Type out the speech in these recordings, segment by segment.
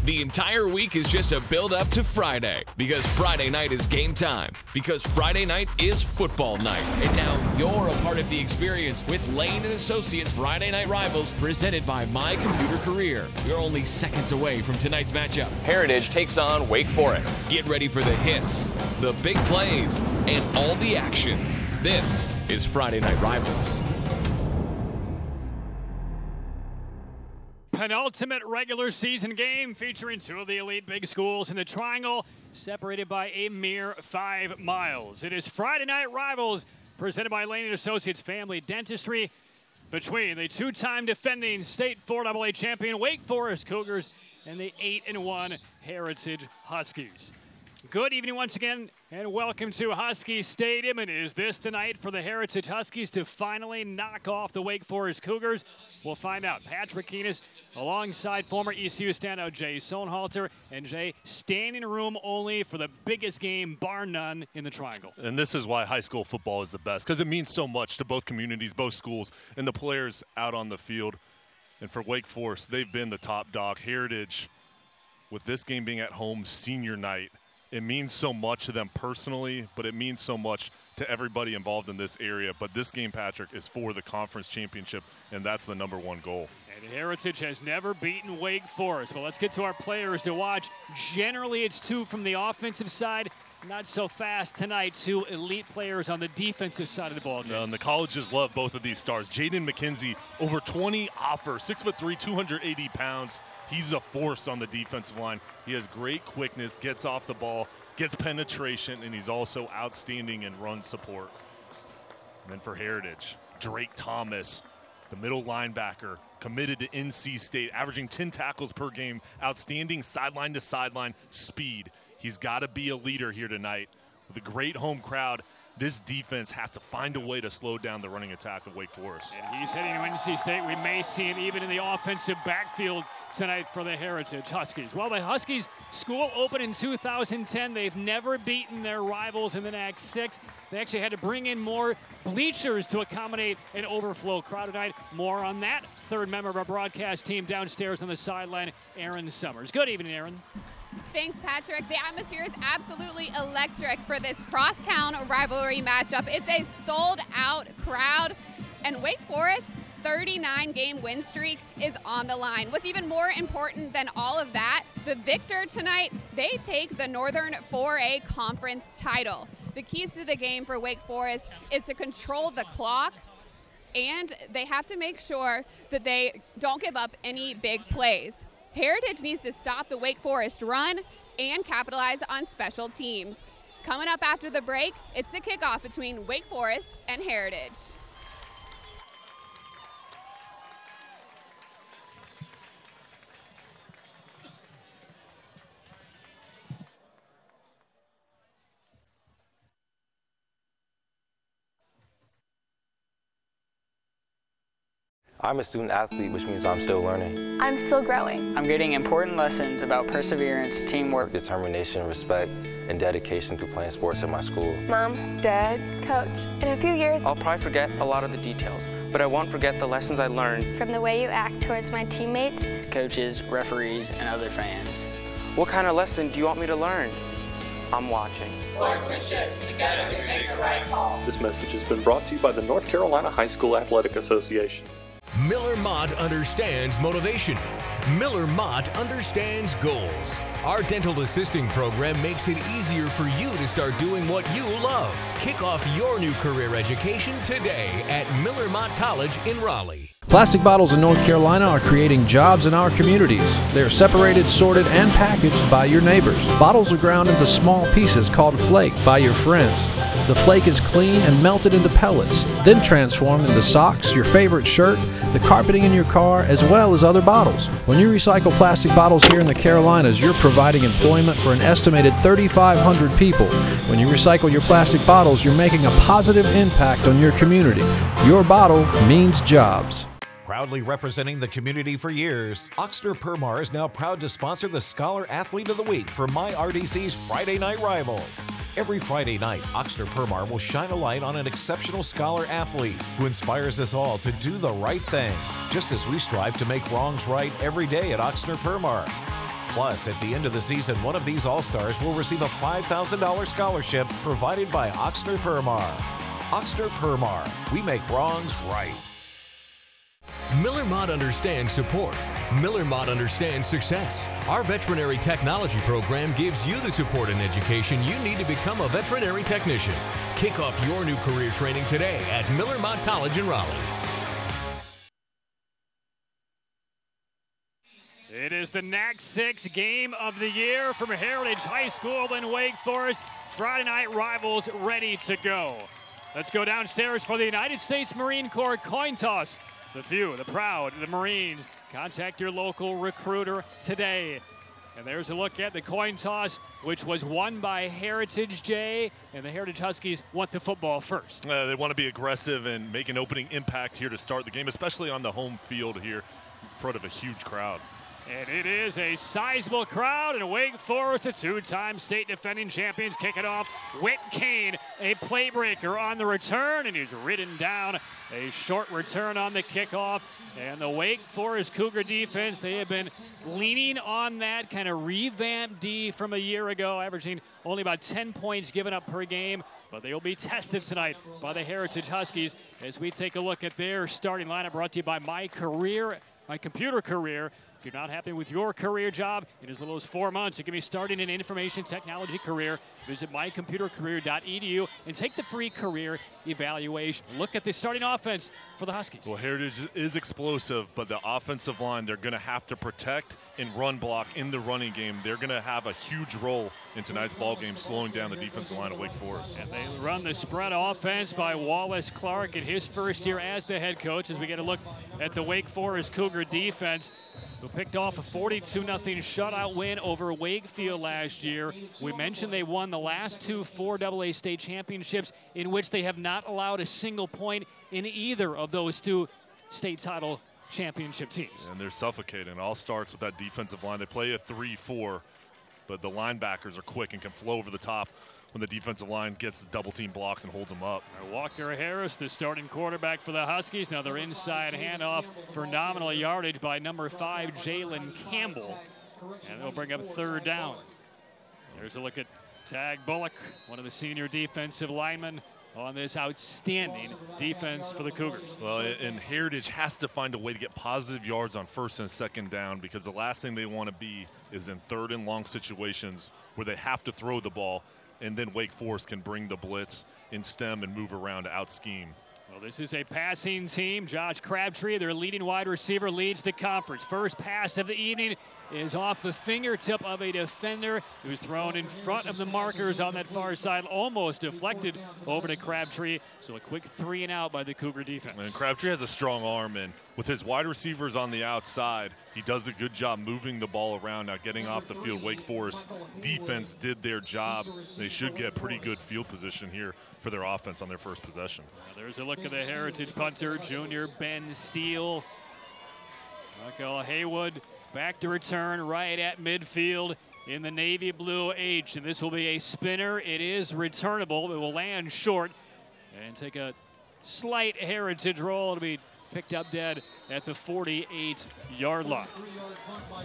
The entire week is just a build-up to Friday, because Friday night is game time, because Friday night is football night. And now you're a part of the experience with Lane & Associates Friday Night Rivals, presented by My Computer Career. You're only seconds away from tonight's matchup. Heritage takes on Wake Forest. Get ready for the hits, the big plays, and all the action. This is Friday Night Rivals. Penultimate regular season game featuring two of the elite big schools in the Triangle, separated by a mere 5 miles. It is Friday Night Rivals, presented by Lane & Associates Family Dentistry, between the two-time defending state 4AA champion Wake Forest Cougars and the 8-1 Heritage Huskies. Good evening once again, and welcome to Husky Stadium. And is this the night for the Heritage Huskies to finally knock off the Wake Forest Cougars? We'll find out. Patrick Keenis, alongside former ECU standout Jay Sohnhalter, and Jay standing room only for the biggest game, bar none, in the Triangle. And this is why high school football is the best, because it means so much to both communities, both schools, and the players out on the field. And for Wake Forest, they've been the top dog. Heritage, with this game being at home, senior night, it means so much to them personally, but it means so much to everybody involved in this area. But this game, Patrick, is for the conference championship, and that's the #1 goal. And Heritage has never beaten Wake Forest. But let's get to our players to watch. Generally, it's two from the offensive side. Not so fast tonight. Two elite players on the defensive side of the ball. And the colleges love both of these stars. Jaden McKenzie, over 20 offers, 6'3", 280 pounds. He's a force on the defensive line. He has great quickness, gets off the ball, gets penetration, and he's also outstanding in run support. And then for Heritage, Drake Thomas, the middle linebacker, committed to NC State, averaging 10 tackles per game, outstanding sideline to sideline speed. He's got to be a leader here tonight. With a great home crowd, this defense has to find a way to slow down the running attack of Wake Forest. And he's heading to NC State. We may see him even in the offensive backfield tonight for the Heritage Huskies. Well, the Huskies school opened in 2010. They've never beaten their rivals in the next 6. They actually had to bring in more bleachers to accommodate an overflow crowd tonight. More on that. Third member of our broadcast team downstairs on the sideline, Aaron Summers. Good evening, Aaron. Thanks, Patrick. The atmosphere is absolutely electric for this crosstown rivalry matchup. It's a sold-out crowd, and Wake Forest's 39-game win streak is on the line. What's even more important than all of that, the victor tonight, they take the Northern 4A Conference title. The keys to the game for Wake Forest is to control the clock, and they have to make sure that they don't give up any big plays. Heritage needs to stop the Wake Forest run and capitalize on special teams. Coming up after the break, it's the kickoff between Wake Forest and Heritage. I'm a student athlete, which means I'm still learning. I'm still growing. I'm getting important lessons about perseverance, teamwork, determination, respect, and dedication through playing sports at my school. Mom, Dad, Coach, in a few years, I'll probably forget a lot of the details, but I won't forget the lessons I learned. From the way you act towards my teammates, coaches, referees, and other fans. What kind of lesson do you want me to learn? I'm watching. Sportsmanship, together we make the right call. This message has been brought to you by the North Carolina High School Athletic Association. Miller Mott understands motivation. Miller Mott understands goals. Our dental assisting program makes it easier for you to start doing what you love. Kick off your new career education today at Miller Mott College in Raleigh. Plastic bottles in North Carolina are creating jobs in our communities. They are separated, sorted, and packaged by your neighbors. Bottles are ground into small pieces called flake by your friends. The flake is clean and melted into pellets, then transformed into socks, your favorite shirt, the carpeting in your car, as well as other bottles. When you recycle plastic bottles here in the Carolinas, you're providing employment for an estimated 3,500 people. When you recycle your plastic bottles, you're making a positive impact on your community. Your bottle means jobs. Proudly representing the community for years, Ochsner Permar is now proud to sponsor the Scholar Athlete of the Week for MyRDC's Friday Night Rivals. Every Friday night, Ochsner Permar will shine a light on an exceptional scholar athlete who inspires us all to do the right thing, just as we strive to make wrongs right every day at Ochsner Permar. Plus, at the end of the season, one of these All-Stars will receive a $5,000 scholarship provided by Ochsner Permar. Ochsner Permar, we make wrongs right. Miller Mott understands support. Miller Mott understands success. Our veterinary technology program gives you the support and education you need to become a veterinary technician. Kick off your new career training today at Miller Mott College in Raleigh. It is the NAC 6 game of the year from Heritage High School in Wake Forest. Friday night rivals ready to go. Let's go downstairs for the United States Marine Corps coin toss. The few, the proud, the Marines. Contact your local recruiter today. And there's a look at the coin toss, which was won by Heritage, Jay. And the Heritage Huskies want the football first. They want to be aggressive and make an opening impact here to start the game, especially on the home field here in front of a huge crowd. And it is a sizable crowd in Wake Forest, the two-time state defending champions, kick it off. Whit Kane, a playbreaker on the return, and he's ridden down a short return on the kickoff. And the Wake Forest Cougar defense, they have been leaning on that kind of revamped D from a year ago, averaging only about 10 points given up per game. But they will be tested tonight by the Heritage Huskies as we take a look at their starting lineup, brought to you by My Computer Career. If you're not happy with your career job, in as little as 4 months, you can be starting an information technology career. Visit mycomputercareer.edu and take the free career evaluation. Look at the starting offense for the Huskies. Well, Heritage is explosive, but the offensive line, they're going to have to protect and run block in the running game. They're going to have a huge role in tonight's ball game, slowing down the defensive line of Wake Forest. And they run the spread offense by Wallace Clark in his first year as the head coach, as we get a look at the Wake Forest Cougar defense, who picked off a 42-0 shutout win over Wakefield last year. We mentioned they won the last 2 4AA state championships, in which they have not allowed a single point in either of those 2 state title championship teams. And they're suffocating. It all starts with that defensive line. They play a 3-4, but the linebackers are quick and can flow over the top when the defensive line gets the double team blocks and holds them up. Walker Harris, the starting quarterback for the Huskies. Now their inside handoff for nominal yardage by number 5, Jalen Campbell. And they'll bring up third down. There's a look at Tag Bullock, one of the senior defensive linemen on this outstanding defense for the Cougars. Well, and Heritage has to find a way to get positive yards on first and second down, because the last thing they want to be is in third and long situations where they have to throw the ball, and then Wake Forest can bring the blitz in stem and move around to out-scheme. Well, this is a passing team. Josh Crabtree, their leading wide receiver, leads the conference. First pass of the evening is off the fingertip of a defender who's thrown in front of the markers on that far side, almost deflected over to Crabtree. So a quick 3-and-out by the Cougar defense. And Crabtree has a strong arm, and with his wide receivers on the outside, he does a good job moving the ball around, now getting off the field. Wake Forest defense did their job. They should get pretty good field position here for their offense on their first possession. Now there's a look at the Heritage punter, junior Ben Steele. Michael Haywood back to return right at midfield in the navy blue H. And this will be a spinner. It is returnable. It will land short and take a slight Heritage roll. It'll be picked up dead at the 48-yard line.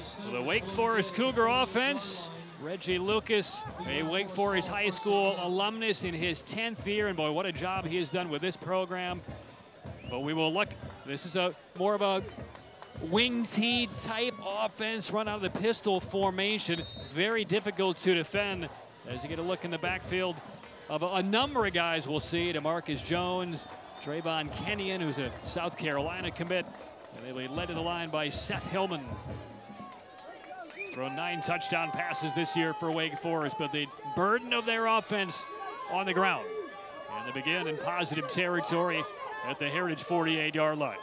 So the Wake Forest Cougar offense, Reggie Lucas, a Wake Forest High School alumnus in his 10th year, and boy, what a job he has done with this program. But we will look, this is more of a wing tee type offense run out of the pistol formation. Very difficult to defend as you get a look in the backfield of a number of guys we'll see. DeMarcus Jones, Trayvon Kenyon, who's a South Carolina commit, and they'll be led to the line by Seth Hillman. He's thrown 9 touchdown passes this year for Wake Forest, but the burden of their offense on the ground. And they begin in positive territory at the Heritage 48-yard line.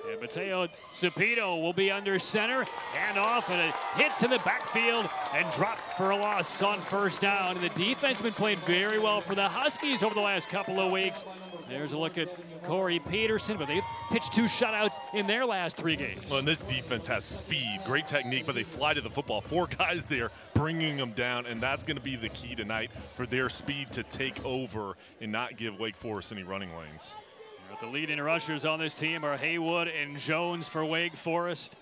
And Mateo Cepito will be under center. Hand off and a hit to the backfield and dropped for a loss on first down. And the defense has been playing very well for the Huskies over the last couple of weeks. There's a look at Corey Peterson, but they've pitched 2 shutouts in their last 3 games. Well, and this defense has speed, great technique, but they fly to the football. 4 guys there bringing them down, and that's going to be the key tonight for their speed to take over and not give Wake Forest any running lanes. But the leading rushers on this team are Haywood and Jones for Wake Forest.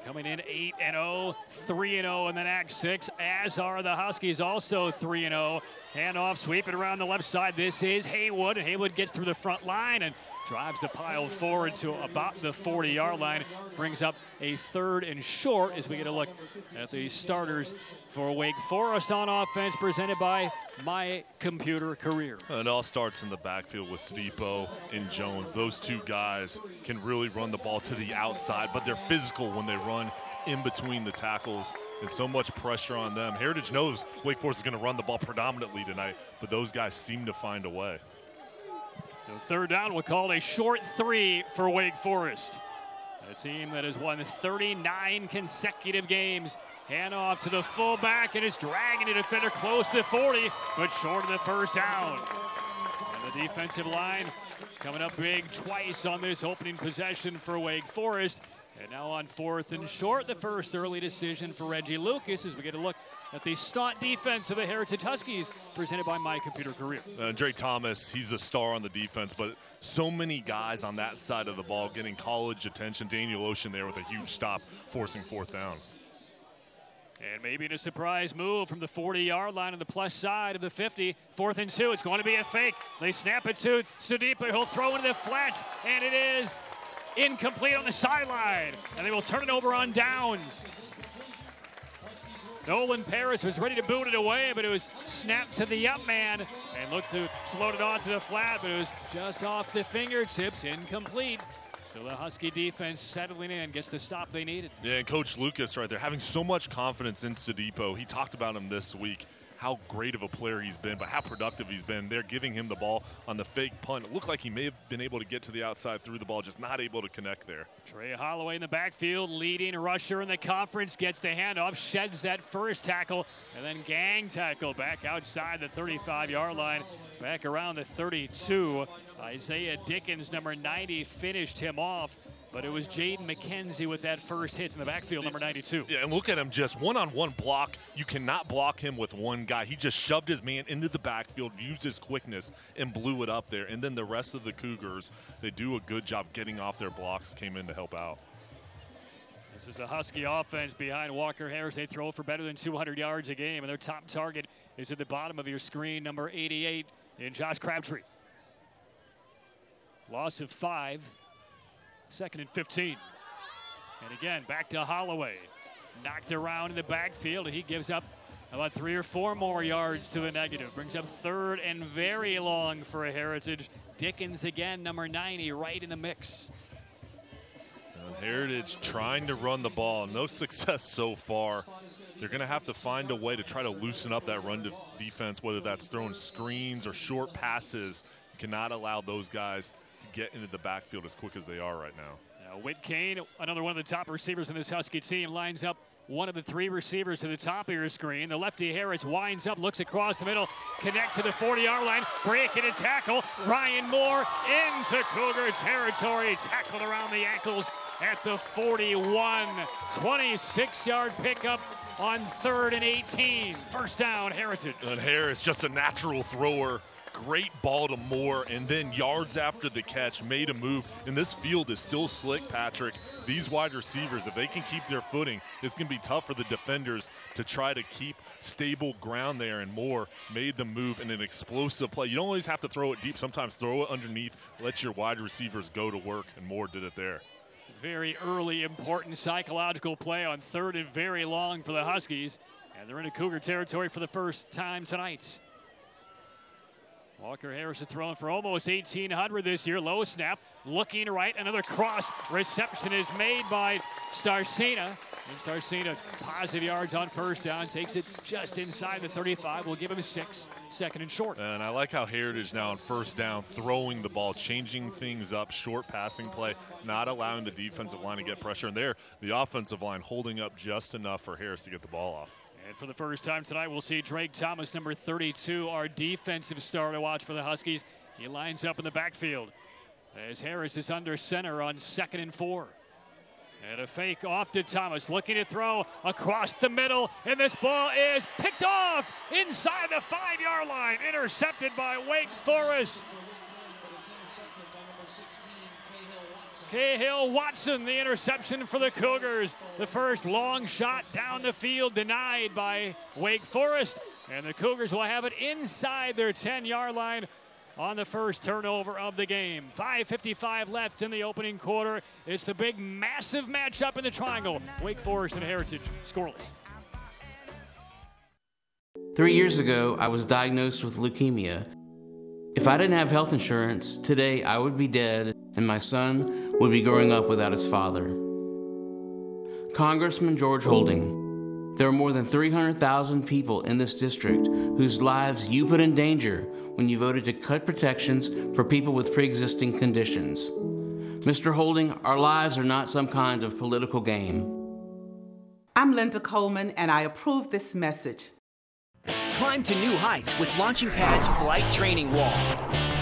coming in 8-0, 3-0 in the next 6, as are the Huskies, also 3-0. Handoff, sweep it around the left side. This is Haywood, and Haywood gets through the front line and drives the pile forward to about the 40-yard line. Brings up a 3rd and short as we get a look at the starters for Wake Forest on offense, presented by My Computer Career. And it all starts in the backfield with Sadipo and Jones. Those two guys can really run the ball to the outside, but they're physical when they run in between the tackles, and so much pressure on them. Heritage knows Wake Forest is going to run the ball predominantly tonight, but those guys seem to find a way. So 3rd down, we'll call it a short 3 for Wake Forest. A team that has won 39 consecutive games. Handoff to the fullback, and is dragging the defender close to the 40, but short of the 1st down. And the defensive line coming up big twice on this opening possession for Wake Forest. And now on 4th and short, the first early decision for Reggie Lucas as we get a look at the staunch defense of the Heritage Huskies, presented by My Computer Career. Drake Thomas, he's a star on the defense, but so many guys on that side of the ball getting college attention. Daniel Ocean there with a huge stop, forcing 4th down. And maybe in a surprise move from the 40-yard line on the plus side of the 50. 4th and 2, it's going to be a fake. They snap it to Sadipo, he'll throw into the flats, and it is incomplete on the sideline, and they will turn it over on downs. Nolan Paris was ready to boot it away, but it was snapped to the up man and looked to float it onto the flat, but it was just off the fingertips, incomplete. So the Husky defense settling in, gets the stop they needed. Yeah, and Coach Lucas right there, having so much confidence in Sadipo. He talked about him this week, how great of a player he's been, but how productive he's been. They're giving him the ball on the fake punt. It looked like he may have been able to get to the outside through the ball, just not able to connect there. Trey Holloway in the backfield, leading rusher in the conference, gets the handoff, sheds that first tackle, and then gang tackle back outside the 35-yard line, back around the 32. Isaiah Dickens, number 90, finished him off. But it was Jaden McKenzie with that first hit in the backfield, number 92. Yeah, and look at him, just one-on-one block. You cannot block him with one guy. He just shoved his man into the backfield, used his quickness, and blew it up there. And then the rest of the Cougars, they do a good job getting off their blocks, came in to help out. This is a Husky offense behind Walker Harris. They throw for better than 200 yards a game, and their top target is at the bottom of your screen, number 88, in Josh Crabtree. Loss of 5. 2nd and 15. And again, back to Holloway. Knocked around in the backfield, and he gives up about 3 or 4 more yards to the negative. Brings up 3rd and very long for a Heritage. Dickens again, number 90, right in the mix. And Heritage trying to run the ball. No success so far. They're going to have to find a way to try to loosen up that run defense, whether that's throwing screens or short passes. You cannot allow those guys to get into the backfield as quick as they are right now. Whit Kane, another one of the top receivers in this Husky team, lines up one of the 3 receivers to the top of your screen. The lefty Harris winds up, looks across the middle, connect to the 40-yard line, breaking a tackle. Ryan Moore into Cougar territory, tackled around the ankles at the 41. 26-yard pickup on 3rd and 18. First down, Heritage. And Harris, just a natural thrower. Great ball to Moore, and then yards after the catch, made a move. And this field is still slick, Patrick. These wide receivers, if they can keep their footing, it's going to be tough for the defenders to try to keep stable ground there. And Moore made the move in an explosive play. You don't always have to throw it deep. Sometimes throw it underneath, let your wide receivers go to work, and Moore did it there. Very early, important psychological play on 3rd and very long for the Huskies. And they're into Cougar territory for the first time tonight. Walker Harris has thrown for almost 1,800 this year. Low snap, looking right. Another cross reception is made by Starcina. And Starcina, positive yards on first down, takes it just inside the 35. We'll give him a 6, 2nd and short. And I like how Heritage now on first down, throwing the ball, changing things up, short passing play, not allowing the defensive line to get pressure. And there, the offensive line holding up just enough for Harris to get the ball off. And for the first time tonight, we'll see Drake Thomas, number 32, our defensive star to watch for the Huskies. He lines up in the backfield as Harris is under center on 2nd and 4. And a fake off to Thomas, looking to throw across the middle, and this ball is picked off inside the 5-yard line, intercepted by Wake Forest. Cahill Watson, the interception for the Cougars. The first long shot down the field denied by Wake Forest. And the Cougars will have it inside their 10-yard line on the first turnover of the game. 5:55 left in the opening quarter. It's the big, massive matchup in the Triangle. Wake Forest and Heritage scoreless. 3 years ago, I was diagnosed with leukemia. If I didn't have health insurance, today I would be dead and my son would be growing up without his father. Congressman George Holding, there are more than 300,000 people in this district whose lives you put in danger when you voted to cut protections for people with pre-existing conditions. Mr. Holding, our lives are not some kind of political game. I'm Linda Coleman, and I approve this message. Climb to new heights with Launching Pad's Flight Training Wall.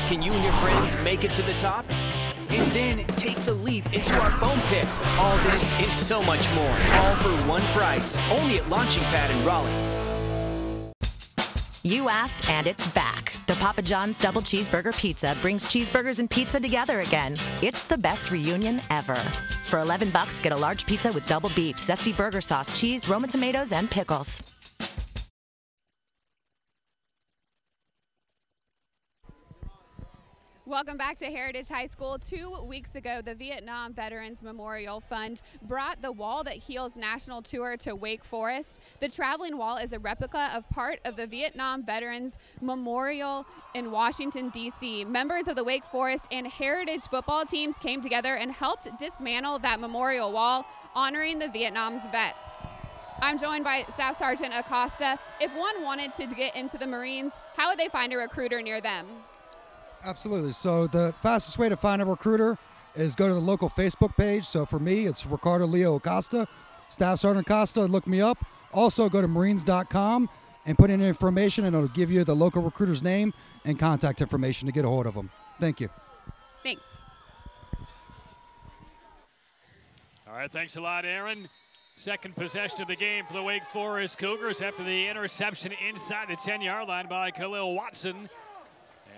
Can you and your friends make it to the top? And then take the leap into our foam pit. All this and so much more, all for one price. Only at Launching Pad in Raleigh. You asked, and it's back. The Papa John's Double Cheeseburger Pizza brings cheeseburgers and pizza together again. It's the best reunion ever. For $11, get a large pizza with double beef, zesty burger sauce, cheese, Roma tomatoes, and pickles. Welcome back to Heritage High School. 2 weeks ago, the Vietnam Veterans Memorial Fund brought the Wall That Heals National Tour to Wake Forest. The traveling wall is a replica of part of the Vietnam Veterans Memorial in Washington, D.C. Members of the Wake Forest and Heritage football teams came together and helped dismantle that memorial wall, honoring the Vietnam's vets. I'm joined by Staff Sergeant Acosta. If one wanted to get into the Marines, how would they find a recruiter near them? Absolutely. So the fastest way to find a recruiter is go to the local Facebook page. So for me, it's Ricardo Leo Acosta, Staff Sergeant Acosta. Look me up. Also go to Marines.com and put in information, and it'll give you the local recruiter's name and contact information to get a hold of them. Thank you. Thanks. All right, thanks a lot, Aaron. Second possession of the game for the Wake Forest Cougars after the interception inside the 10-yard line by Khalil Watson.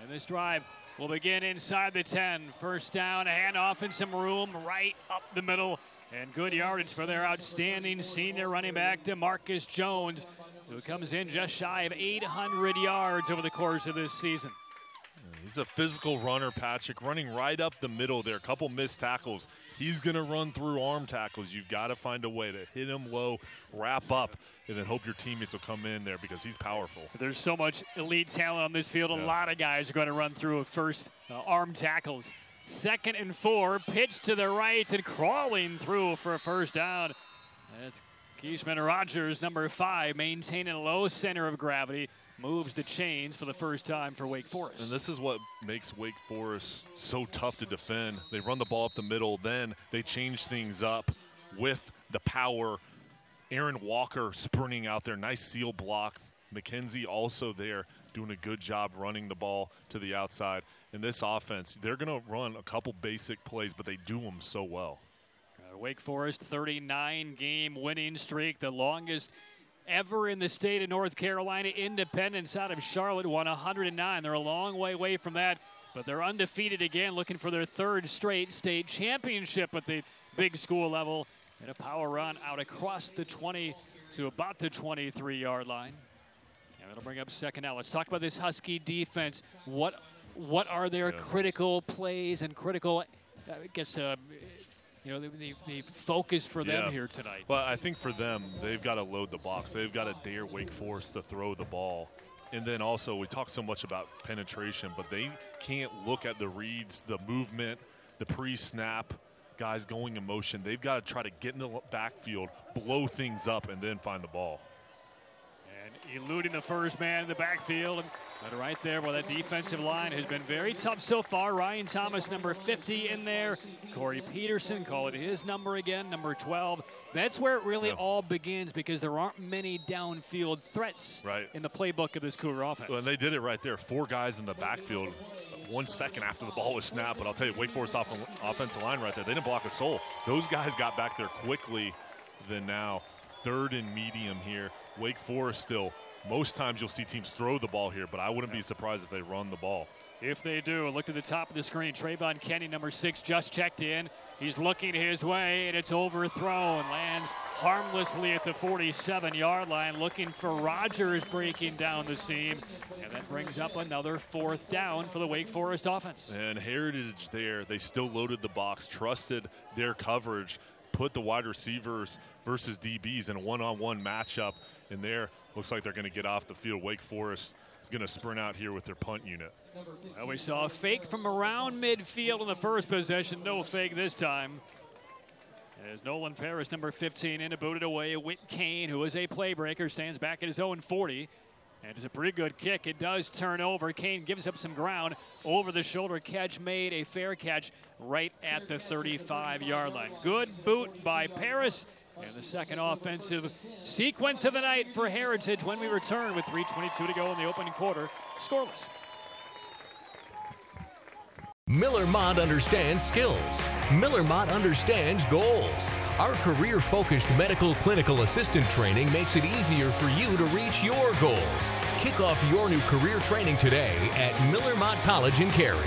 And this drive will begin inside the 10. First down, a handoff and some room right up the middle. And good yardage for their outstanding senior running back, DeMarcus Jones, who comes in just shy of 800 yards over the course of this season. He's a physical runner, Patrick, running right up the middle there. A couple missed tackles. He's going to run through arm tackles. You've got to find a way to hit him low, wrap up, and then hope your teammates will come in there because he's powerful. There's so much elite talent on this field. A lot of guys are going to run through first arm tackles. 2nd and 4, pitch to the right and crawling through for a first down. That's Keishman Rogers, number 5, maintaining a low center of gravity. Moves the chains for the first time for Wake Forest. And this is what makes Wake Forest so tough to defend. They run the ball up the middle, then they change things up with the power. Aaron Walker sprinting out there, nice seal block. McKenzie also there doing a good job running the ball to the outside. In this offense, they're going to run a couple basic plays, but they do them so well. Wake Forest 39-game winning streak, the longest ever in the state of North Carolina. Independence out of Charlotte won 109. They're a long way away from that, but they're undefeated again, looking for their 3rd straight state championship at the big school level. And a power run out across the 20 to about the 23-yard line. And it'll bring up 2nd down. Let's talk about this Husky defense. What are their critical plays and critical, I guess, the focus for them here tonight? Well, I think for them, they've got to load the box. They've got to dare Wake Forest to throw the ball. And then also, we talk so much about penetration, but they can't look at the reads, the movement, the pre-snap, guys going in motion. They've got to try to get in the backfield, blow things up, and then find the ball. And eluding the first man in the backfield. But right there, well, that defensive line has been very tough so far. Ryan Thomas, number 50 in there. Corey Peterson, call it his number again, number 12. That's where it really all begins because there aren't many downfield threats in the playbook of this Cougar offense. Well, and they did it right there. 4 guys in the backfield 1 second after the ball was snapped. But I'll tell you, Wake Forest offensive line right there, they didn't block a soul. Those guys got back there quickly. Then now 3rd and medium here. Wake Forest still. Most times you'll see teams throw the ball here, but I wouldn't be surprised if they run the ball. If they do, look to the top of the screen. Trayvon Kenny, number 6, just checked in. He's looking his way, and it's overthrown. Lands harmlessly at the 47-yard line, looking for Rogers breaking down the seam. And that brings up another 4th down for the Wake Forest offense. And Heritage there, they still loaded the box, trusted their coverage, put the wide receivers versus DBs in a one-on-one matchup. And there, looks like they're going to get off the field. Wake Forest is going to sprint out here with their punt unit. And we saw a fake from around midfield in the first possession. No fake this time. As Nolan Paris, number 15, in to boot it away. Whit Kane, who is a playbreaker, stands back at his own 40. And it's a pretty good kick. It does turn over. Kane gives up some ground. Over the shoulder catch made, a fair catch right at the 35-yard line. Good boot by Paris. And the second offensive sequence of the night for Heritage when we return with 3:22 to go in the opening quarter. Scoreless. Miller Mott understands skills. Miller Mott understands goals. Our career-focused medical clinical assistant training makes it easier for you to reach your goals. Kick off your new career training today at Miller Mott College in Cary.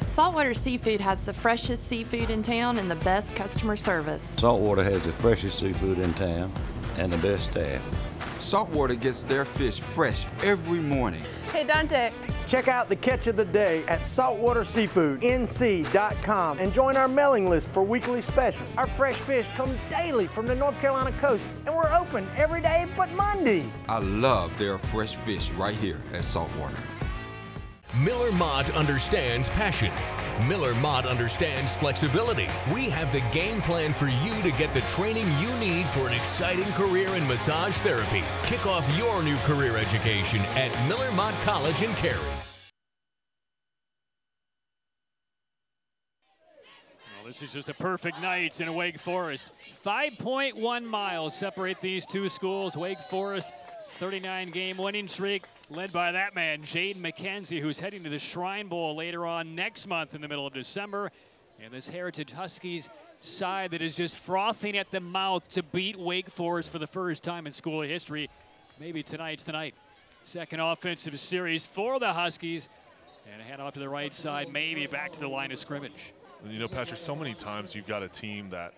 Saltwater Seafood has the freshest seafood in town and the best customer service. Saltwater has the freshest seafood in town and the best staff. Saltwater gets their fish fresh every morning. Hey, Dante. Check out the catch of the day at saltwaterseafoodnc.com and join our mailing list for weekly specials. Our fresh fish come daily from the North Carolina coast, and we're open every day but Monday. I love their fresh fish right here at Saltwater. Miller Mott understands passion. Miller Mott understands flexibility. We have the game plan for you to get the training you need for an exciting career in massage therapy. Kick off your new career education at Miller Mott College in Cary. Well, this is just a perfect night in Wake Forest. 5.1 miles separate these two schools. Wake Forest, 39-game winning streak, led by that man, Jaden McKenzie, who's heading to the Shrine Bowl later on next month in the middle of December. And this Heritage Huskies side that is just frothing at the mouth to beat Wake Forest for the first time in school history. Maybe tonight's the night. Second offensive series for the Huskies. And a hand off to the right side, maybe back to the line of scrimmage. You know, Patrick, so many times you've got a team that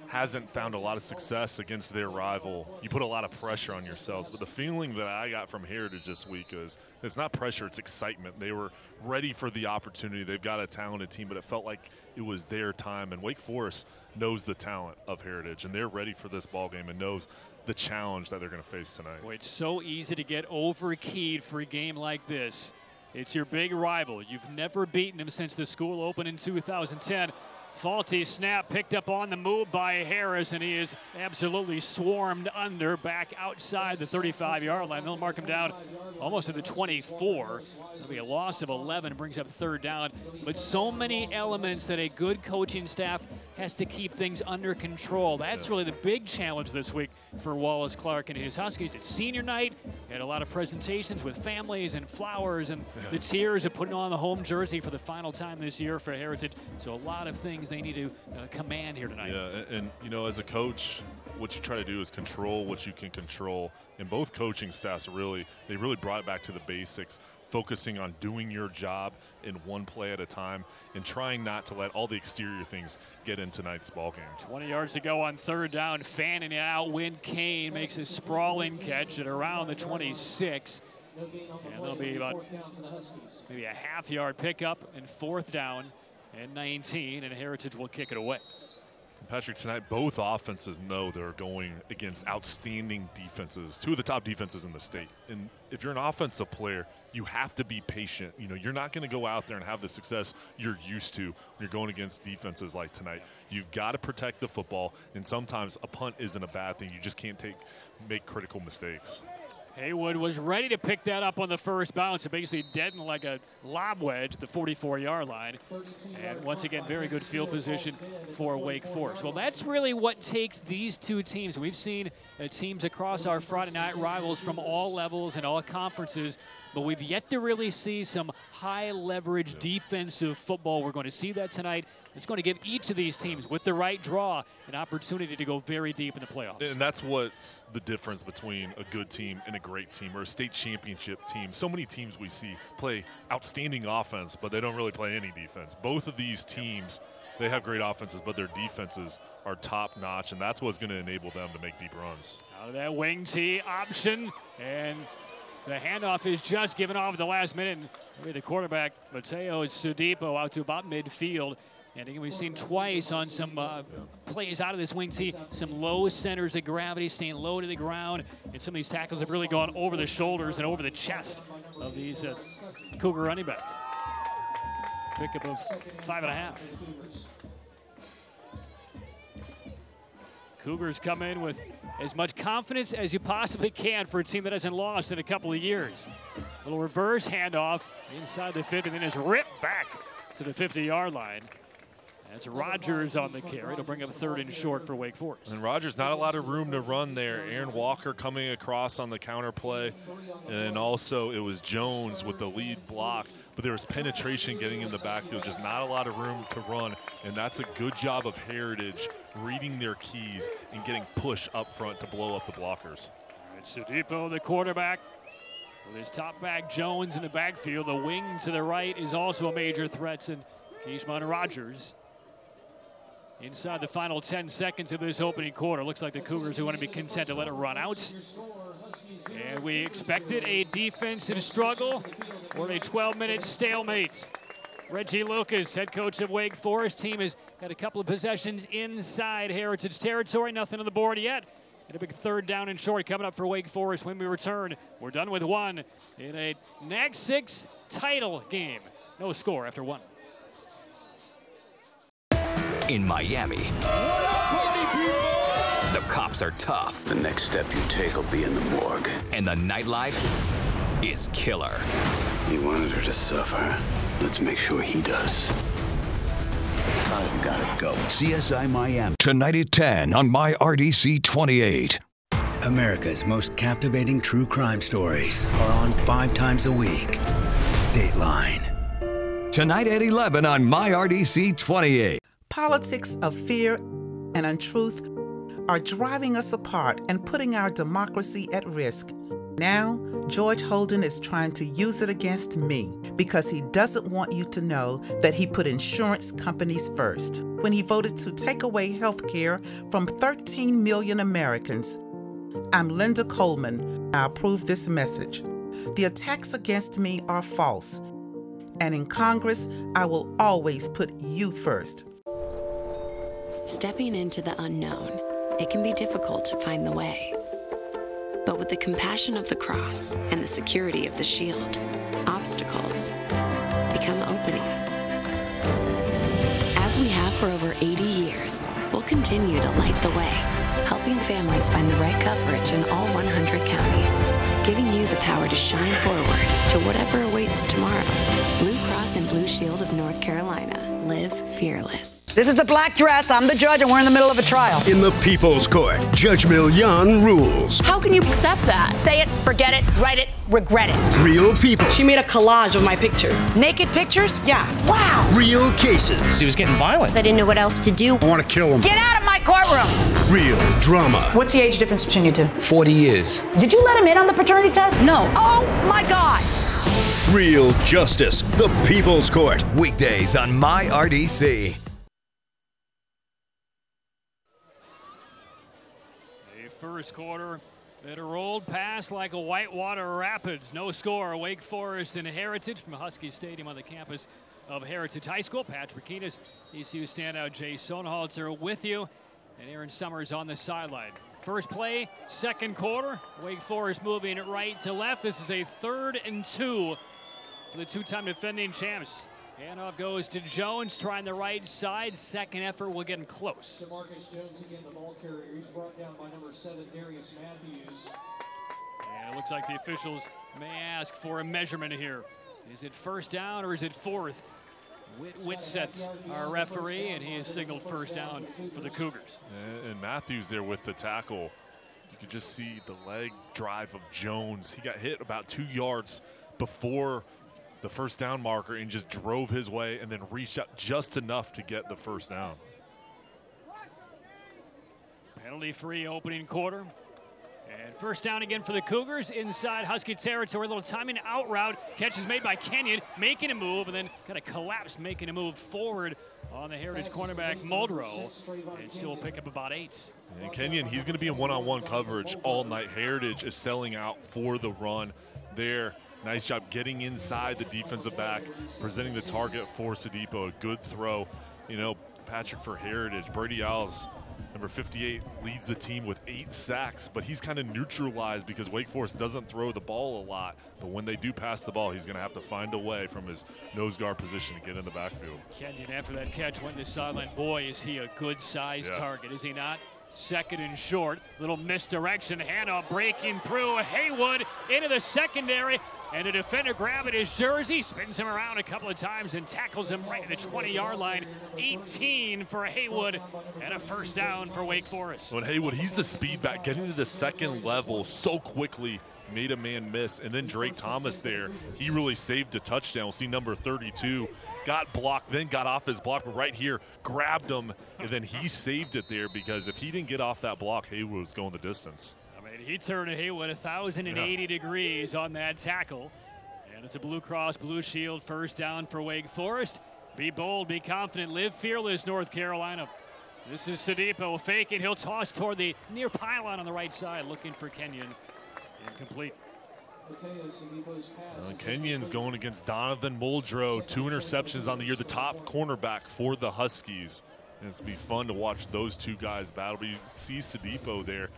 hasn't found a lot of success against their rival. You put a lot of pressure on yourselves. But the feeling that I got from Heritage this week is it's not pressure, it's excitement. They were ready for the opportunity. They've got a talented team, but it felt like it was their time. And Wake Forest knows the talent of Heritage, and they're ready for this ball game and knows the challenge that they're going to face tonight. Boy, it's so easy to get overkeyed for a game like this. It's your big rival. You've never beaten him since the school opened in 2010. Faulty snap picked up on the move by Harris, and he is absolutely swarmed under back outside the 35-yard line. They'll mark him down almost at the 24. It'll be a loss of 11, brings up third down. But so many elements that a good coaching staff has to keep things under control. That's really the big challenge this week for Wallace Clark and his Huskies. It's senior night. Had a lot of presentations with families and flowers and the tears of putting on the home jersey for the final time this year for Heritage. So a lot of things they need to command here tonight. Yeah, and you know, as a coach, what you try to do is control what you can control. And both coaching staffs they really brought it back to the basics, focusing on doing your job in one play at a time and trying not to let all the exterior things get in tonight's ball game. 20 yards to go on third down, fanning it out. Win Kane makes a sprawling catch at around the 26. And there'll be about maybe a half-yard pickup and fourth down and 19, and Heritage will kick it away. Patrick, tonight both offenses know they're going against outstanding defenses, two of the top defenses in the state. And if you're an offensive player, you have to be patient. You know, you're not going to go out there and have the success you're used to when you're going against defenses like tonight. You've got to protect the football, and sometimes a punt isn't a bad thing. You just can't make critical mistakes. Haywood was ready to pick that up on the first bounce. It basically deadened like a lob wedge at the 44-yard line. And once again, very good field position for Wake Forest. Well, that's really what takes these two teams. We've seen teams across our Friday night rivals from all levels and all conferences, but we've yet to really see some high-leverage defensive football. We're going to see that tonight It's going to give each of these teams, with the right draw, an opportunity to go very deep in the playoffs. And that's what's the difference between a good team and a great team, or a state championship team. So many teams we see play outstanding offense, but they don't really play any defense. Both of these teams, they have great offenses, but their defenses are top-notch, and that's what's going to enable them to make deep runs. Out of that wing tee option, and the handoff is just given off at the last minute. The quarterback, Mateo Sudipo, out to about midfield. And again, we've seen twice on some plays out of this wing tee, some low centers of gravity, staying low to the ground. And some of these tackles have really gone over the shoulders and over the chest of these Cougar running backs. Pickup of 5.5. Cougars come in with as much confidence as you possibly can for a team that hasn't lost in a couple of years. A little reverse handoff inside the 50, and then is ripped back to the 50-yard line. That's Rogers on the carry. It'll bring up 3rd and short for Wake Forest. And Rogers, not a lot of room to run there. Aaron Walker coming across on the counter play. And then also it was Jones with the lead block. But there was penetration getting in the backfield, just not a lot of room to run. And that's a good job of Heritage reading their keys and getting push up front to blow up the blockers. It's Sudipo, the quarterback, with his top back Jones in the backfield. The wing to the right is also a major threat, and Keishmon Rogers. Inside the final 10 seconds of this opening quarter, looks like the Cougars are going to be content to let it run out. And we expected a defensive struggle or a 12-minute stalemate. Reggie Lucas, head coach of Wake Forest, team has got a couple of possessions inside Heritage territory. Nothing on the board yet. And a big 3rd down and short coming up for Wake Forest when we return. We're done with 1 in a NAC 6 title game. No score after 1. In Miami, the cops are tough. The next step you take will be in the morgue. And the nightlife is killer. He wanted her to suffer. Let's make sure he does. I've got to go. CSI Miami. Tonight at 10 on MyRDC 28. America's most captivating true crime stories are on 5 times a week. Dateline. Tonight at 11 on MyRDC 28. Politics of fear and untruth are driving us apart and putting our democracy at risk. Now, George Holden is trying to use it against me because he doesn't want you to know that he put insurance companies first when he voted to take away health care from 13 million Americans. I'm Linda Coleman. I approve this message. The attacks against me are false. And in Congress, I will always put you first. Stepping into the unknown, it can be difficult to find the way. But with the compassion of the cross and the security of the shield, obstacles become openings. As we have for over 80 years, we'll continue to light the way, helping families find the right coverage in all 100 counties, giving you the power to shine forward to whatever awaits tomorrow. Blue Cross and Blue Shield of North Carolina. Live fearless. This is a black dress. I'm the judge, and we're in the middle of a trial. In the People's Court, Judge Millan rules. How can you accept that? Say it, forget it, write it, regret it. Real people. She made a collage of my pictures. Naked pictures? Yeah. Wow. Real cases. He was getting violent. I didn't know what else to do. I want to kill him. Get out of my courtroom. Real drama. What's the age difference between you two? 40 years. Did you let him in on the paternity test? No. Oh, my God. Real justice. The People's Court. Weekdays on MyRDC. The first quarter, it rolled past like a whitewater rapids. No score. Wake Forest and Heritage from Husky Stadium on the campus of Heritage High School. Patrick Keenis, ECU standout Jay Sonhalter with you, and Aaron Summers on the sideline. First play, second quarter. Wake Forest moving right to left. This is a 3rd and 2 for the two-time defending champs. Handoff goes to Jones, trying the right side. Second effort will get him close. DeMarcus Jones again, the ball carrier. He's brought down by number 7, Darius Matthews. And it looks like the officials may ask for a measurement here. Is it first down or is it 4th? Whitsett, our referee, and he has signaled first down for the Cougars. And Matthews there with the tackle. You could just see the leg drive of Jones. He got hit about 2 yards before the first down marker and just drove his way and then reached out just enough to get the first down. Penalty-free opening quarter. And first down again for the Cougars inside Husky territory. A little timing out route. Catch is made by Kenyon, making a move, and then kind of collapsed, making a move forward on the Heritage cornerback Muldrow, and still pick up about 8. And Kenyon, he's going to be in one-on-one coverage all night. Heritage is selling out for the run there. Nice job getting inside the defensive back, presenting the target for Sadipo. A good throw. You know, Patrick, for Heritage, Brady Alves, number 58, leads the team with 8 sacks, but he's kind of neutralized because Wake Forest doesn't throw the ball a lot. But when they do pass the ball, he's going to have to find a way from his nose guard position to get in the backfield. Kenyon, after that catch, went to the sideline. Boy, is he a good-sized target, is he not? Second and short, little misdirection, handoff breaking through. Haywood into the secondary, and a defender grabbing his jersey, spins him around a couple of times and tackles him right at the 20-yard line. 18 for Haywood, and a first down for Wake Forest. When Haywood, he's the speed back, getting to the second level so quickly, made a man miss. And then Drake Thomas there, he really saved a touchdown. We'll see number 32 got blocked, then got off his block, but right here grabbed him, and then he saved it there, because if he didn't get off that block, Haywood was going the distance. I mean, he turned Haywood 1,080 degrees on that tackle. And it's a Blue Cross Blue Shield first down for Wake Forest. Be bold, be confident, live fearless, North Carolina. This is Sadipo faking. He'll toss toward the near pylon on the right side, looking for Kenyon. Incomplete. Kenyon's going against Donovan Muldrow. 2 interceptions on the year, the top cornerback for the Huskies. And it's going to be fun to watch those two guys battle. But you see Sadipo there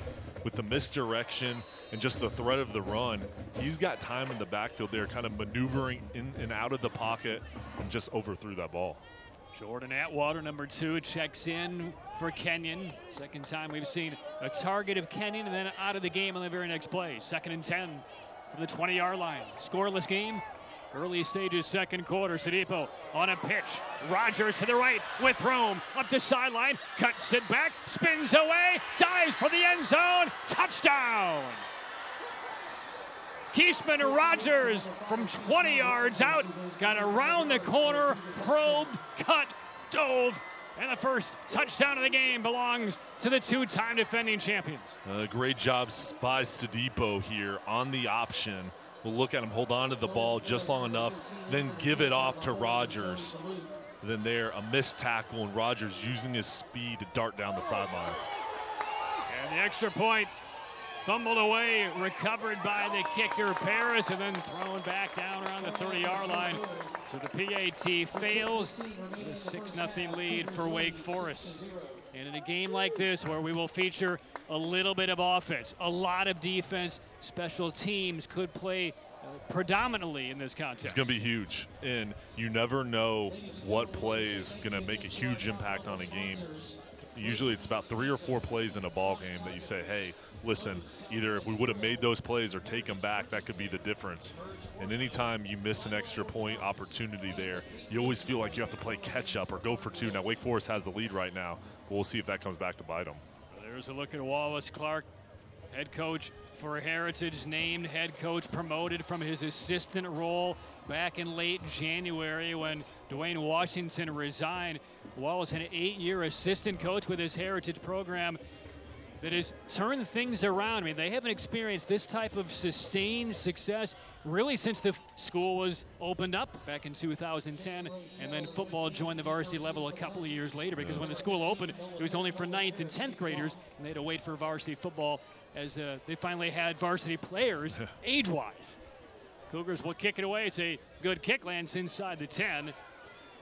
with the misdirection and just the threat of the run. He's got time in the backfield there, kind of maneuvering in and out of the pocket, and just overthrew that ball. Jordan Atwater, number 2, checks in for Kenyon. Second time we've seen a target of Kenyon and then out of the game on the very next play. 2nd and 10 from the 20-yard line. Scoreless game. Early stages, second quarter. Sadipo on a pitch. Rogers to the right with room. Up the sideline. Cuts it back. Spins away. Dives for the end zone. Touchdown. Keisman Rogers from 20 yards out. Got around the corner. Probed. Cut. Dove. And the first touchdown of the game belongs to the 2-time defending champions. Great job by Sadipo here on the option. We'll look at him hold on to the ball just long enough, then give it off to Rogers. And then there, a missed tackle, and Rogers using his speed to dart down the sideline. And the extra point fumbled away, recovered by the kicker Paris, and then thrown back down around the 30-yard line. So the PAT fails. A 6-0 lead for Wake Forest. And in a game like this, where we will feature a little bit of offense, a lot of defense, special teams could play predominantly in this contest. It's going to be huge, and you never know what play is going to make a huge impact on a game. Usually it's about 3 or 4 plays in a ball game that you say, hey, listen, either if we would have made those plays or take them back, that could be the difference. And anytime you miss an extra point opportunity there, you always feel like you have to play catch up or go for 2. Now, Wake Forest has the lead right now. We'll see if that comes back to bite them. There's a look at Wallace Clark, head coach for Heritage, named head coach, promoted from his assistant role back in late January when Dwayne Washington resigned. Wallace, an 8-year assistant coach with his Heritage program that has turned things around. I mean, they haven't experienced this type of sustained success really since the school was opened up back in 2010, and then football joined the varsity level a couple of years later, because when the school opened, it was only for 9th and 10th graders, and they had to wait for varsity football as they finally had varsity players age-wise. Cougars will kick it away. It's a good kick, lands inside the 10,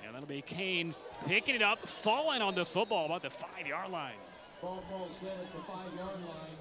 and that'll be Kane picking it up, falling on the football about the 5-yard line. Ball falls dead at the 5-yard line.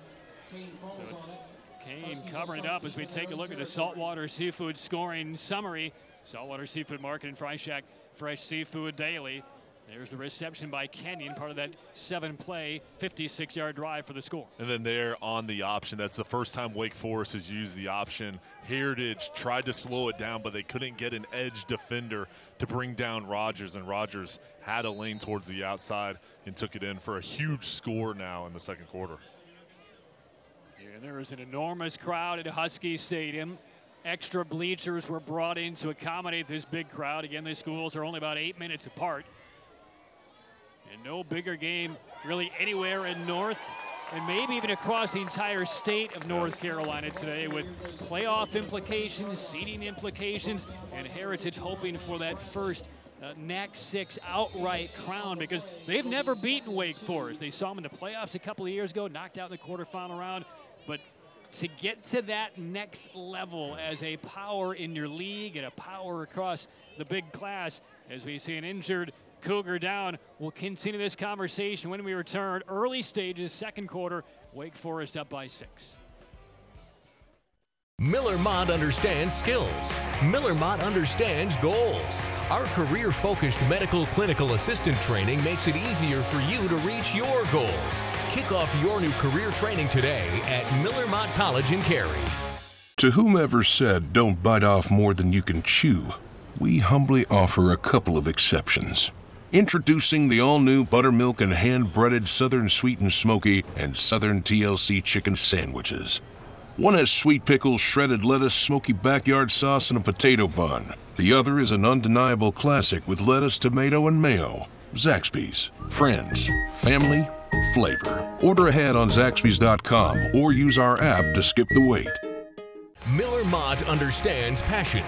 Kane falls on it. Kane covering it up as we take a look at the Saltwater Seafood scoring summary. Saltwater Seafood Market and Fry Shack, fresh seafood daily. There's the reception by Kenyon, part of that 7-play, 56-yard drive for the score. And then there on the option, that's the first time Wake Forest has used the option. Heritage tried to slow it down, but they couldn't get an edge defender to bring down Rogers, and Rogers had a lane towards the outside and took it in for a huge score now in the second quarter. And there is an enormous crowd at Husky Stadium Extra bleachers were brought in to accommodate this big crowd. Again, the schools are only about 8 minutes apart. And no bigger game really anywhere in North and maybe even across the entire state of North Carolina today, with playoff implications, seeding implications, and Heritage hoping for that first NAC 6 outright crown, because they've never beaten Wake Forest. They saw them in the playoffs a couple of years ago, knocked out in the quarterfinal round, but to get to that next level as a power in your league and a power across the big class, as we see an injured Cougar down. We'll continue this conversation when we return. Early stages, second quarter, Wake Forest up by 6. Miller Mott understands skills. Miller Mott understands goals. Our career-focused medical clinical assistant training makes it easier for you to reach your goals. Kick off your new career training today at Miller Mott College in Cary. To whomever said don't bite off more than you can chew, we humbly offer a couple of exceptions. Introducing the all-new buttermilk and hand-breaded Southern Sweet and Smoky and Southern TLC chicken sandwiches. One has sweet pickles, shredded lettuce, smoky backyard sauce, and a potato bun. The other is an undeniable classic with lettuce, tomato, and mayo. Zaxby's. Friends. Family. Flavor. Order ahead on Zaxby's.com or use our app to skip the wait. Miller Mott understands passion.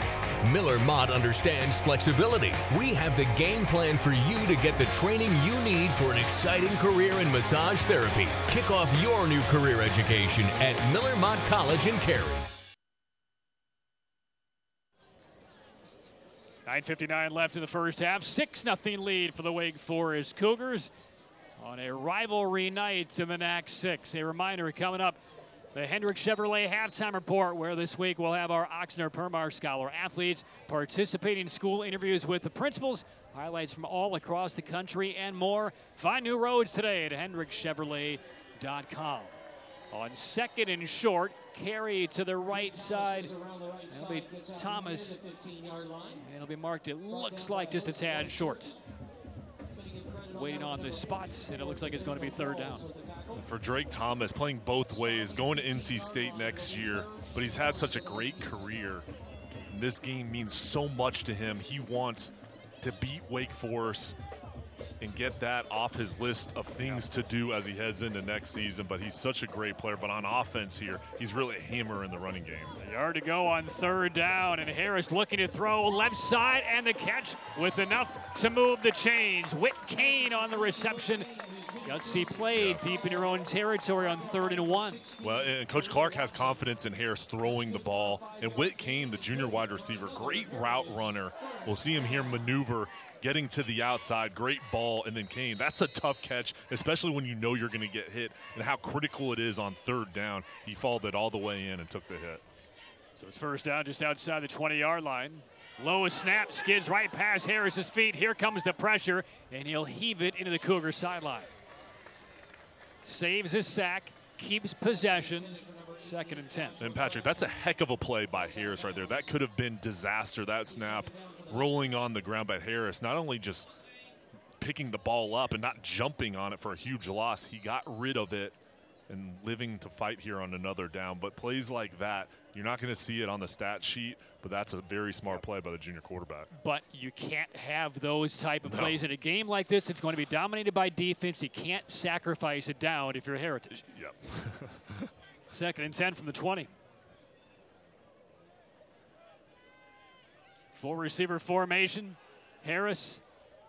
Miller Mott understands flexibility. We have the game plan for you to get the training you need for an exciting career in massage therapy. Kick off your new career education at Miller Mott College in Cary. 9:59 left in the first half. 6-0 lead for the Wake Forest Cougars on a rivalry night in the NAC 6. A reminder coming up, the Hendrick Chevrolet halftime report, where this week we'll have our Oxnard Permar Scholar athletes participating in school interviews with the principals, highlights from all across the country, and more. Find new roads today at hendrickchevrolet.com. On second and short, carry to the right side. That'll be Thomas. It'll be marked, it looks like, just a tad short. Waiting on the spots, and it looks like it's going to be third down. For Drake Thomas, playing both ways, going to NC State next year, but he's had such a great career. This game means so much to him. He wants to beat Wake Forest and get that off his list of things to do as he heads into next season. But he's such a great player. But on offense here, he's really a hammer in the running game. A yard to go on third down, and Harris looking to throw left side, and the catch with enough to move the chains. Whit Kane on the reception. Gutsy play deep in your own territory on 3rd and 1. Well, and Coach Clark has confidence in Harris throwing the ball. And Whit Kane, the junior wide receiver, great route runner. We'll see him here maneuver, getting to the outside, great ball, and then Kane. That's a tough catch, especially when you know you're going to get hit and how critical it is on third down. He followed it all the way in and took the hit. So it's first down just outside the 20-yard line. Low snap, skids right past Harris's feet. Here comes the pressure, and he'll heave it into the Cougar sideline. Saves his sack, keeps possession. 2nd and 10. And Patrick, that's a heck of a play by Harris right there. That could have been disaster, that snap, rolling on the ground by Harris. Not only just picking the ball up and not jumping on it for a huge loss, he got rid of it and living to fight here on another down. But plays like that, you're not going to see it on the stat sheet, but that's a very smart play by the junior quarterback. But you can't have those type of plays in a game like this. It's going to be dominated by defense. You can't sacrifice it down if you're Heritage. Yep. 2nd and 10 from the 20. 4-receiver formation. Harris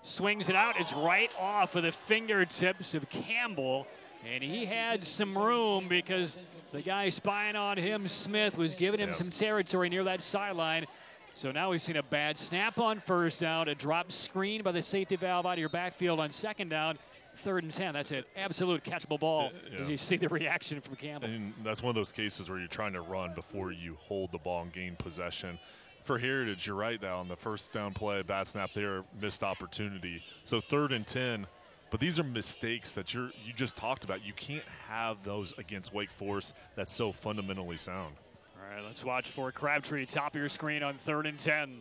swings it out. It's right off of the fingertips of Campbell. And he had some room because the guy spying on him, Smith, was giving him some territory near that sideline. So now we've seen a bad snap on first down, a drop screen by the safety valve out of your backfield on 2nd down. 3rd and 10. That's an absolute catchable ball as you see the reaction from Campbell. And that's one of those cases where you're trying to run before you hold the ball and gain possession. For Heritage, you're right now on the first down play, bad snap there, missed opportunity. So 3rd and 10. But these are mistakes that you just talked about. You can't have those against Wake Forest. That's so fundamentally sound. All right, let's watch for Crabtree. Top of your screen on 3rd and 10.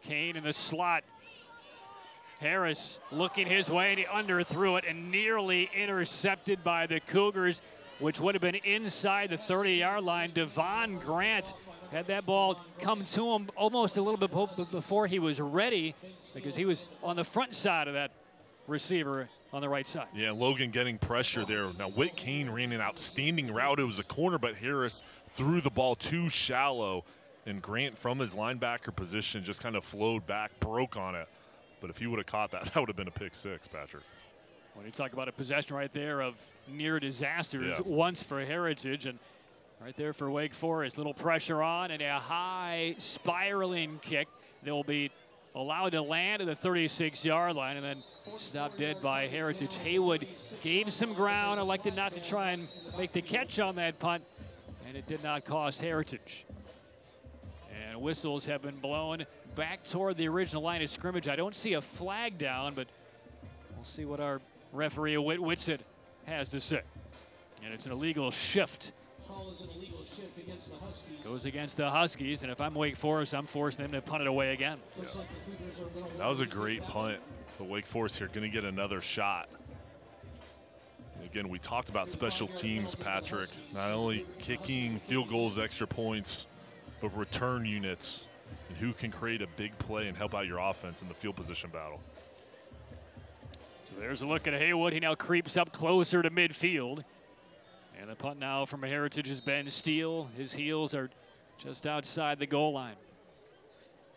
Kane in the slot. Harris looking his way, and he underthrew it and nearly intercepted by the Cougars, which would have been inside the 30-yard line. Devon Grant had that ball come to him almost a little bit before he was ready, because he was on the front side of that receiver on the right side. Yeah, Logan getting pressure there. Now, Whit Kane ran an outstanding route. It was a corner, but Harris threw the ball too shallow, and Grant from his linebacker position just kind of flowed back, broke on it. But if he would have caught that, that would have been a pick six, Patrick. When you talk about a possession right there of near disasters, once for Heritage and right there for Wake Forest. Little pressure on and a high spiraling kick that will be allowed to land at the 36-yard line and then stopped dead by Heritage. Haywood gave some ground, elected not to try and make the catch on that punt, and it did not cost Heritage. And whistles have been blown back toward the original line of scrimmage. I don't see a flag down, but we'll see what our referee Whit Whitsitt has to say. And it's an illegal shift. Call is an illegal shift against the Huskies. Goes against the Huskies, and if I'm Wake Forest, I'm forcing them to punt it away again. Looks like the Cougars are gonna That was a great punt, but Wake Forest here going to get another shot. And again, we talked about special teams, Patrick. Not only kicking, field goals, extra points, but return units and who can create a big play and help out your offense in the field position battle. So there's a look at Haywood. He now creeps up closer to midfield. And the punt now from Heritage is Ben Steele. His heels are just outside the goal line.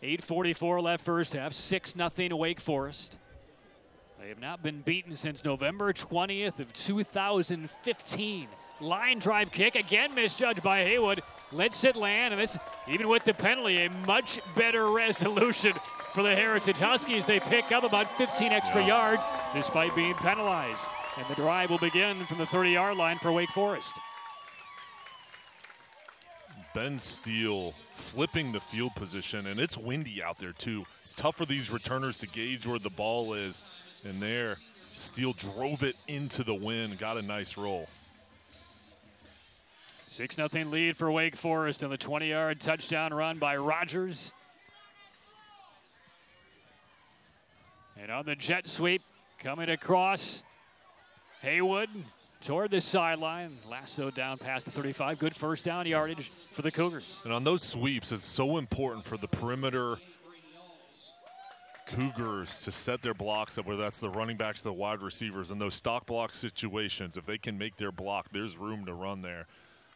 8:44 left first half, 6-0 Wake Forest. They have not been beaten since November 20th of 2015. Line drive kick, again misjudged by Haywood. Lets it land, and this, even with the penalty, a much better resolution for the Heritage Huskies. They pick up about 15 extra yards despite being penalized. And the drive will begin from the 30-yard line for Wake Forest. Ben Steele flipping the field position, and it's windy out there too. It's tough for these returners to gauge where the ball is. And there, Steele drove it into the wind, got a nice roll. 6-0 lead for Wake Forest on the 20-yard touchdown run by Rogers. And on the jet sweep, coming across, Haywood toward the sideline, lassoed down past the 35. Good first down yardage for the Cougars. And on those sweeps, it's so important for the perimeter Cougars to set their blocks up, whether that's the running backs, the wide receivers, and those stock block situations. If they can make their block, there's room to run there.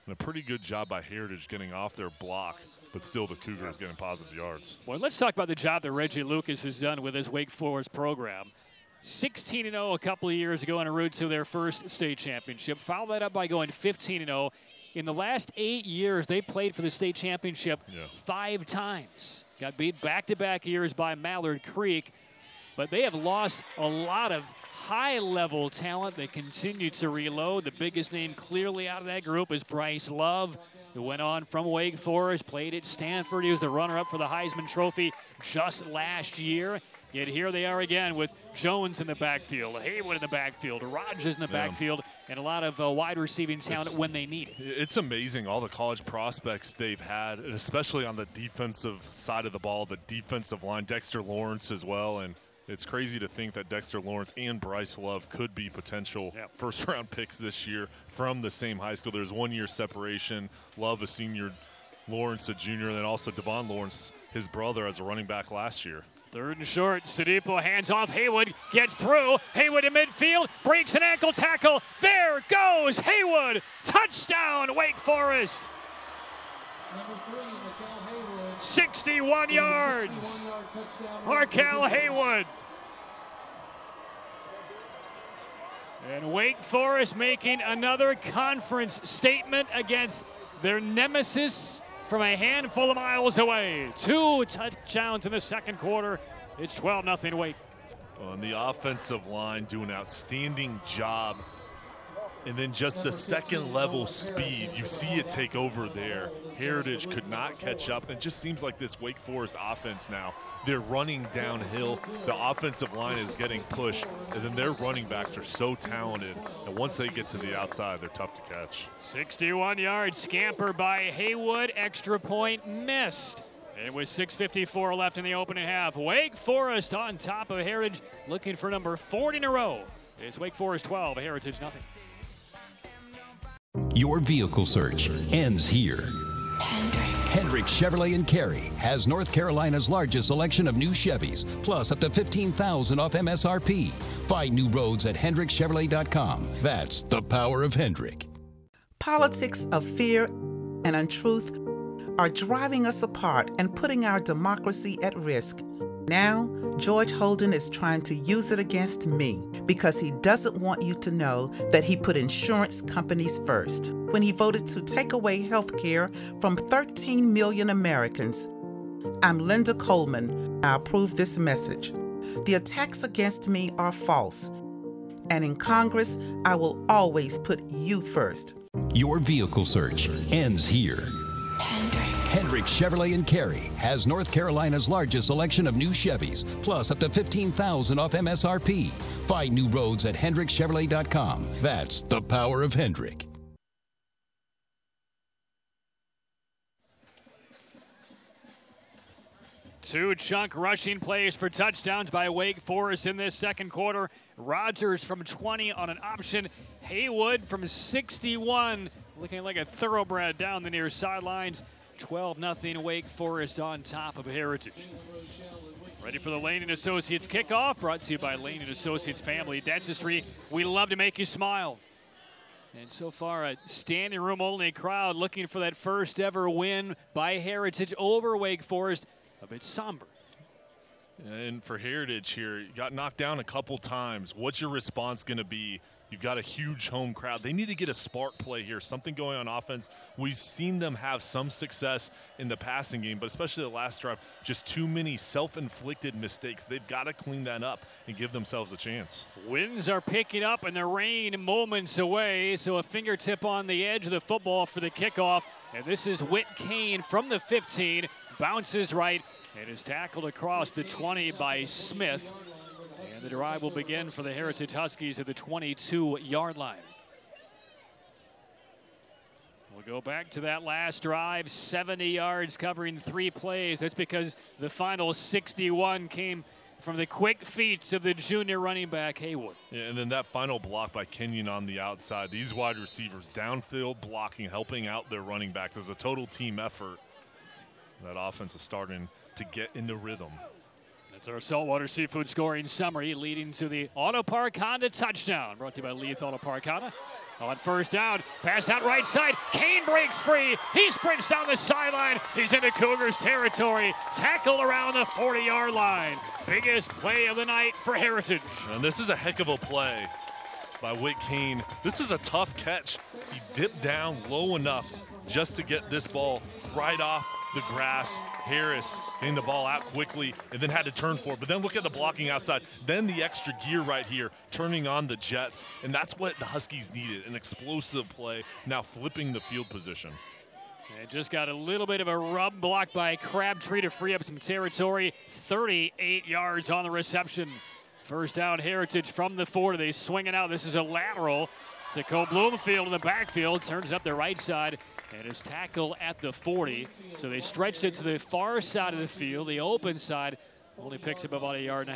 And a pretty good job by Heritage getting off their block, but still the Cougars getting positive yards. Well, let's talk about the job that Reggie Lucas has done with his Wake Forest program. 16-0 a couple of years ago en route to their first state championship. Followed that up by going 15-0. In the last 8 years, they played for the state championship 5 times. Got beat back-to-back years by Mallard Creek. But they have lost a lot of high-level talent. They continue to reload. The biggest name clearly out of that group is Bryce Love, who went on from Wake Forest, played at Stanford. He was the runner-up for the Heisman Trophy just last year. Yet here they are again with Jones in the backfield, Haywood in the backfield, Rogers in the backfield, and a lot of wide receiving talent when they need it. It's amazing all the college prospects they've had, and especially on the defensive side of the ball, the defensive line, Dexter Lawrence as well. And it's crazy to think that Dexter Lawrence and Bryce Love could be potential first-round picks this year from the same high school. There's 1 year separation. Love a senior, Lawrence a junior, and then also Devon Lawrence, his brother, as a running back last year. 3rd and short. Sadipo hands off. Haywood gets through. Haywood in midfield. Breaks an ankle tackle. There goes Haywood. Touchdown, Wake Forest. Number 3, Markel Haywood. 61 yards. 61-yard touchdown. Markel Haywood. And Wake Forest making another conference statement against their nemesis from a handful of miles away. 2 touchdowns in the second quarter. It's 12-0 Wake. On the offensive line, do an outstanding job. And then just the second level speed, you see it take over there. Heritage could not catch up. It just seems like this Wake Forest offense now, they're running downhill. The offensive line is getting pushed, and then their running backs are so talented. And once they get to the outside, they're tough to catch. 61-yard scamper by Haywood. Extra point missed. It was 6:54 left in the opening half. Wake Forest on top of Heritage, looking for number 40 in a row. It's Wake Forest 12, Heritage nothing. Your vehicle search ends here. Hendrick Chevrolet in Cary has North Carolina's largest selection of new Chevys, plus up to $15,000 off MSRP. Find new roads at HendrickChevrolet.com. That's the power of Hendrick. Politics of fear and untruth are driving us apart and putting our democracy at risk. Now, George Holden is trying to use it against me because he doesn't want you to know that he put insurance companies first when he voted to take away health care from 13 million Americans. I'm Linda Coleman. I approve this message. The attacks against me are false. And in Congress, I will always put you first. Your vehicle search ends here. Hendrick Chevrolet in Cary has North Carolina's largest selection of new Chevys, plus up to $15,000 off MSRP. Find new roads at HendrickChevrolet.com. That's the power of Hendrick. Two chunk rushing plays for touchdowns by Wake Forest in this second quarter. Rogers from 20 on an option. Haywood from 61, looking like a thoroughbred down the near sidelines. 12-0 Wake Forest on top of Heritage. Ready for the Lane & Associates kickoff, brought to you by Lane & Associates Family Dentistry. We love to make you smile. And so far, a standing room only crowd looking for that first ever win by Heritage over Wake Forest. A bit somber. And for Heritage here, you got knocked down a couple times. What's your response going to be? You've got a huge home crowd. They need to get a spark play here, something going on offense. We've seen them have some success in the passing game, but especially the last drive, just too many self-inflicted mistakes. They've got to clean that up and give themselves a chance. Winds are picking up and the rain moments away, so a fingertip on the edge of the football for the kickoff. And this is Whit Kane from the 15, bounces right, and is tackled across the 20 by Smith. And the drive will begin for the Heritage Huskies at the 22-yard line. We'll go back to that last drive, 70 yards covering 3 plays. That's because the final 61 came from the quick feats of the junior running back Haywood. Yeah, and then that final block by Kenyon on the outside. These wide receivers downfield blocking, helping out their running backs as a total team effort. That offense is starting to get into rhythm. That's our Saltwater Seafood scoring summary, leading to the Auto Park Honda touchdown. Brought to you by Leith Auto Park Honda. On first down, pass out right side. Kane breaks free. He sprints down the sideline. He's into Cougars territory. Tackle around the 40-yard line. Biggest play of the night for Heritage. And this is a heck of a play by Whit Kane. This is a tough catch. He dipped down low enough just to get this ball right off the grass. Harris getting the ball out quickly and then had to turn for it. But then look at the blocking outside. Then the extra gear right here, turning on the Jets. And that's what the Huskies needed, an explosive play, now flipping the field position. And just got a little bit of a rub block by Crabtree to free up some territory. 38 yards on the reception. First down, Heritage from the 40. They swing it out. This is a lateral to Cole Bloomfield in the backfield. Turns up the right side. And his tackle at the 40. So they stretched it to the far side of the field. The open side only picks up about 1.5 yards.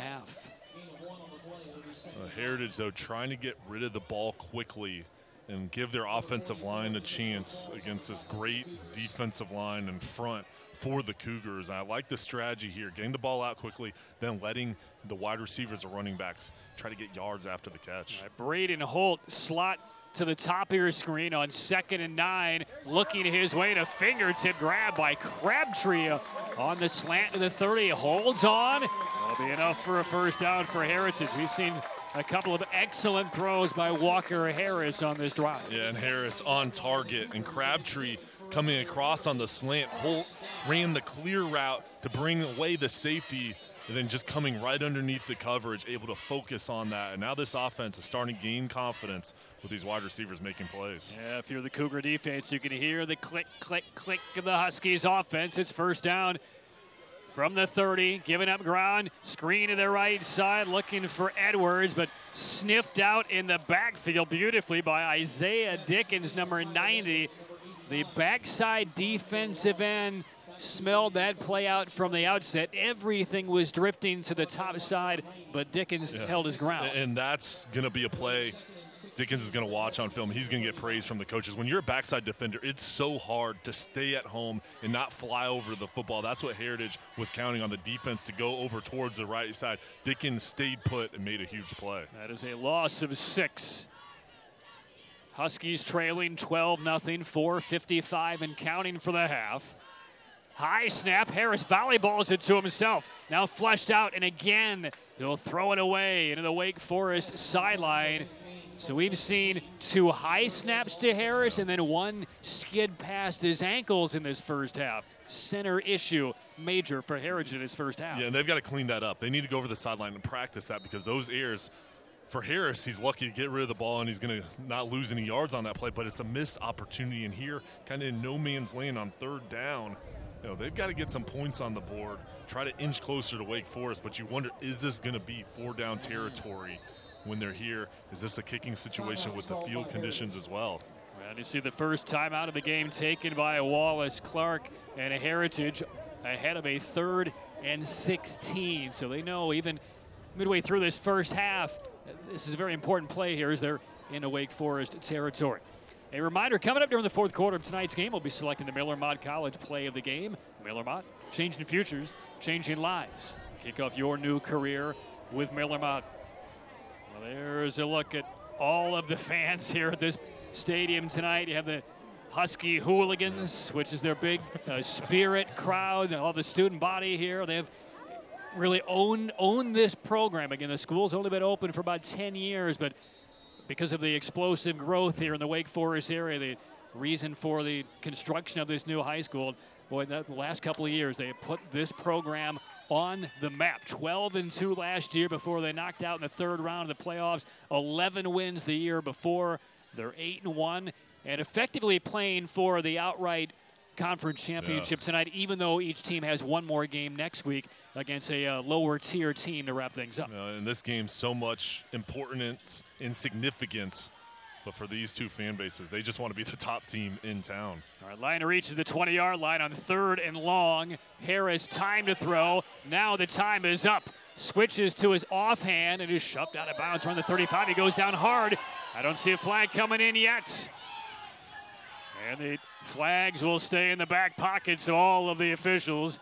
Heritage, though, trying to get rid of the ball quickly and give their offensive line a chance against this great defensive line in front for the Cougars. I like the strategy here, getting the ball out quickly, then letting the wide receivers or running backs try to get yards after the catch. Braden Holt slot to the top of your screen on 2nd and 9, looking his way to fingertip grab by Crabtree on the slant to the 30. Holds on. That'll be enough for a first down for Heritage. We've seen a couple of excellent throws by Walker Harris on this drive. Yeah, and Harris on target, and Crabtree coming across on the slant. Holt ran the clear route to bring away the safety, and then just coming right underneath the coverage, able to focus on that. And now this offense is starting to gain confidence with these wide receivers making plays. Yeah, if you're the Cougar defense, you can hear the click, click, click of the Huskies offense. It's first down from the 30, giving up ground. Screen to the right side, looking for Edwards, but sniffed out in the backfield beautifully by Isaiah Dickens, number 90. The backside defensive end smelled that play out from the outset. Everything was drifting to the top side, but Dickens held his ground. And that's going to be a play Dickens is going to watch on film. He's going to get praise from the coaches. When you're a backside defender, it's so hard to stay at home and not fly over the football. That's what Heritage was counting on, the defense to go over towards the right side. Dickens stayed put and made a huge play. That is a loss of 6. Huskies trailing 12-0, 4:55 and counting for the half. High snap, Harris volleyballs it to himself. Now flushed out, and again, he'll throw it away into the Wake Forest sideline. So we've seen 2 high snaps to Harris and then 1 skid past his ankles in this first half. Center issue major for Heritage in his first half. Yeah, and they've got to clean that up. They need to go over the sideline and practice that, because those errors, for Harris, he's lucky to get rid of the ball and he's going to not lose any yards on that play, but it's a missed opportunity. And here, kind of in no man's land on 3rd down, you know, they've got to get some points on the board, try to inch closer to Wake Forest, but you wonder, is this going to be 4-down territory when they're here? Is this a kicking situation with the field conditions as well? And you see the first time out of the game taken by Wallace Clark, and a Heritage ahead of a 3rd and 16. So they know even midway through this first half, this is a very important play here as they're in a Wake Forest territory. A reminder, coming up during the 4th quarter of tonight's game, we'll be selecting the Miller Mott College play of the game. Miller Mott, changing futures, changing lives. Kick off your new career with Miller Mott. Well, there's a look at all of the fans here at this stadium tonight. You have the Husky Hooligans, which is their big spirit crowd, all the student body here. They have really owned this program. Again, the school's only been open for about 10 years, but because of the explosive growth here in the Wake Forest area, the reason for the construction of this new high school, boy, the last couple of years, they have put this program on the map. 12-2 last year before they knocked out in the 3rd round of the playoffs. 11 wins the year before. They're 8-1 and effectively playing for the outright conference championship tonight, even though each team has 1 more game next week against a lower tier team to wrap things up. In this game, so much importance and significance, but for these 2 fan bases, they just want to be the top team in town. All right, Liner reaches the 20-yard line on 3rd and long. Harris, time to throw. Now the time is up. Switches to his offhand and is shoved out of bounds around the 35. He goes down hard. I don't see a flag coming in yet. And the flags will stay in the back pockets of all of the officials.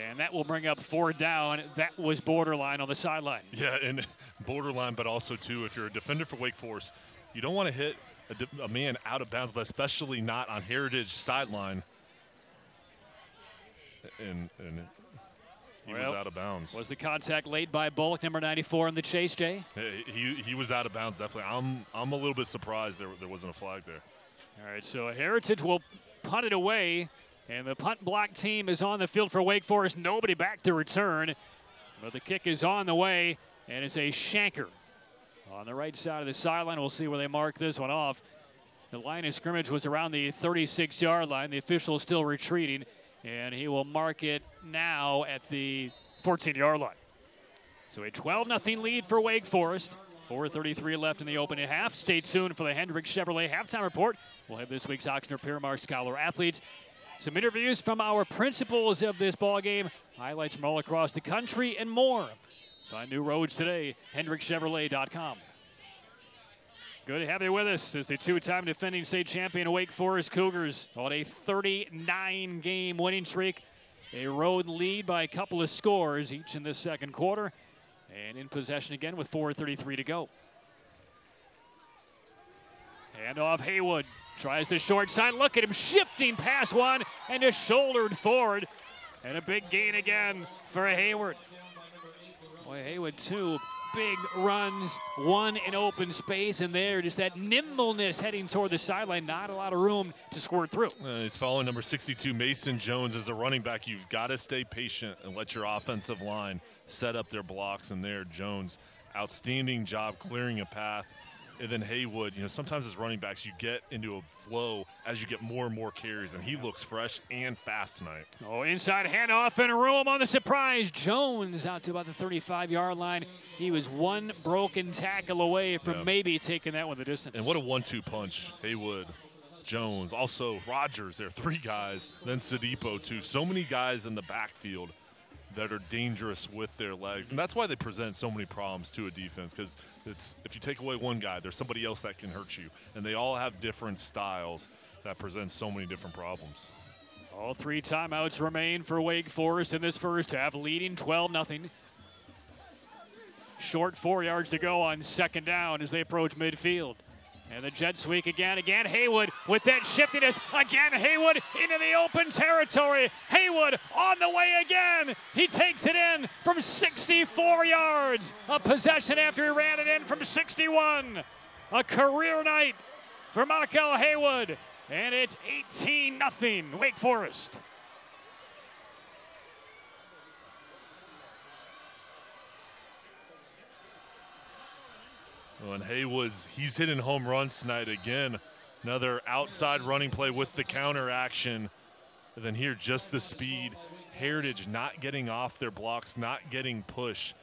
And that will bring up 4th down. That was borderline on the sideline. Yeah, and borderline, but also, too, if you're a defender for Wake Forest, you don't want to hit a man out of bounds, but especially not on Heritage sideline. And he was out of bounds. Was the contact laid by Bullock, number 94 in the chase, Jay? He was out of bounds, definitely. I'm a little bit surprised there wasn't a flag there. All right, so Heritage will punt it away, and the punt block team is on the field for Wake Forest. Nobody back to return, but the kick is on the way, and it's a Shanker on the right side of the sideline. We'll see where they mark this one off. The line of scrimmage was around the 36-yard line. The official is still retreating, and he will mark it now at the 14-yard line. So a 12-0 lead for Wake Forest. 4:33 left in the opening half. Stay tuned for the Hendrick Chevrolet halftime report. We'll have this week's Oxnard Pyramar Scholar athletes. Some interviews from our principals of this ball game, highlights from all across the country, and more. Find new roads today, HendrickChevrolet.com. Good to have you with us as the 2-time defending state champion Wake Forest Cougars on a 39-game winning streak. A road lead by a couple of scores each in this 2nd quarter. And in possession again with 4:33 to go. Hand off Haywood. Tries the short side. Look at him shifting past one and just shouldered forward. And a big gain again for Hayward. Boy, Haywood, 2 big runs, 1 in open space, and there just that nimbleness heading toward the sideline. Not a lot of room to squirt through. He's following number 62, Mason Jones, as a running back. You've got to stay patient and let your offensive line set up their blocks. And there, Jones, outstanding job clearing a path. And then Haywood, sometimes as running backs, you get into a flow as you get more and more carries, and he looks fresh and fast tonight. Oh, inside handoff and room on the surprise. Jones out to about the 35-yard line. He was 1 broken tackle away from maybe taking that one the distance. And what a 1-2 punch. Haywood, Jones, also Rogers there, 3 guys, then Sadipo too. So many guys in the backfield that are dangerous with their legs. And that's why they present so many problems to a defense, because if you take away one guy, there's somebody else that can hurt you. And they all have different styles that present so many different problems. All 3 timeouts remain for Wake Forest in this first half, leading 12-0. Short 4 yards to go on second down as they approach midfield. And the jet sweep again. Haywood with that shiftiness. Again, Haywood into the open territory. Haywood on the way again. He takes it in from 64 yards. A possession after he ran it in from 61. A career night for Michael Haywood. And it's 18-0 Wake Forest. Well, and he's hitting home runs tonight again. Another outside running play with the counter action. And then here, just the speed. Heritage not getting off their blocks, not getting push.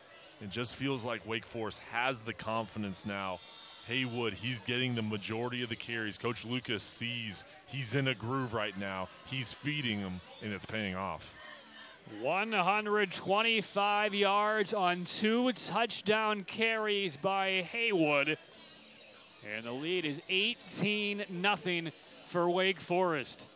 It just feels like Wake Forest has the confidence now. Haywood, he's getting the majority of the carries. Coach Lucas sees he's in a groove right now. He's feeding him, and it's paying off. 125 yards on 2 touchdown carries by Haywood. And the lead is 18-0 for Wake Forest.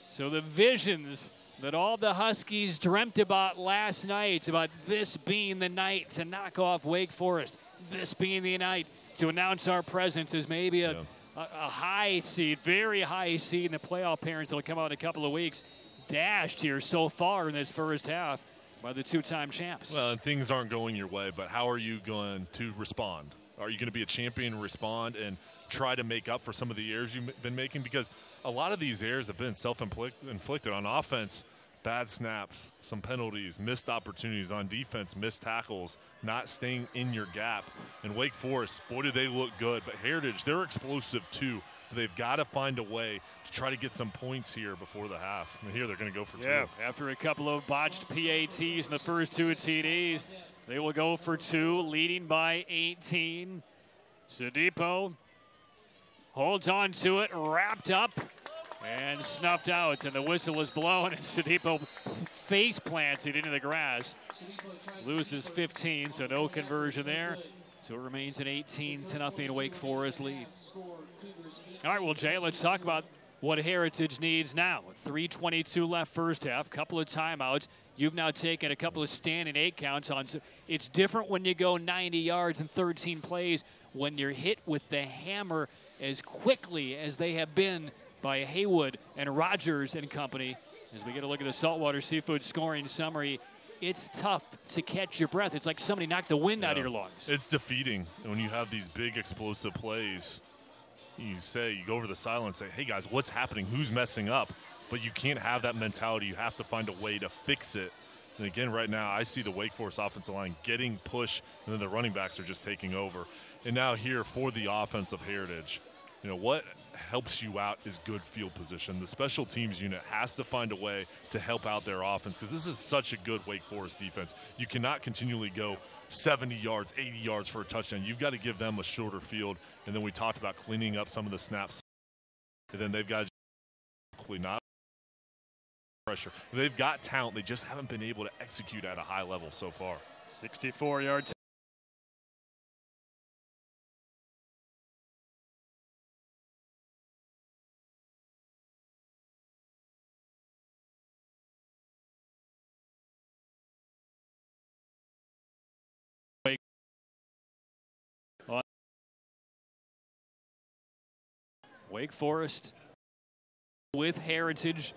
So the visions that all the Huskies dreamt about last night, about this being the night to knock off Wake Forest, this being the night to announce our presence as maybe a high seed, very high seed in the playoff appearance that will come out in a couple of weeks, dashed here so far in this first half by the 2-time champs. Well, and things aren't going your way, but how are you going to respond? Are you going to be a champion and respond and try to make up for some of the errors you've been making? Because a lot of these errors have been self-inflicted. On offense, bad snaps, some penalties, missed opportunities. On defense, missed tackles, not staying in your gap. And Wake Forest, boy, do they look good. But Heritage, they're explosive too. They've got to find a way to try to get some points here before the half. And here they're going to go for 2. Yeah, after a couple of botched PATs in the first 2 TDs, they will go for 2, leading by 18. Sadipo holds on to it, wrapped up, and snuffed out. And the whistle is blown, and Sadipo face plants it into the grass. Loses 15, so no conversion there. So it remains an 18-0 Wake Forest lead. All right, well, Jay, let's talk about what Heritage needs now. 3:22 left first half, couple of timeouts. You've now taken a couple of standing 8 counts on. So it's different when you go 90 yards and 13 plays when you're hit with the hammer as quickly as they have been by Haywood and Rogers and company. As we get a look at the Saltwater Seafood scoring summary, it's tough to catch your breath. It's like somebody knocked the wind out of your lungs. It's defeating when you have these big explosive plays. You go over the sideline and say, hey guys, what's happening? Who's messing up? But you can't have that mentality. You have to find a way to fix it. And again, right now, I see the Wake Forest offensive line getting pushed, and then the running backs are just taking over. And now here for the offensive Heritage, what helps you out is good field position. The special teams unit has to find a way to help out their offense, because this is such a good Wake Forest defense. You cannot continually go 70 yards, 80 yards for a touchdown. You've got to give them a shorter field. And then we talked about cleaning up some of the snaps. And then they've got not pressure. They've got talent. They just haven't been able to execute at a high level so far. 64 yards. Wake Forest with Heritage.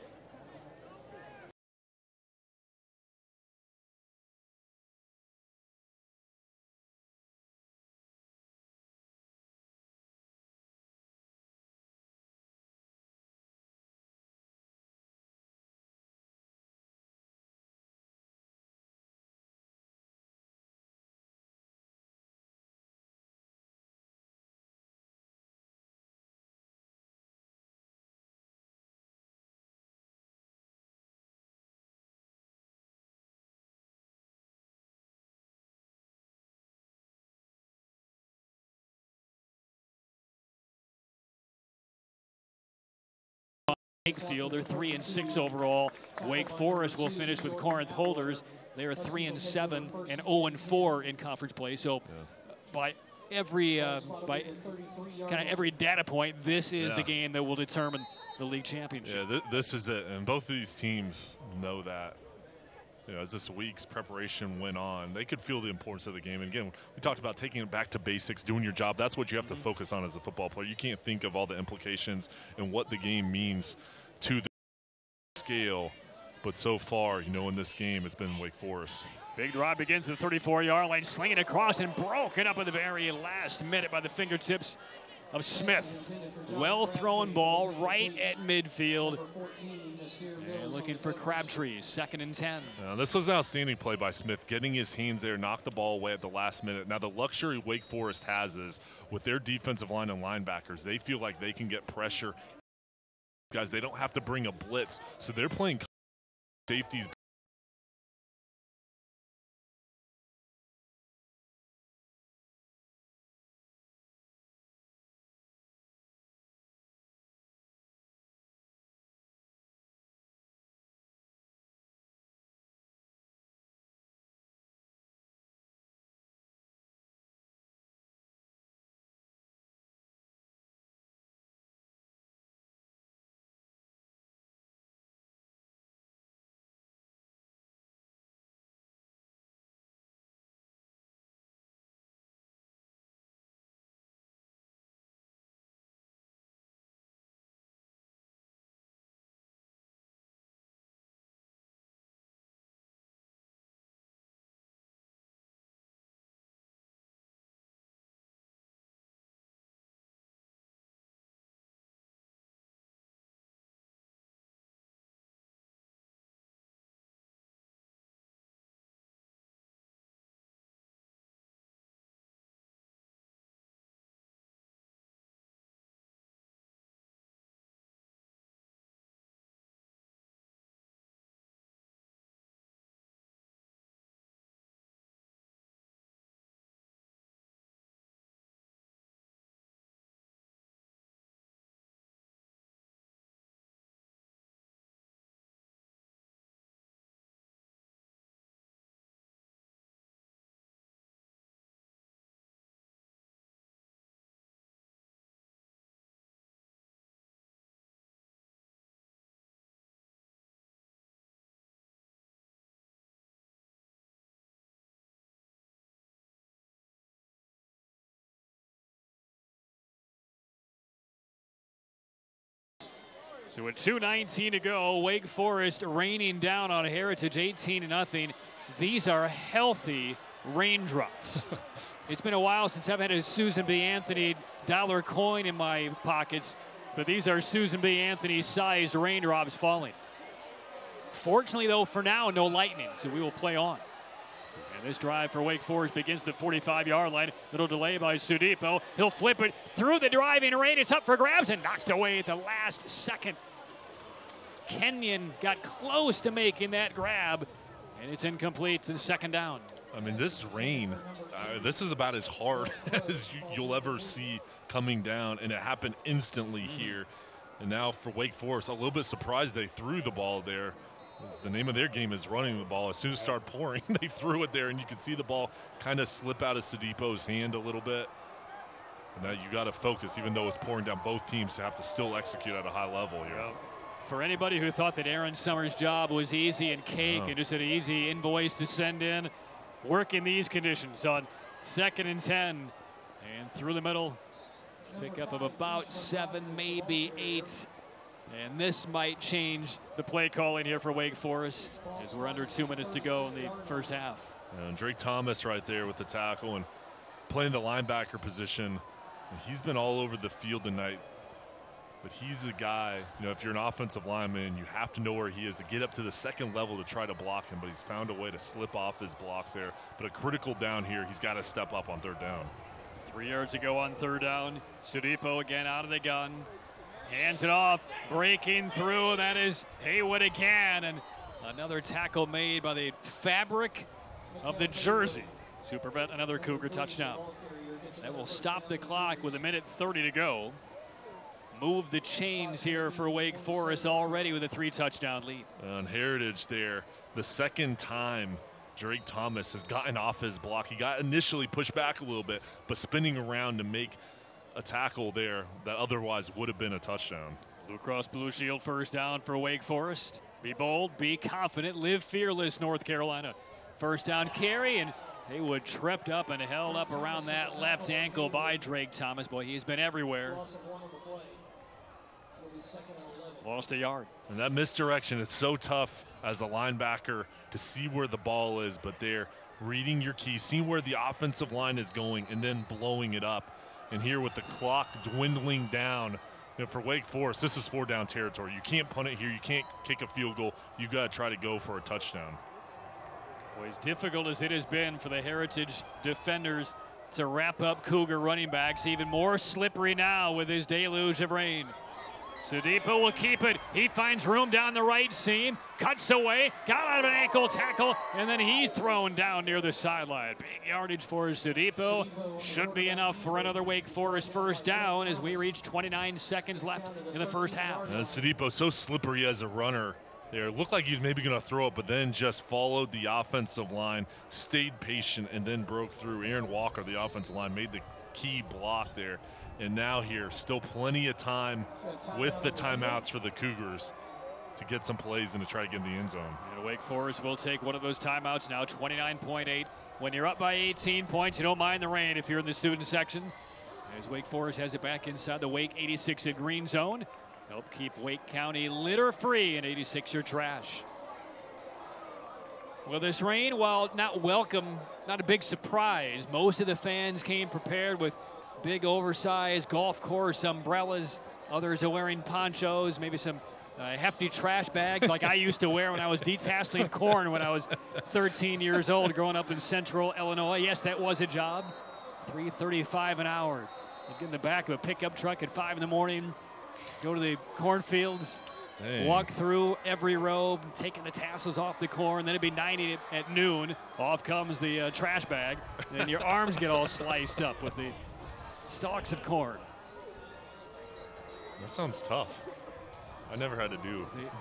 Field. They're 3-6 overall. Wake Forest will finish with Corinth Holders. They are 3-7 and 0-4 in conference play. So by every every data point, this is the game that will determine the league championship. Yeah, this is it, and both of these teams know that. You know, as this week's preparation went on, they could feel the importance of the game. And again, we talked about taking it back to basics, doing your job. That's what you have to focus on as a football player. You can't think of all the implications and what the game means to the scale. But so far, you know, in this game, it's been Wake Forest. Big drive begins at the 34-yard line, slinging across and broken up at the very last minute by the fingertips of Smith. Well-thrown ball right at midfield. And looking for Crabtree, 2nd and 10. This was an outstanding play by Smith, getting his hands there, knocked the ball away at the last minute. Now, the luxury Wake Forest has is with their defensive line and linebackers, they feel like they can get pressure. Guys, they don't have to bring a blitz, so they're playing safeties. So with 2:19 to go, Wake Forest raining down on Heritage 18-0. These are healthy raindrops. It's been a while since I've had a Susan B. Anthony dollar coin in my pockets, but these are Susan B. Anthony-sized raindrops falling. Fortunately, though, for now, no lightning, so we will play on. And this drive for Wake Forest begins the 45-yard line. Little delay by Sudipo. He'll flip it through the driving rain. It's up for grabs and knocked away at the last second. Kenyon got close to making that grab, and it's incomplete to the 2nd down. I mean, this rain, this is about as hard as you'll ever see coming down, and it happened instantly here. And now for Wake Forest, a little bit surprised they threw the ball there. The name of their game is running the ball. As soon as it started pouring, they threw it there, and you could see the ball kind of slip out of Sudipo's hand a little bit. And now you got to focus, even though it's pouring down. Both teams have to still execute at a high level here. Yep. For anybody who thought that Aaron Summers' job was easy and cake and just an easy invoice to send in, work in these conditions on 2nd and 10. And through the middle, pickup of about 7, maybe 8. And this might change the play calling here for Wake Forest as we're under 2 minutes to go in the first half. And Drake Thomas right there with the tackle and playing the linebacker position. And he's been all over the field tonight. But he's the guy, you know, if you're an offensive lineman, you have to know where he is to get up to the 2nd level to try to block him. But he's found a way to slip off his blocks there. But a critical down here, he's got to step up on 3rd down. 3 yards to go on 3rd down. Sudipo again out of the gun. Hands it off, breaking through. That is Haywood again. And another tackle made by the fabric of the jersey. Supervet, another Cougar touchdown. That will stop the clock with 1:30 to go. Move the chains here for Wake Forest already with a 3-touchdown lead. On Heritage there, the 2nd time Drake Thomas has gotten off his block. He got initially pushed back a little bit, but spinning around to make a tackle there that otherwise would have been a touchdown. Blue Cross Blue Shield first down for Wake Forest. Be bold, be confident, live fearless, North Carolina. First down carry, and Haywood tripped up and held up around that left ankle by Drake Thomas. Boy, he's been everywhere. Lost a yard. And that misdirection, it's so tough as a linebacker to see where the ball is, but they're reading your keys, seeing where the offensive line is going, and then blowing it up. And here with the clock dwindling down, for Wake Forest, this is 4-down territory. You can't punt it here. You can't kick a field goal. You got to try to go for a touchdown. Well, as difficult as it has been for the Heritage defenders to wrap up Cougar running backs, even more slippery now with this deluge of rain. Sadipo will keep it. He finds room down the right seam, cuts away, got out of an ankle tackle, and then he's thrown down near the sideline. Big yardage for Sadipo. Should be enough for another Wake Forest first down as we reach 29 seconds left in the first half. Sadipo so slippery as a runner there. Looked like he was maybe going to throw it, but then just followed the offensive line, stayed patient, and then broke through. Aaron Walker, the offensive line, made the key block there. And now here, still plenty of time with the timeouts for the Cougars to get some plays and to try to get in the end zone. Yeah, Wake Forest will take one of those timeouts now, 29.8. When you're up by 18 points, you don't mind the rain if you're in the student section. As Wake Forest has it back inside the Wake 86 at green zone. Help keep Wake County litter-free in 86er trash. Well, this rain, while not welcome, not a big surprise. Most of the fans came prepared with big oversized golf course umbrellas. Others are wearing ponchos, maybe some hefty trash bags like I used to wear when I was detasseling corn when I was 13 years old growing up in central Illinois. Yes, that was a job. $3.35 an hour. You get in the back of a pickup truck at 5 in the morning, go to the cornfields, walk through every row, taking the tassels off the corn. Then it'd be 90 at noon. Off comes the trash bag. And your arms get all sliced up with the stalks of corn. That sounds tough. I never had to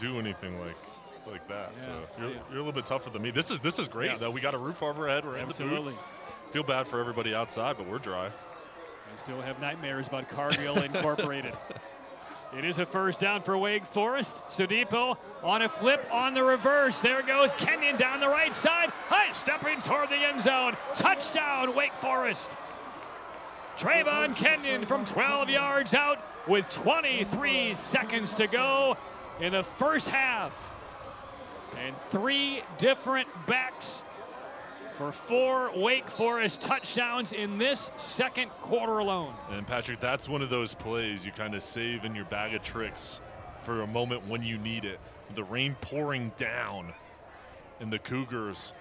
do anything like that. Yeah, so you're a little bit tougher than me. This is great though. We got a roof over our head. We're in the booth. Feel bad for everybody outside, but we're dry. I still have nightmares about Cargill Incorporated. It is a first down for Wake Forest. Sadipo on a flip on the reverse. There goes Kenyon down the right side. High stepping toward the end zone. Touchdown, Wake Forest. Trayvon Kenyon from 12 yards out with 23 seconds to go in the first half. And 3 different backs for 4 Wake Forest touchdowns in this second quarter alone. And Patrick, that's one of those plays you kind of save in your bag of tricks for a moment when you need it. The rain pouring down and the Cougars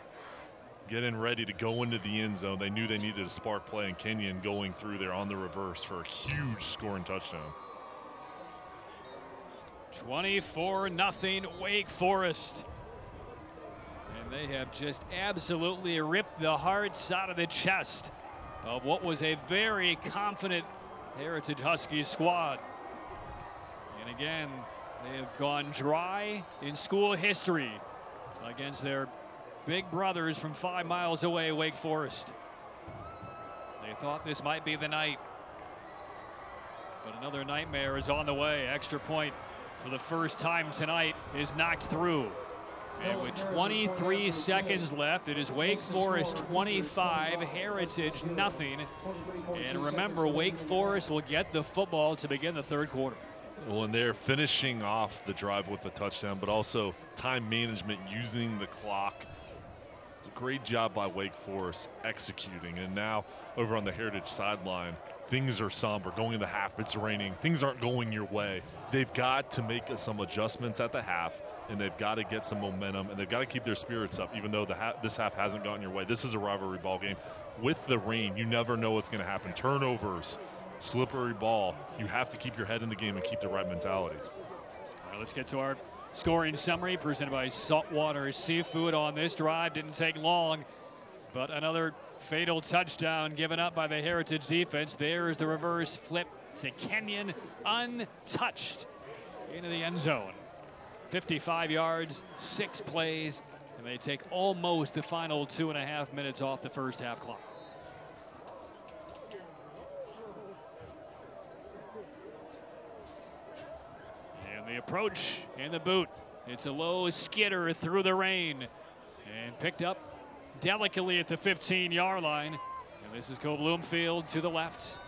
getting ready to go into the end zone. They knew they needed a spark play, and Kenyon going through there on the reverse for a huge scoring touchdown. 24-0 Wake Forest. And they have just absolutely ripped the hearts out of the chest of what was a very confident Heritage Huskies squad. And again, they have gone dry in school history against their big brothers from 5 miles away, Wake Forest. They thought this might be the night, but another nightmare is on the way. Extra point for the first time tonight is knocked through. And with 23 seconds left, it is Wake Forest 25, Heritage nothing. And remember, Wake Forest will get the football to begin the third quarter. Well, and they're finishing off the drive with a touchdown, but also time management, using the clock. It's a great job by Wake Forest executing. And now over on the Heritage sideline, things are somber. Going into half, it's raining. Things aren't going your way. They've got to make some adjustments at the half, and they've got to get some momentum, and they've got to keep their spirits up, even though this half hasn't gotten your way. This is a rivalry ball game. With the rain, you never know what's going to happen. Turnovers, slippery ball. You have to keep your head in the game and keep the right mentality. All right, let's get to our scoring summary presented by Saltwater Seafood on this drive. Didn't take long, but another fatal touchdown given up by the Heritage defense. There's the reverse flip to Kenyon, untouched into the end zone. 55 yards, 6 plays, And they take almost the final 2.5 minutes off the first half clock. And the approach and the boot. It's a low skidder through the rain and picked up delicately at the 15-yard line. And this is Cole Bloomfield to the left.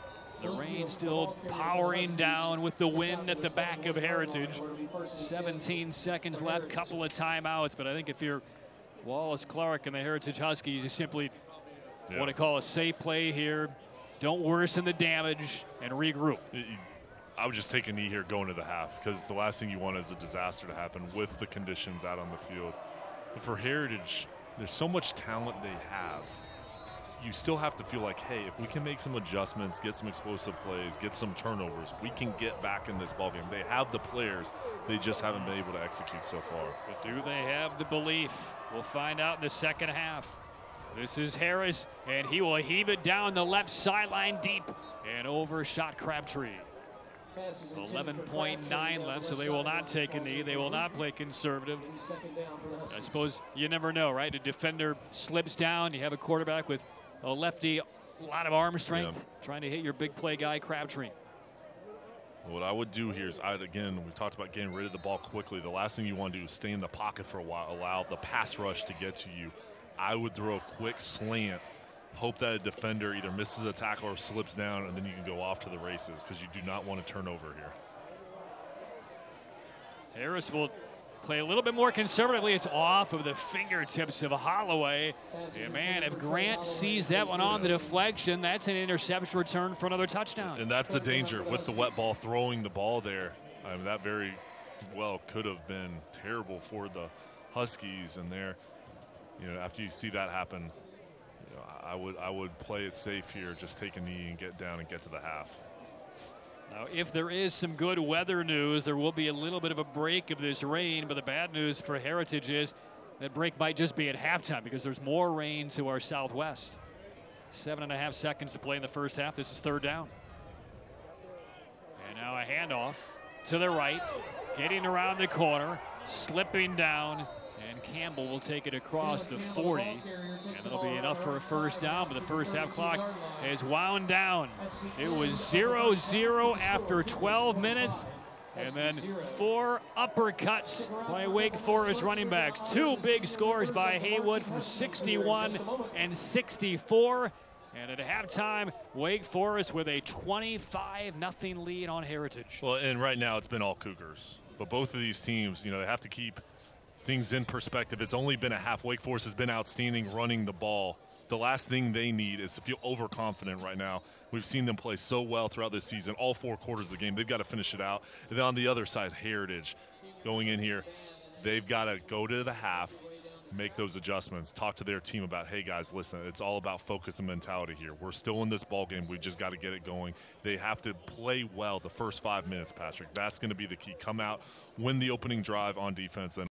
The rain still powering down with the wind at the back of Heritage. 17 seconds left, couple of timeouts. But I think if you're Wallace Clark and the Heritage Huskies, you simply want to call a safe play here. Don't worsen the damage and regroup. I would just take a knee here going to the half, because the last thing you want is a disaster to happen with the conditions out on the field. But for Heritage, there's so much talent they have. You still have to feel like, hey, if we can make some adjustments, get some explosive plays, get some turnovers, we can get back in this ballgame. They have the players. They just haven't been able to execute so far. But do they have the belief? We'll find out in the second half. This is Harris, and he will heave it down the left sideline deep and overshot Crabtree. 11.9 left, so they will not take a knee. They will not play conservative. I suppose you never know, right? A defender slips down. You have a quarterback with a lefty, a lot of arm strength, trying to hit your big play guy, Crabtree. What I would do here is, again, we talked about getting rid of the ball quickly. The last thing you want to do is stay in the pocket for a while, allow the pass rush to get to you. I would throw a quick slant, hope that a defender either misses a tackle or slips down, and then you can go off to the races, because you do not want to turn over here. Harris will play a little bit more conservatively. It's off of the fingertips of Holloway. And man, if Grant sees that one on the deflection, that's an interception return for another touchdown. And that's the danger with the wet ball, throwing the ball there. I mean, that very well could have been terrible for the Huskies. And there, after you see that happen, I would play it safe here, just take a knee and get down and get to the half. Now, if there is some good weather news, there will be a little bit of a break of this rain, but the bad news for Heritage is that break might just be at halftime, because there's more rain to our southwest. 7.5 seconds to play in the first half. This is third down. And now a handoff to the right, getting around the corner, slipping down, and Campbell will take it across the 40, and that'll be enough for a first down, but the first half clock is wound down. It was 0-0 after 12 minutes, and then 4 uppercuts by Wake Forest running backs. 2 big scores by Haywood from 61 and 64. And at halftime, Wake Forest with a 25-0 lead on Heritage. Well, and right now it's been all Cougars. But both of these teams, they have to keep things in perspective. It's only been a half. Wake Forest has been outstanding running the ball. The last thing they need is to feel overconfident right now. We've seen them play so well throughout this season, all 4 quarters of the game. They've got to finish it out. And then on the other side, Heritage going in here, they've got to go to the half, make those adjustments, talk to their team about, hey, guys, listen, it's all about focus and mentality here. We're still in this ball game. We just got to get it going. They have to play well the first 5 minutes, Patrick. That's going to be the key. Come out, win the opening drive on defense, then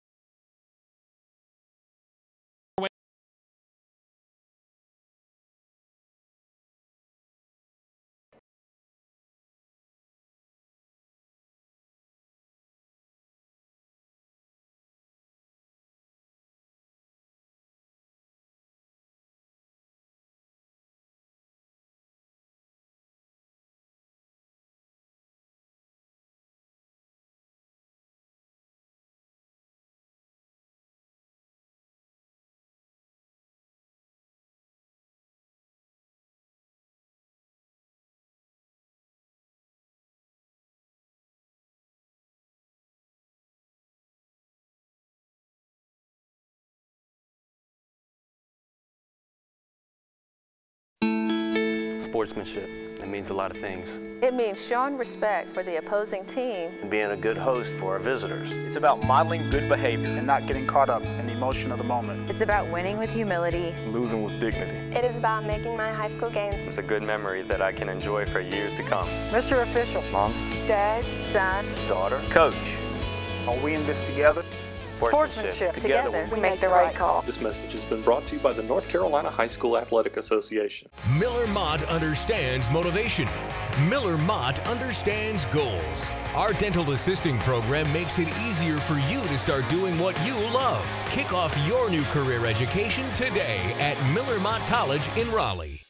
Sportsmanship. It means a lot of things. It means showing respect for the opposing team and being a good host for our visitors. It's about modeling good behavior and not getting caught up in the emotion of the moment. It's about winning with humility, losing with dignity. It is about making my high school games. It's a good memory that I can enjoy for years to come. Mr. Official. Mom. Dad, son, daughter, coach. Are we in this together? Sportsmanship. Together, we make the right call. This message has been brought to you by the North Carolina High School Athletic Association. Miller Mott understands motivation. Miller Mott understands goals. Our dental assisting program makes it easier for you to start doing what you love. Kick off your new career education today at Miller Mott College in Raleigh.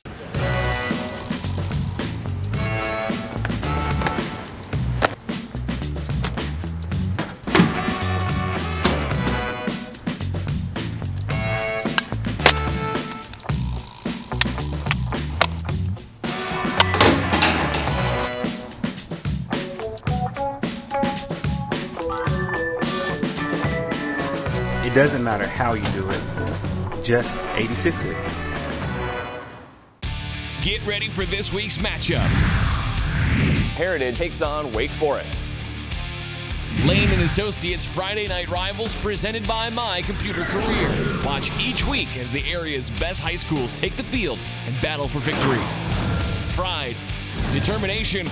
It doesn't matter how you do it, just 86 it. Get ready for this week's matchup. Heritage takes on Wake Forest. Lane and Associates Friday Night Rivals presented by My Computer Career. Watch each week as the area's best high schools take the field and battle for victory. Pride, determination,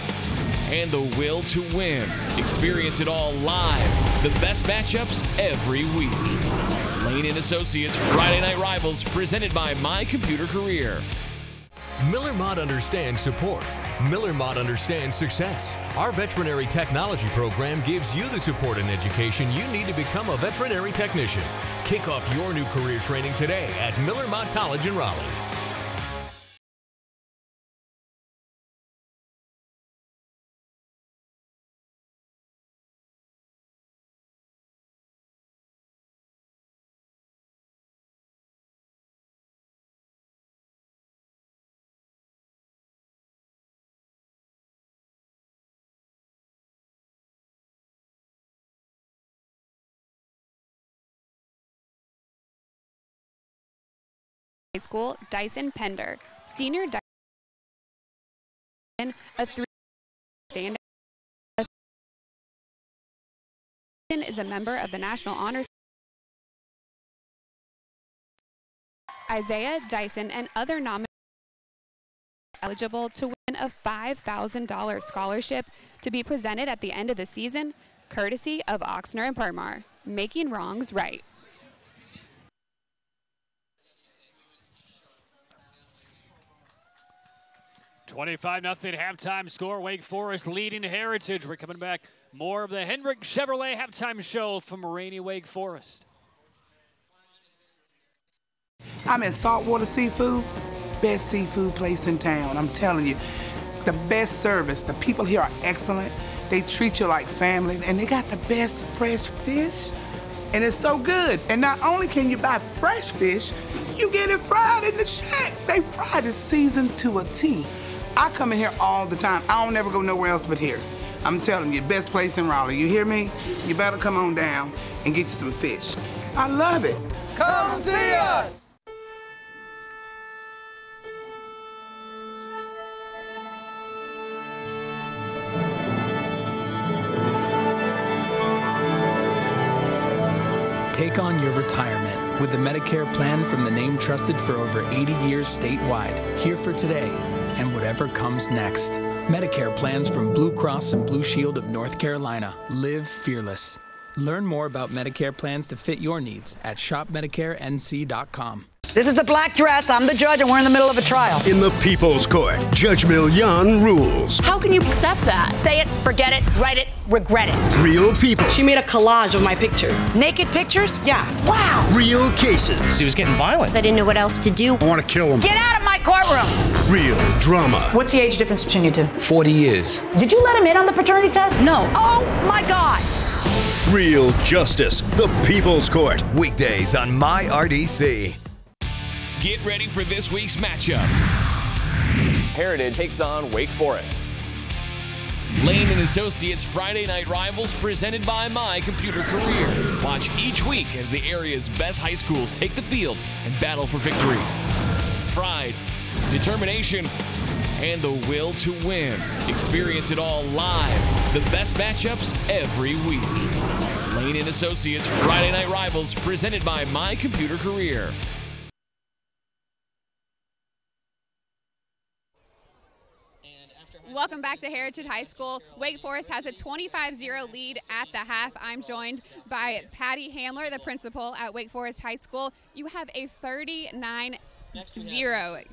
and the will to win. Experience it all live. The best matchups every week. Lane and Associates Friday Night Rivals presented by My Computer Career. Miller Mott understands support. Miller Mott understands success. Our veterinary technology program gives you the support and education you need to become a veterinary technician. Kick off your new career training today at Miller Mott College in Raleigh. High School, Dyson Pender, Senior Dyson, a 3 stand. Is a member of the National Honor Isaiah Dyson and other nominees eligible to win a $5,000 scholarship to be presented at the end of the season, courtesy of Oxnard and Parmar, making wrongs right. $25-0 halftime score. Wake Forest leading Heritage. We're coming back. More of the Hendrick Chevrolet halftime show from rainy Wake Forest. I'm at Saltwater Seafood, best seafood place in town. I'm telling you, the best service. The people here are excellent. They treat you like family, and they got the best fresh fish, and it's so good. And not only can you buy fresh fish, you get it fried in the shack. They fried it seasoned to a T. I come in here all the time. I don't ever go nowhere else but here. I'm telling you, best place in Raleigh. You hear me? You better come on down and get you some fish. I love it. Come see us! Take on your retirement with the Medicare plan from the name trusted for over 80 years statewide. Here for today and whatever comes next. Medicare plans from Blue Cross and Blue Shield of North Carolina. Live fearless. Learn more about Medicare plans to fit your needs at shopmedicarenc.com. This is the black dress. I'm the judge, and we're in the middle of a trial. In the People's Court, Judge Millan rules. How can you accept that? Say it, forget it, write it, regret it. Real people. She made a collage of my pictures. Naked pictures? Yeah. Wow. Real cases. He was getting violent. I didn't know what else to do. I want to kill him. Get out of my courtroom. Real drama. What's the age difference between you two? 40 years. Did you let him in on the paternity test? No. Oh, my God. Real justice. The People's Court. Weekdays on MyRDC. Get ready for this week's matchup. Heritage takes on Wake Forest. Lane and Associates Friday Night Rivals presented by My Computer Career. Watch each week as the area's best high schools take the field and battle for victory. Pride, determination, and the will to win. Experience it all live. The best matchups every week. Lane and Associates Friday Night Rivals presented by My Computer Career. Welcome back to Heritage High School. Wake Forest has a 25-0 lead at the half. I'm joined by Patty Handler, the principal at Wake Forest High School. You have a 39-0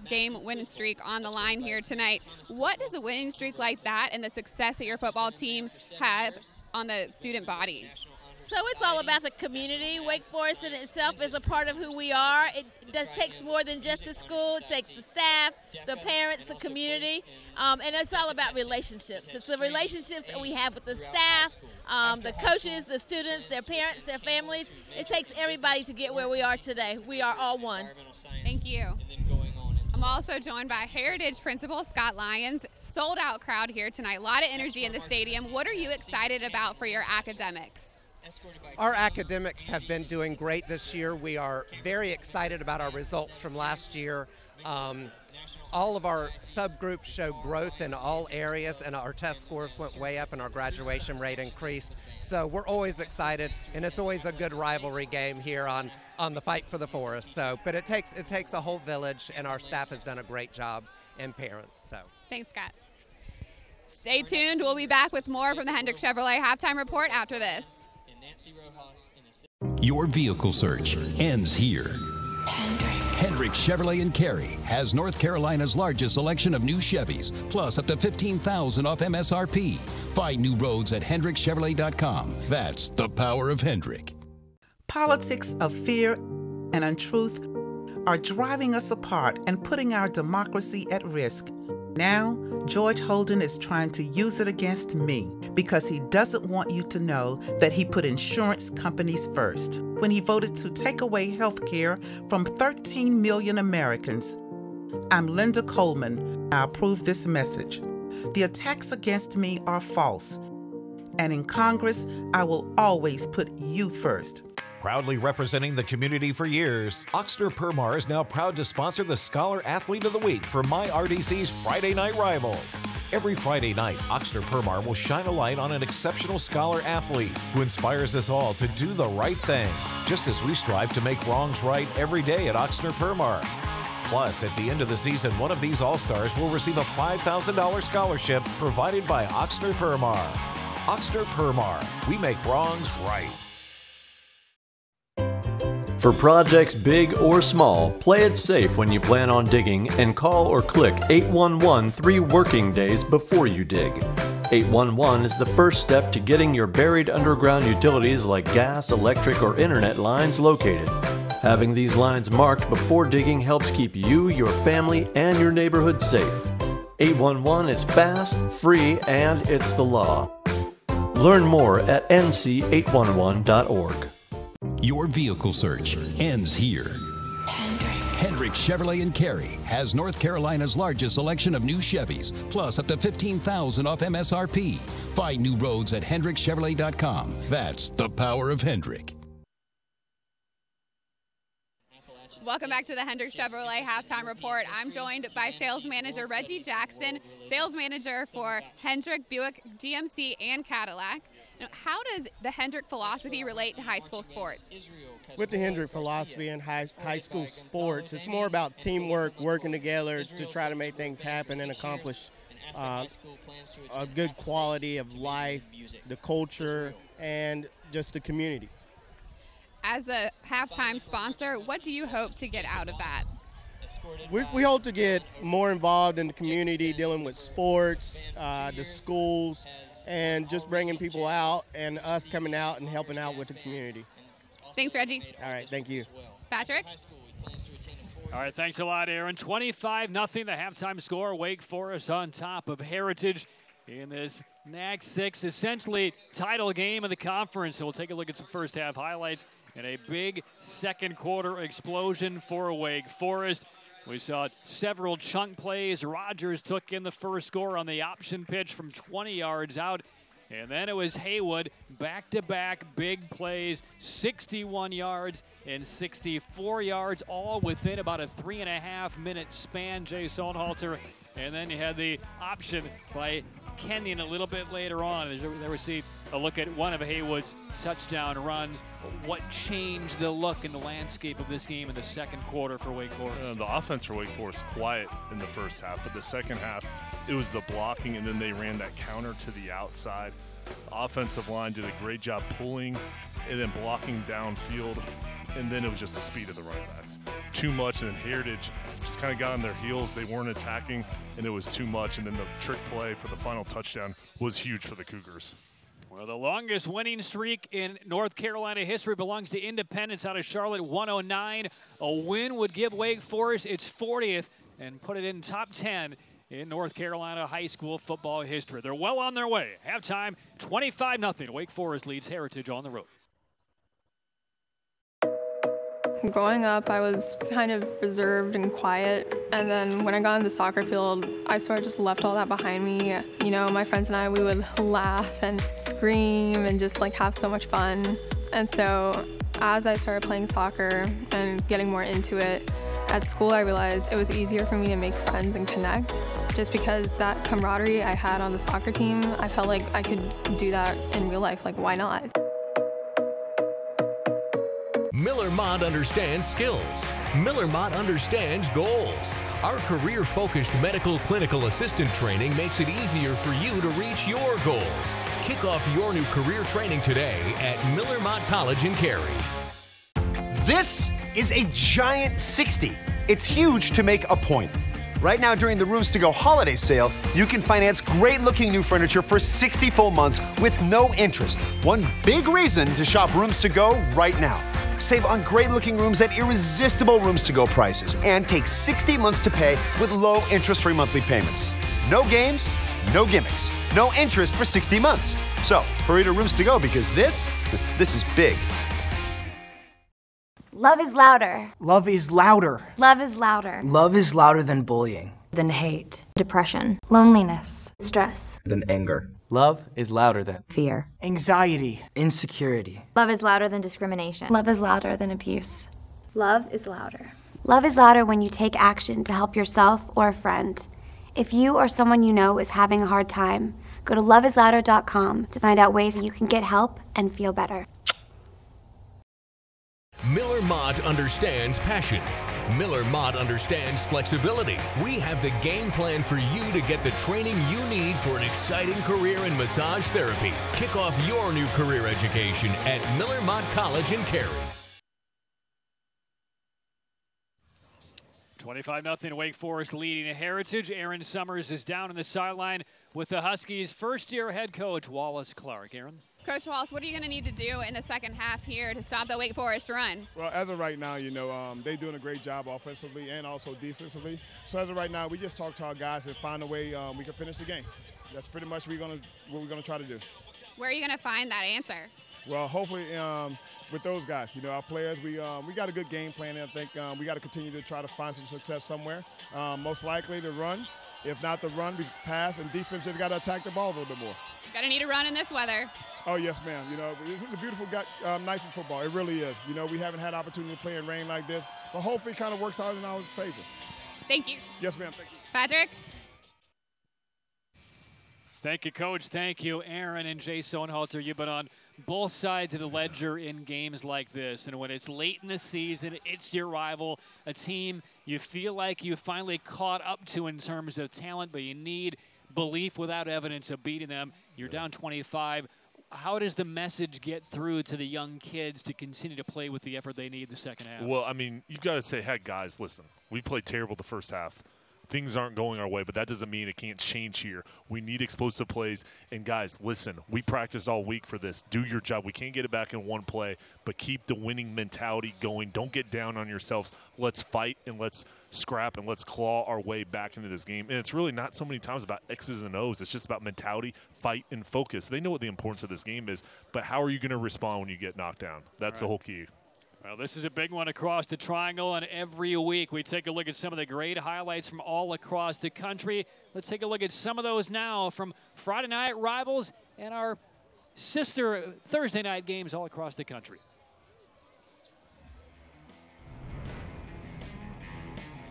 game winning streak on the line here tonight. What does a winning streak like that and the success that your football team have on the student body? So it's all about the community. Wake Forest in itself is a part of who we are. It takes more than just the school. It takes the staff, the parents, the community, and it's all about relationships. It's the relationships that we have with the staff, the coaches, the students, their parents, their families. It takes everybody to get where we are today. We are all one. Thank you. I'm also joined by Heritage Principal Scott Lyons. Sold out crowd here tonight. A lot of energy in the stadium. What are you excited about for your academics? Our academics have been doing great this year. We are very excited about our results from last year. All of our subgroups show growth in all areas, and our test scores went way up and our graduation rate increased. So we're always excited, and it's always a good rivalry game here on the Fight for the Forest. So, but it takes a whole village, and our staff has done a great job, and parents. So thanks, Scott. Stay tuned. We'll be back with more from the Hendrick Chevrolet Halftime Report after this. Your vehicle search ends here. Hendrick Chevrolet in Cary has North Carolina's largest selection of new Chevys, plus up to $15,000 off MSRP. Find new roads at HendrickChevrolet.com. That's the power of Hendrick. Politics of fear and untruth are driving us apart and putting our democracy at risk. Now, George Holden is trying to use it against me because he doesn't want you to know that he put insurance companies first when he voted to take away health care from 13 million Americans. I'm Linda Coleman. I approve this message. The attacks against me are false. And in Congress, I will always put you first. Proudly representing the community for years, Ochsner Permar is now proud to sponsor the Scholar Athlete of the Week for MyRDC's Friday Night Rivals. Every Friday night, Ochsner Permar will shine a light on an exceptional scholar athlete who inspires us all to do the right thing, just as we strive to make wrongs right every day at Ochsner Permar. Plus, at the end of the season, one of these All-Stars will receive a $5,000 scholarship provided by Ochsner Permar. Ochsner Permar, we make wrongs right. For projects big or small, play it safe when you plan on digging and call or click 811 3 working days before you dig. 811 is the first step to getting your buried underground utilities like gas, electric, or internet lines located. Having these lines marked before digging helps keep you, your family, and your neighborhood safe. 811 is fast, free, and it's the law. Learn more at nc811.org. Your vehicle search ends here. Hendrick Chevrolet in Cary has North Carolina's largest selection of new Chevys, plus up to $15,000 off MSRP. Find new roads at HendrickChevrolet.com. That's the power of Hendrick. Welcome back to the Hendrick Chevrolet Halftime Report. I'm joined by Sales Manager Reggie Jackson, Sales Manager for Hendrick, Buick, GMC, and Cadillac. Now, how does the Hendrick philosophy relate to high school sports? With the Hendrick philosophy in high school sports, it's more about teamwork, working together to try to make things happen and accomplish a good quality of life, the culture, and just the community. As the halftime sponsor, what do you hope to get out of that? We hope to get more involved in the community, dealing with sports, the schools, and just bringing people out and us coming out and helping out with the community. Thanks, Reggie. All right, thank you. Patrick? All right, thanks a lot, Aaron. 25-0, the halftime score. Wake Forest on top of Heritage in this NAC 6, essentially title game of the conference. So we'll take a look at some first half highlights and a big second quarter explosion for Wake Forest. We saw several chunk plays. Rogers took in the first score on the option pitch from 20 yards out. And then it was Haywood, back-to-back big plays, 61 yards and 64 yards, all within about a 3.5-minute span, Jay Sohnhalter. And then you had the option by Kenyon a little bit later on. There we see a look at one of Haywood's touchdown runs. What changed the look and the landscape of this game in the second quarter for Wake Forest? The offense for Wake Forest quiet in the first half, but the second half it was the blocking, and then they ran that counter to the outside. The offensive line did a great job pulling and then blocking downfield, and then it was just the speed of the running backs. Too much, and then Heritage just kind of got on their heels. They weren't attacking, and it was too much, and then the trick play for the final touchdown was huge for the Cougars. Well, the longest winning streak in North Carolina history belongs to Independence out of Charlotte, 109. A win would give Wake Forest its 40th and put it in top 10 in North Carolina high school football history. They're well on their way. Halftime, 25-0. Wake Forest leads Heritage on the road. Growing up, I was kind of reserved and quiet, and then when I got on the soccer field, I sort of just left all that behind me. You know, my friends and I, we would laugh and scream and just like have so much fun. And so as I started playing soccer and getting more into it, at school I realized it was easier for me to make friends and connect. Just because that camaraderie I had on the soccer team, I felt like I could do that in real life, like why not? Miller Mott understands skills. Miller Mott understands goals. Our career-focused medical clinical assistant training makes it easier for you to reach your goals. Kick off your new career training today at Miller Mott College in Cary. This is a giant 60. It's huge to make a point. Right now during the Rooms to Go holiday sale, you can finance great-looking new furniture for 60 full months with no interest. One big reason to shop Rooms to Go right now. Save on great-looking rooms at irresistible Rooms to Go prices and take 60 months to pay with low interest-free monthly payments. No games, no gimmicks, no interest for 60 months. So hurry to Rooms to Go because this is big. Love is louder. Love is louder. Love is louder. Love is louder than bullying. Than hate. Depression. Loneliness. Stress. Than anger. Love is louder than fear. Anxiety. Insecurity. Love is louder than discrimination. Love is louder than abuse. Love is louder. Love is louder when you take action to help yourself or a friend. If you or someone you know is having a hard time, go to loveislouder.com to find out ways you can get help and feel better. Miller Mott understands passion. Miller Mott understands flexibility. We have the game plan for you to get the training you need for an exciting career in massage therapy. Kick off your new career education at Miller Mott College in Cary. 25-0 Wake Forest leading Heritage. Aaron Summers is down on the sideline with the Huskies' first-year head coach, Wallace Clark. Aaron? Coach Wallace, what are you going to need to do in the second half here to stop the Wake Forest run? Well, as of right now, you know, they're doing a great job offensively and also defensively. So as of right now, we just talk to our guys and find a way we can finish the game. That's pretty much what we're going to try to do. Where are you going to find that answer? Well, hopefully with those guys, you know, our players, we got a good game plan, and I think we got to continue to try to find some success somewhere. Most likely to run. If not the run, we pass, and defense just got to attack the ball a little bit more. Got to need a run in this weather. Oh, yes, ma'am. You know, this is a beautiful night for football. It really is. You know, we haven't had opportunity to play in rain like this, but hopefully it kind of works out in our favor. Thank you. Yes, ma'am. Thank you. Patrick? Thank you, Coach. Thank you, Aaron and Jay Sohnhalter. You've been on both sides of the ledger in games like this. And when it's late in the season, it's your rival, a team you feel like you finally caught up to in terms of talent, but you need belief without evidence of beating them. You're down 25. How does the message get through to the young kids to continue to play with the effort they need the second half? Well, I mean, you've got to say, hey, guys, listen, we played terrible the first half. Things aren't going our way, but that doesn't mean it can't change here. We need explosive plays. And, guys, listen, we practiced all week for this. Do your job. We can't get it back in one play, but keep the winning mentality going. Don't get down on yourselves. Let's fight and let's scrap and let's claw our way back into this game. And it's really not so many times about X's and O's. It's just about mentality, fight, and focus. They know what the importance of this game is, but how are you going to respond when you get knocked down? That's the whole key. Well, this is a big one across the Triangle, and every week we take a look at some of the great highlights from all across the country. Let's take a look at some of those now from Friday Night Rivals and our sister Thursday night games all across the country.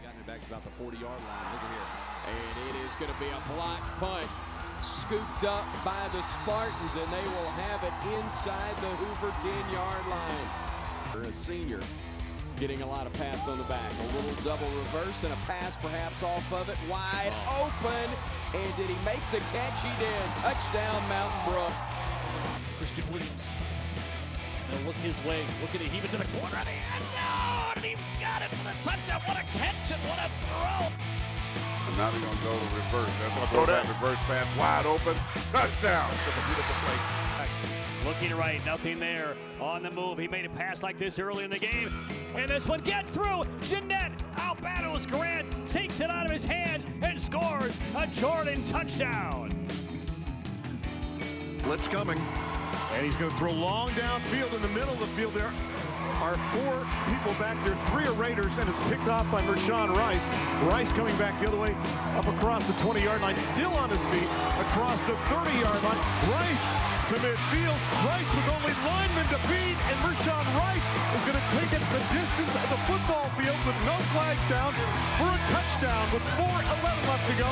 Got it back to about the 40-yard line. Look at here. And it is going to be a block punt. scooped up by the Spartans, and they will have it inside the Hoover 10-yard line. For a senior, getting a lot of pats on the back. A little double reverse and a pass perhaps off of it, wide open. And did he make the catch? He did. Touchdown, Mountain Brook. Christian Williams. They'll look his way, looking to heave it to the corner of the end zone, and he's got it for the touchdown. What a catch and what a throw. And now they're going to go to reverse. They're going to throw that reverse pass wide open. Touchdown. Just a beautiful play. Looking right, nothing there on the move. He made a pass like this early in the game. And this one gets through. Jeanette outbattles Grant, takes it out of his hands, and scores a Jordan touchdown. Blitz coming. And he's going to throw long downfield in the middle of the field. There are 4 people back there. 3 are Raiders, and it's picked off by Mershawn Rice. Rice coming back the other way, up across the 20-yard line, still on his feet, across the 30-yard line. Rice to midfield. Rice with only linemen to beat, and Mershawn Rice is going to take it the distance of the football field with no flag down for a touchdown with 4:11 left to go.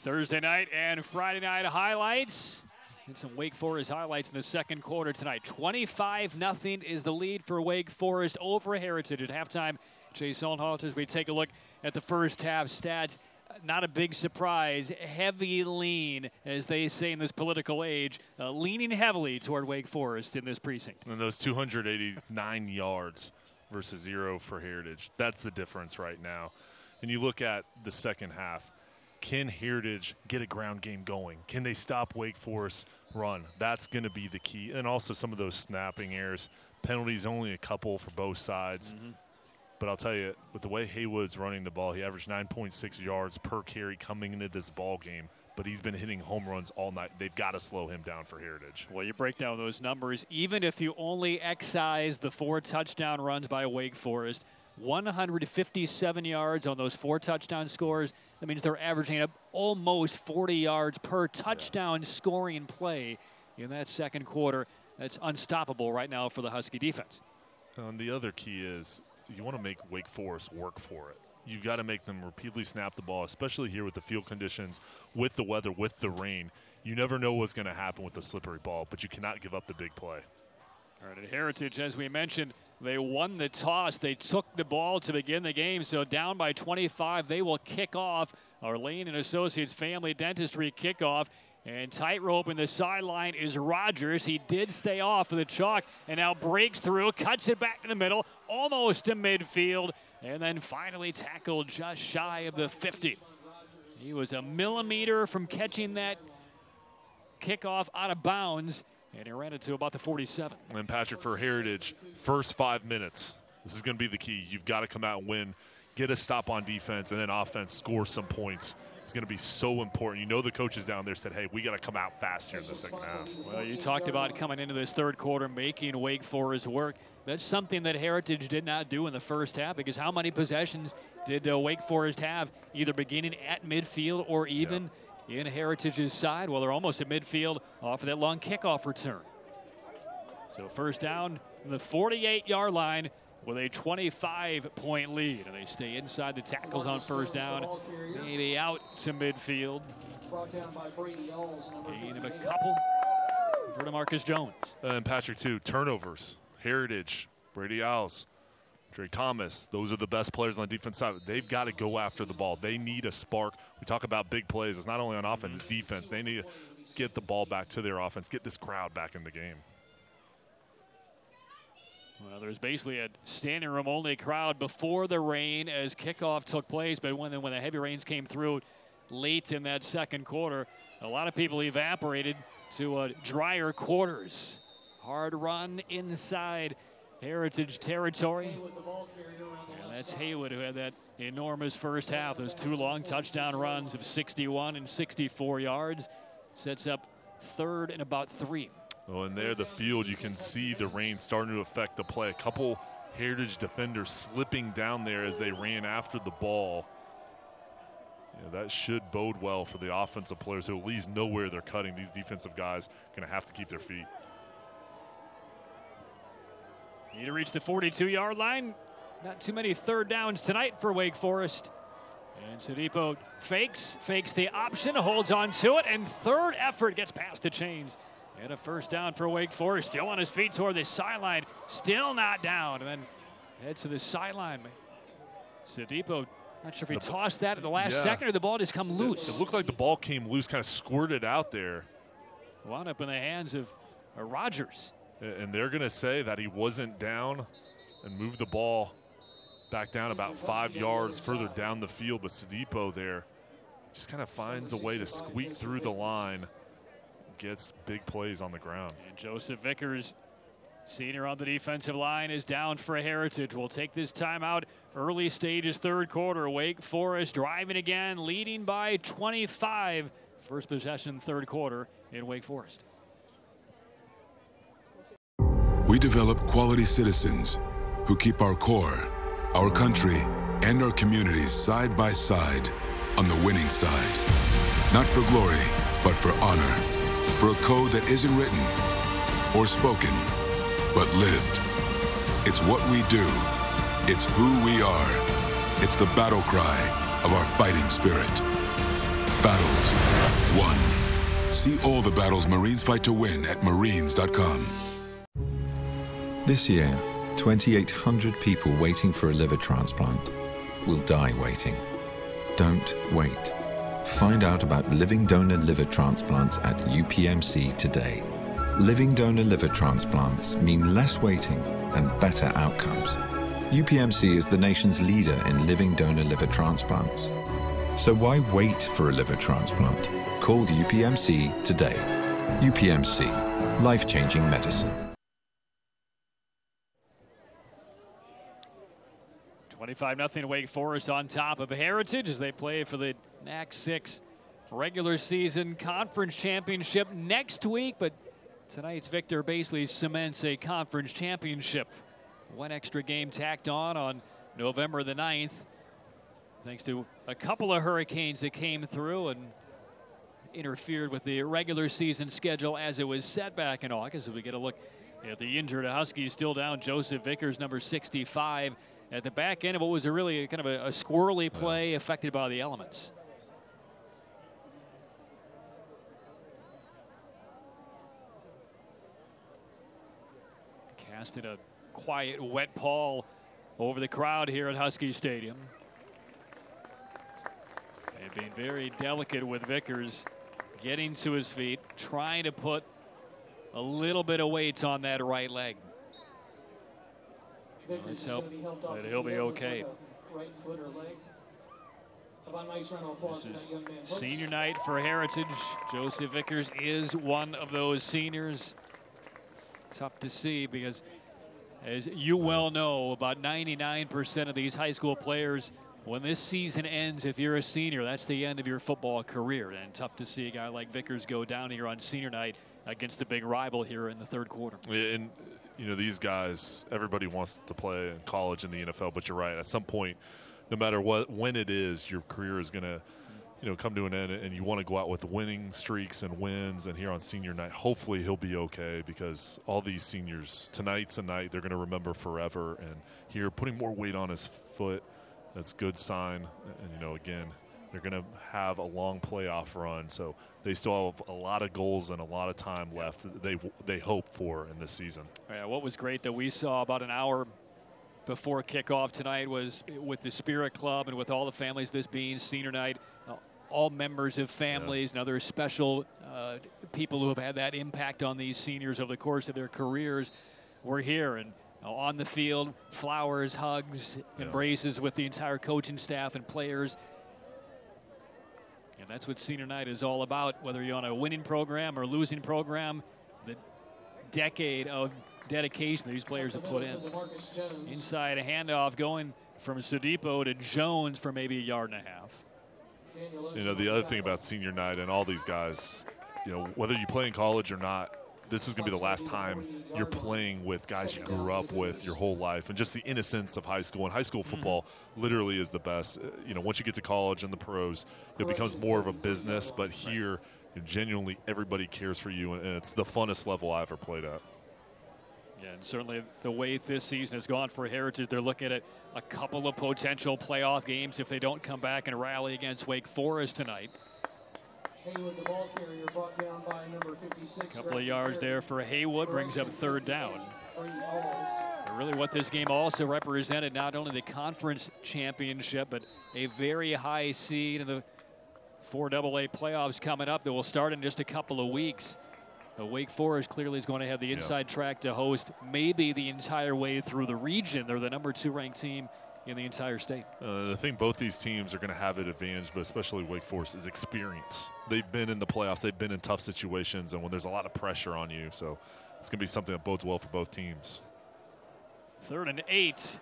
Thursday night and Friday night highlights. And some Wake Forest highlights in the second quarter tonight. 25-0 is the lead for Wake Forest over Heritage at halftime. Jay Solnholt, as we take a look at the first half stats, not a big surprise. Heavy lean, as they say in this political age, leaning heavily toward Wake Forest in this precinct. And those 289 yards versus 0 for Heritage. That's the difference right now. And you look at the second half. Can Heritage get a ground game going? Can they stop Wake Forest run? That's going to be the key. And also some of those snapping errors. Penalties, only a couple for both sides. But I'll tell you, with the way Haywood's running the ball, he averaged 9.6 yards per carry coming into this ball game. But he's been hitting home runs all night. They've got to slow him down for Heritage. Well, you break down those numbers. Even if you only excise the 4 touchdown runs by Wake Forest, 157 yards on those 4 touchdown scores. That means they're averaging up almost 40 yards per touchdown scoring play in that second quarter. That's unstoppable right now for the Husky defense. And the other key is you want to make Wake Forest work for it. You've got to make them repeatedly snap the ball, especially here with the field conditions, with the weather, with the rain. You never know what's going to happen with the slippery ball, but you cannot give up the big play. All right, at Heritage, as we mentioned, they won the toss. They took the ball to begin the game, so down by 25, they will kick off our Lane and Associates Family Dentistry kickoff. And tightrope in the sideline is Rogers. He did stay off of the chalk and now breaks through, cuts it back in the middle, almost to midfield, and then finally tackled just shy of the 50. He was a millimeter from catching that kickoff out of bounds. And he ran it to about the 47. And Patrick, for Heritage, first 5 minutes, this is going to be the key. You've got to come out and win, get a stop on defense, and then offense, score some points. It's going to be so important. You know the coaches down there said, hey, we got to come out fast here in the second half. Well, you talked about coming into this third quarter, making Wake Forest work. That's something that Heritage did not do in the first half, because how many possessions did Wake Forest have, either beginning at midfield or even in Heritage's side? Well, they're almost at midfield off of that long kickoff return. So first down from the 48-yard line with a 25-point lead. And they stay inside the tackles on first down, maybe out to midfield. Gain of a couple for DeMarcus Jones. And Patrick, too, turnovers. Heritage, Brady Owls, Drake Thomas, those are the best players on the defense side. They've got to go after the ball. They need a spark. We talk about big plays. It's not only on offense, it's defense. They need to get the ball back to their offense, get this crowd back in the game. Well, there's basically a standing room only crowd before the rain as kickoff took place, but when the heavy rains came through late in that second quarter, a lot of people evaporated to drier quarters. Hard run inside Heritage territory. And that's Haywood, who had that enormous first half. Those 2 long touchdown runs of 61 and 64 yards. Sets up third and about 3. Oh, and there the field, you can see the rain starting to affect the play. A couple Heritage defenders slipping down there as they ran after the ball. Yeah, that should bode well for the offensive players who at least know where they're cutting. These defensive guys are going to have to keep their feet. Need to reach the 42-yard line. Not too many third downs tonight for Wake Forest. And Sadipo fakes the option, holds on to it, and third effort gets past the chains. And a first down for Wake Forest. Still on his feet toward the sideline. Still not down. And then heads to the sideline. Sadipo, not sure if he tossed that at the last second or the ball just come loose. It looked like the ball came loose, kind of squirted out there. Wound up in the hands of Rogers. And they're going to say that he wasn't down and moved the ball back down about 5 yards further down the field. But Sadipo there just kind of finds a way to squeak through the line, gets big plays on the ground. And Joseph Vickers, senior on the defensive line, is down for Heritage. We'll take this timeout. Early stages, third quarter. Wake Forest driving again, leading by 25. First possession, third quarter in Wake Forest. We develop quality citizens who keep our core, our country, and our communities side by side on the winning side. Not for glory, but for honor. For a code that isn't written or spoken, but lived. It's what we do. It's who we are. It's the battle cry of our fighting spirit. Battles won. See all the battles Marines fight to win at marines.com. This year, 2,800 people waiting for a liver transplant will die waiting. Don't wait. Find out about living donor liver transplants at UPMC today. Living donor liver transplants mean less waiting and better outcomes. UPMC is the nation's leader in living donor liver transplants. So why wait for a liver transplant? Call UPMC today. UPMC, life-changing medicine. 25-0 Wake Forest on top of Heritage as they play for the NAC 6 regular season conference championship next week. But tonight's victor basically cements a conference championship. One extra game tacked on November the 9th, thanks to a couple of hurricanes that came through and interfered with the regular season schedule as it was set back in August. As we get a look at the injured Huskies, still down Joseph Vickers, number 65. At the back end of what was a really kind of a squirrely play affected by the elements. Casted a quiet, wet pall over the crowd here at Husky Stadium. They've been very delicate with Vickers getting to his feet, trying to put a little bit of weight on that right leg. Let's hope that he'll be okay. This is senior night for Heritage. Joseph Vickers is one of those seniors. Tough to see because, as you well know, about 99% of these high school players, when this season ends, if you're a senior, that's the end of your football career. And tough to see a guy like Vickers go down here on senior night against a big rival here in the third quarter. And you know, these guys, everybody wants to play in college and the NFL, but you're right. At some point, no matter when it is, your career is going to, come to an end, and you want to go out with winning streaks and wins. And here on senior night, hopefully he'll be okay, because all these seniors, tonight's a night they're going to remember forever. And here, putting more weight on his foot, that's a good sign. And, again, they're going to have a long playoff run, so they still have a lot of goals and a lot of time left that they hope for in this season. Yeah, what was great that we saw about an hour before kickoff tonight was with the Spirit Club and with all the families, this being senior night, all members of families and other special people who have had that impact on these seniors over the course of their careers were here. And on the field, flowers, hugs, embraces with the entire coaching staff and players. And that's what senior night is all about, whether you're on a winning program or losing program. The decade of dedication that these players have put in. Inside a handoff going from Sadipo to Jones for maybe a yard and a half. The other thing about senior night and all these guys, whether you play in college or not, this is going to be the last time you're playing with guys you grew up with your whole life, and just the innocence of high school. And high school football literally is the best. Once you get to college and the pros, it becomes more of a business. But here, genuinely, everybody cares for you, and it's the funnest level I ever played at. Yeah, and certainly the way this season has gone for Heritage, they're looking at a couple of potential playoff games if they don't come back and rally against Wake Forest tonight. Haywood, the ball carrier, brought down by number 56. A couple of yards there for Haywood, brings up third down. But really what this game also represented, not only the conference championship, but a very high seed in the 4AA playoffs coming up that will start in just a couple of weeks. The Wake Forest clearly is going to have the inside track to host maybe the entire way through the region. They're the #2 ranked team in the entire state. I think both these teams are going to have an advantage, but especially Wake Forest is experience. They've been in the playoffs. They've been in tough situations, and when there's a lot of pressure on you. So it's going to be something that bodes well for both teams. 3rd and 8.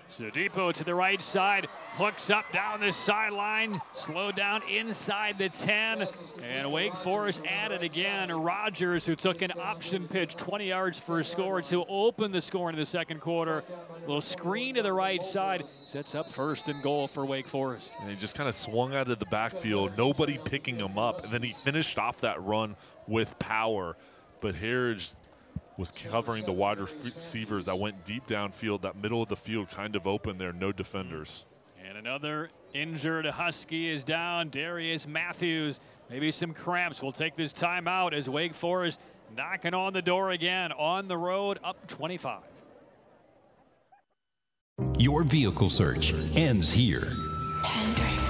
Sodipo to the right side, hooks up down the sideline, slowed down inside the 10, and Wake Forest added again. Rogers, who took an option pitch 20 yards for a score to open the score in the second quarter. A little screen to the right side, sets up 1st and goal for Wake Forest. And he just kind of swung out of the backfield, nobody picking him up, and then he finished off that run with power. But Heritage was covering the wide receivers that went deep downfield. That middle of the field kind of open there, no defenders. And another injured Husky is down, Darius Matthews. Maybe some cramps. We'll take this time out as Wake Forest knocking on the door again on the road, up 25. Your vehicle search ends here.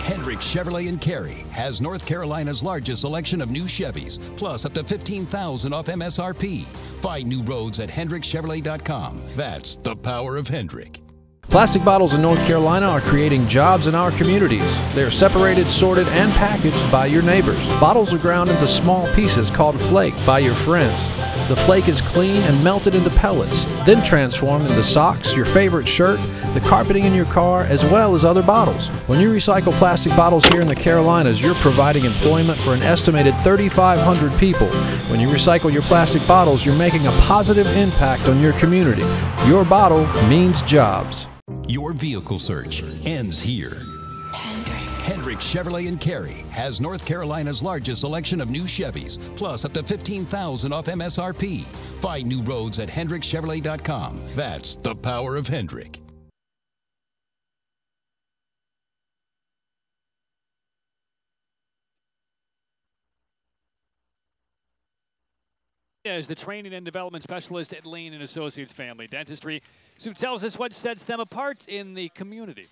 Hendrick Chevrolet in Cary has North Carolina's largest selection of new Chevys, plus up to $15,000 off MSRP. Find new roads at HendrickChevrolet.com. That's the power of Hendrick. Plastic bottles in North Carolina are creating jobs in our communities. They are separated, sorted, and packaged by your neighbors. Bottles are ground into small pieces called flake by your friends. The flake is clean and melted into pellets, then transformed into socks, your favorite shirt, the carpeting in your car, as well as other bottles. When you recycle plastic bottles here in the Carolinas, you're providing employment for an estimated 3,500 people. When you recycle your plastic bottles, you're making a positive impact on your community. Your bottle means jobs. Your vehicle search ends here. Hendrick Chevrolet in Cary has North Carolina's largest selection of new Chevys, plus up to $15,000 off MSRP. Find new roads at HendrickChevrolet.com. That's the power of Hendrick. Is the training and development specialist at Lane & Associates Family Dentistry, who tells us what sets them apart in the community.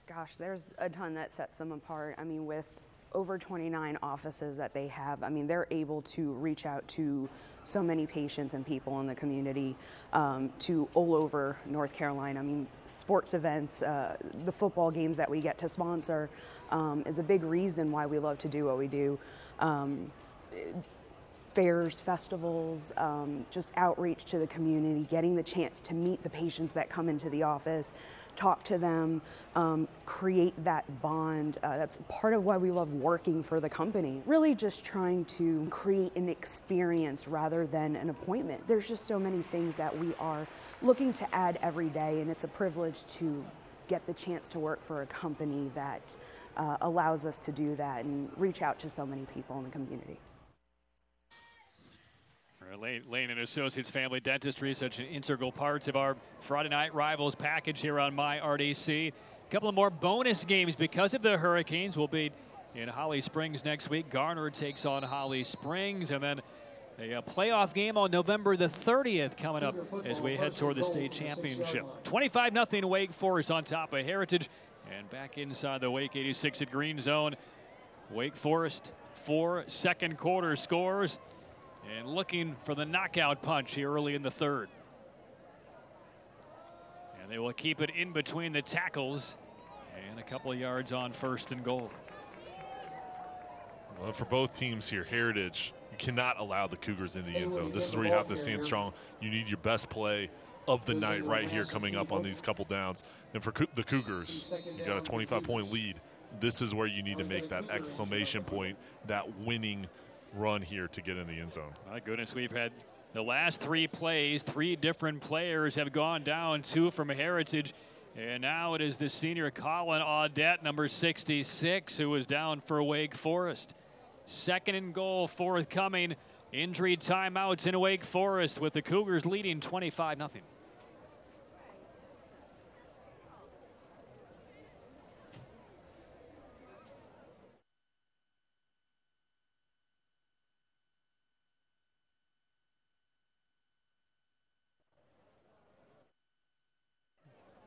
Gosh, there's a ton that sets them apart. I mean, with over 29 offices that they have, I mean, they're able to reach out to so many patients and people in the community, to all over North Carolina. I mean, sports events, the football games that we get to sponsor is a big reason why we love to do what we do. Fairs, festivals, just outreach to the community, getting the chance to meet the patients that come into the office, talk to them, create that bond. That's part of why we love working for the company. Really just trying to create an experience rather than an appointment. There's just so many things that we are looking to add every day, and it's a privilege to get the chance to work for a company that allows us to do that and reach out to so many people in the community. Lane & Associates Family Dentistry, such an integral part of our Friday Night Rivals package here on MyRDC. A couple of more bonus games because of the Hurricanes. We'll be in Holly Springs next week. Garner takes on Holly Springs, and then a playoff game on November the 30th coming up as we head toward the state championship. 25-0 Wake Forest on top of Heritage, and back inside the Wake 86 at Green Zone. Wake Forest 4 second quarter scores, and looking for the knockout punch here early in the third. And they will keep it in between the tackles and a couple of yards on 1st and goal. Well, for both teams here, Heritage, you cannot allow the Cougars in the end zone. This is where you have to stand strong. You need your best play of the night right here coming up on these couple downs. And for the Cougars, you got a 25-point lead. This is where you need to make that exclamation point, that winning run here to get in the end zone. My goodness, we've had the last 3 plays, 3 different players have gone down, 2 from Heritage, and now it is the senior Colin Audette, number 66, who is down for Wake Forest. 2nd and goal forthcoming injury timeouts in Wake Forest with the Cougars leading 25-0.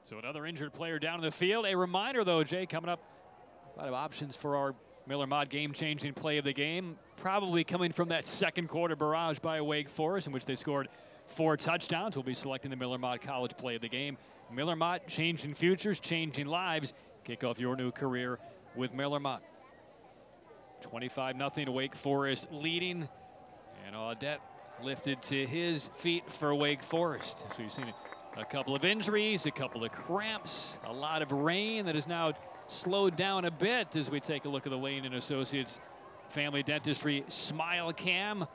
So another injured player down in the field. A reminder, though, Jay, coming up, a lot of options for our Miller Mott game-changing play of the game. Probably coming from that second quarter barrage by Wake Forest, in which they scored 4 touchdowns. We'll be selecting the Miller Mott College play of the game. Miller Mott, changing futures, changing lives. Kick off your new career with Miller Mott. 25-0 Wake Forest leading. And Audette lifted to his feet for Wake Forest. So you've seen it. A couple of injuries, a couple of cramps, a lot of rain that has now slowed down a bit as we take a look at the Lane and Associates Family Dentistry Smile Cam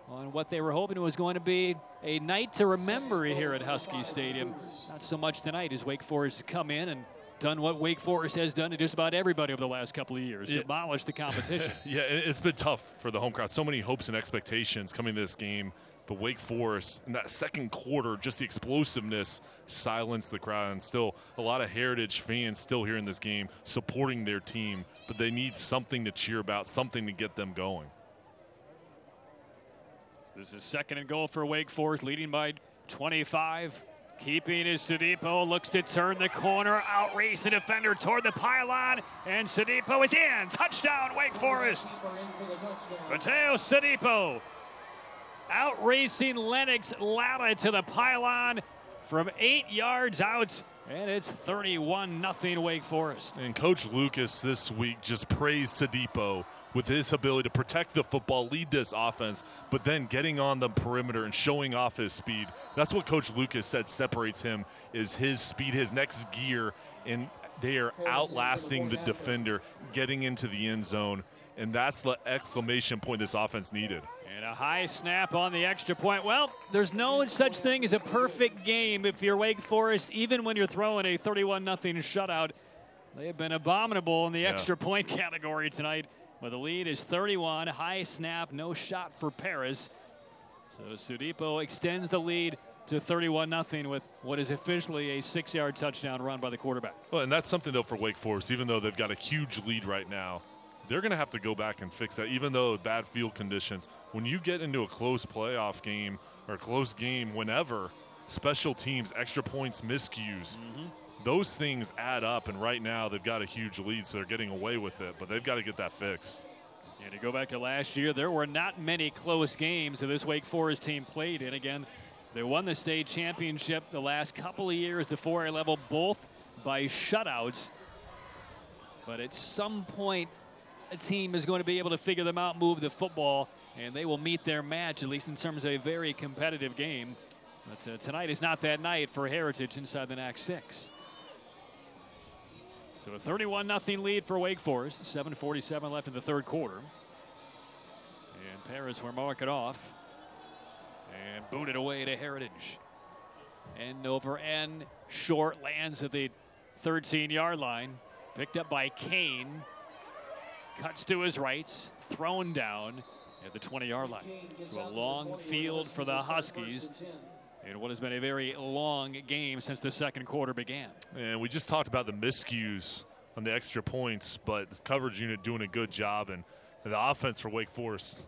on what they were hoping was going to be a night to remember here at Husky Stadium. Not so much tonight as Wake Forest come in and done what Wake Forest has done to just about everybody over the last couple of years, demolish the competition. Yeah, it's been tough for the home crowd. So many hopes and expectations coming to this game. But Wake Forest, in that second quarter, just the explosiveness silenced the crowd. And still a lot of Heritage fans still here in this game supporting their team. But they need something to cheer about, something to get them going. This is 2nd and goal for Wake Forest, leading by 25. Keeping is Sadipo, looks to turn the corner, outrace the defender toward the pylon, and Sadipo is in. Touchdown, Wake Forest. Mateo Sadipo outracing Lennox Lala to the pylon from 8 yards out, and it's 31-0 Wake Forest. And Coach Lucas this week just praised Sadipo with his ability to protect the football, lead this offense, but then getting on the perimeter and showing off his speed. That's what Coach Lucas said separates him, is his speed, his next gear, and they are outlasting the defender, getting into the end zone, and that's the exclamation point this offense needed. And a high snap on the extra point. Well, there's no such thing as a perfect game if you're Wake Forest, even when you're throwing a 31-0 shutout. They have been abominable in the extra point category tonight. But the lead is 31, high snap, no shot for Paris. So Sadipo extends the lead to 31-0 with what is officially a 6-yard touchdown run by the quarterback. Well, and that's something, though, for Wake Forest, even though they've got a huge lead right now. They're going to have to go back and fix that, even though bad field conditions. When you get into a close playoff game or a close game, whenever, special teams, extra points, miscues, those things add up. And right now they've got a huge lead, so they're getting away with it. But they've got to get that fixed. And to go back to last year, there were not many close games that this Wake Forest team played in. Again, they won the state championship the last couple of years, the 4A level, both by shutouts. But at some point, a team is going to be able to figure them out, move the football, and they will meet their match, at least in terms of a very competitive game. But tonight is not that night for Heritage inside the NAC 6. So a 31-0 lead for Wake Forest, 7:47 left in the third quarter. And Paris will mark it off and boot it away to Heritage. End over end, short, lands at the 13-yard line, picked up by Kane. Cuts to his right, thrown down at the 20-yard line. So a long field for the Huskies in what has been a very long game since the second quarter began. And we just talked about the miscues on the extra points, but the coverage unit doing a good job. And the offense for Wake Forest,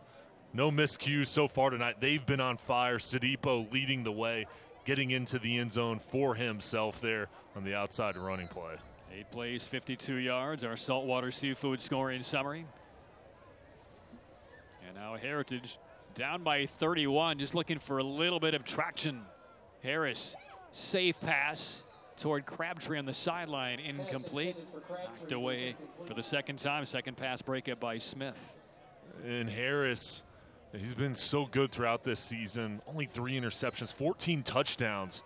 no miscues so far tonight. They've been on fire. Sadipo leading the way, getting into the end zone for himself there on the outside running play. 8 plays, 52 yards, our Saltwater Seafood scoring summary. And now Heritage down by 31, just looking for a little bit of traction. Harris, safe pass toward Crabtree on the sideline, incomplete. Knocked away for the second time, second pass breakup by Smith. And Harris, he's been so good throughout this season. Only 3 interceptions, 14 touchdowns.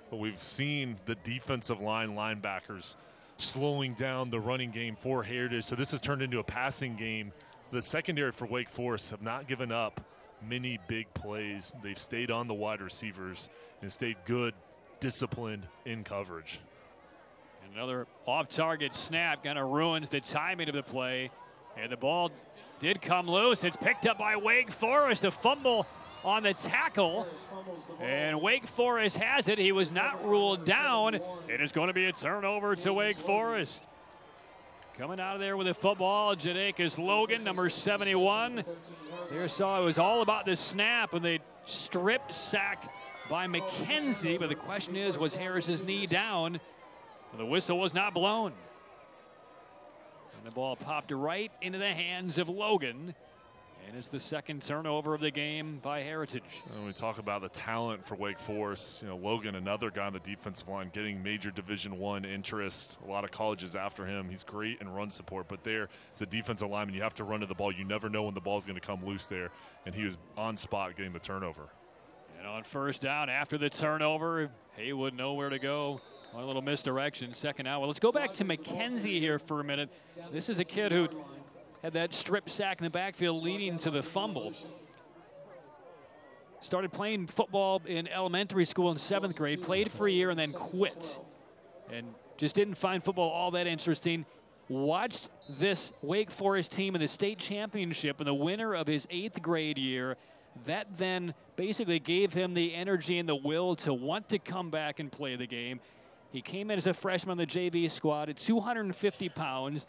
But we've seen the defensive line linebackers slowing down the running game for Heritage. So this has turned into a passing game. The secondary for Wake Forest have not given up many big plays. They've stayed on the wide receivers and stayed good, disciplined in coverage. Another off-target snap kind of ruins the timing of the play. And the ball did come loose. It's picked up by Wake Forest. A fumble on the tackle, and Wake Forest has it. He was not ruled down. It is going to be a turnover to Wake Forest. Coming out of there with the football, Jadakius Logan, number 71. There saw it was all about the snap, and they strip sack by McKenzie, but the question is, was Harris's knee down? The whistle was not blown. And the ball popped right into the hands of Logan. And it's the second turnover of the game by Heritage. When we talk about the talent for Wake Forest, Logan, another guy on the defensive line, getting major Division I interest. A lot of colleges after him. He's great in run support, but there, as a defensive lineman, you have to run to the ball. You never know when the ball's going to come loose there, and he was on spot getting the turnover. And on first down after the turnover, Haywood nowhere to go. One little misdirection, second out. Well, let's go back to McKenzie here for a minute. This is a kid who had that strip sack in the backfield leading to the fumble. Started playing football in elementary school in 7th grade, played for a year and then quit. And just didn't find football all that interesting. Watched this Wake Forest team in the state championship and the winner of his 8th grade year. That then basically gave him the energy and the will to want to come back and play the game. He came in as a freshman on the JV squad at 250 pounds.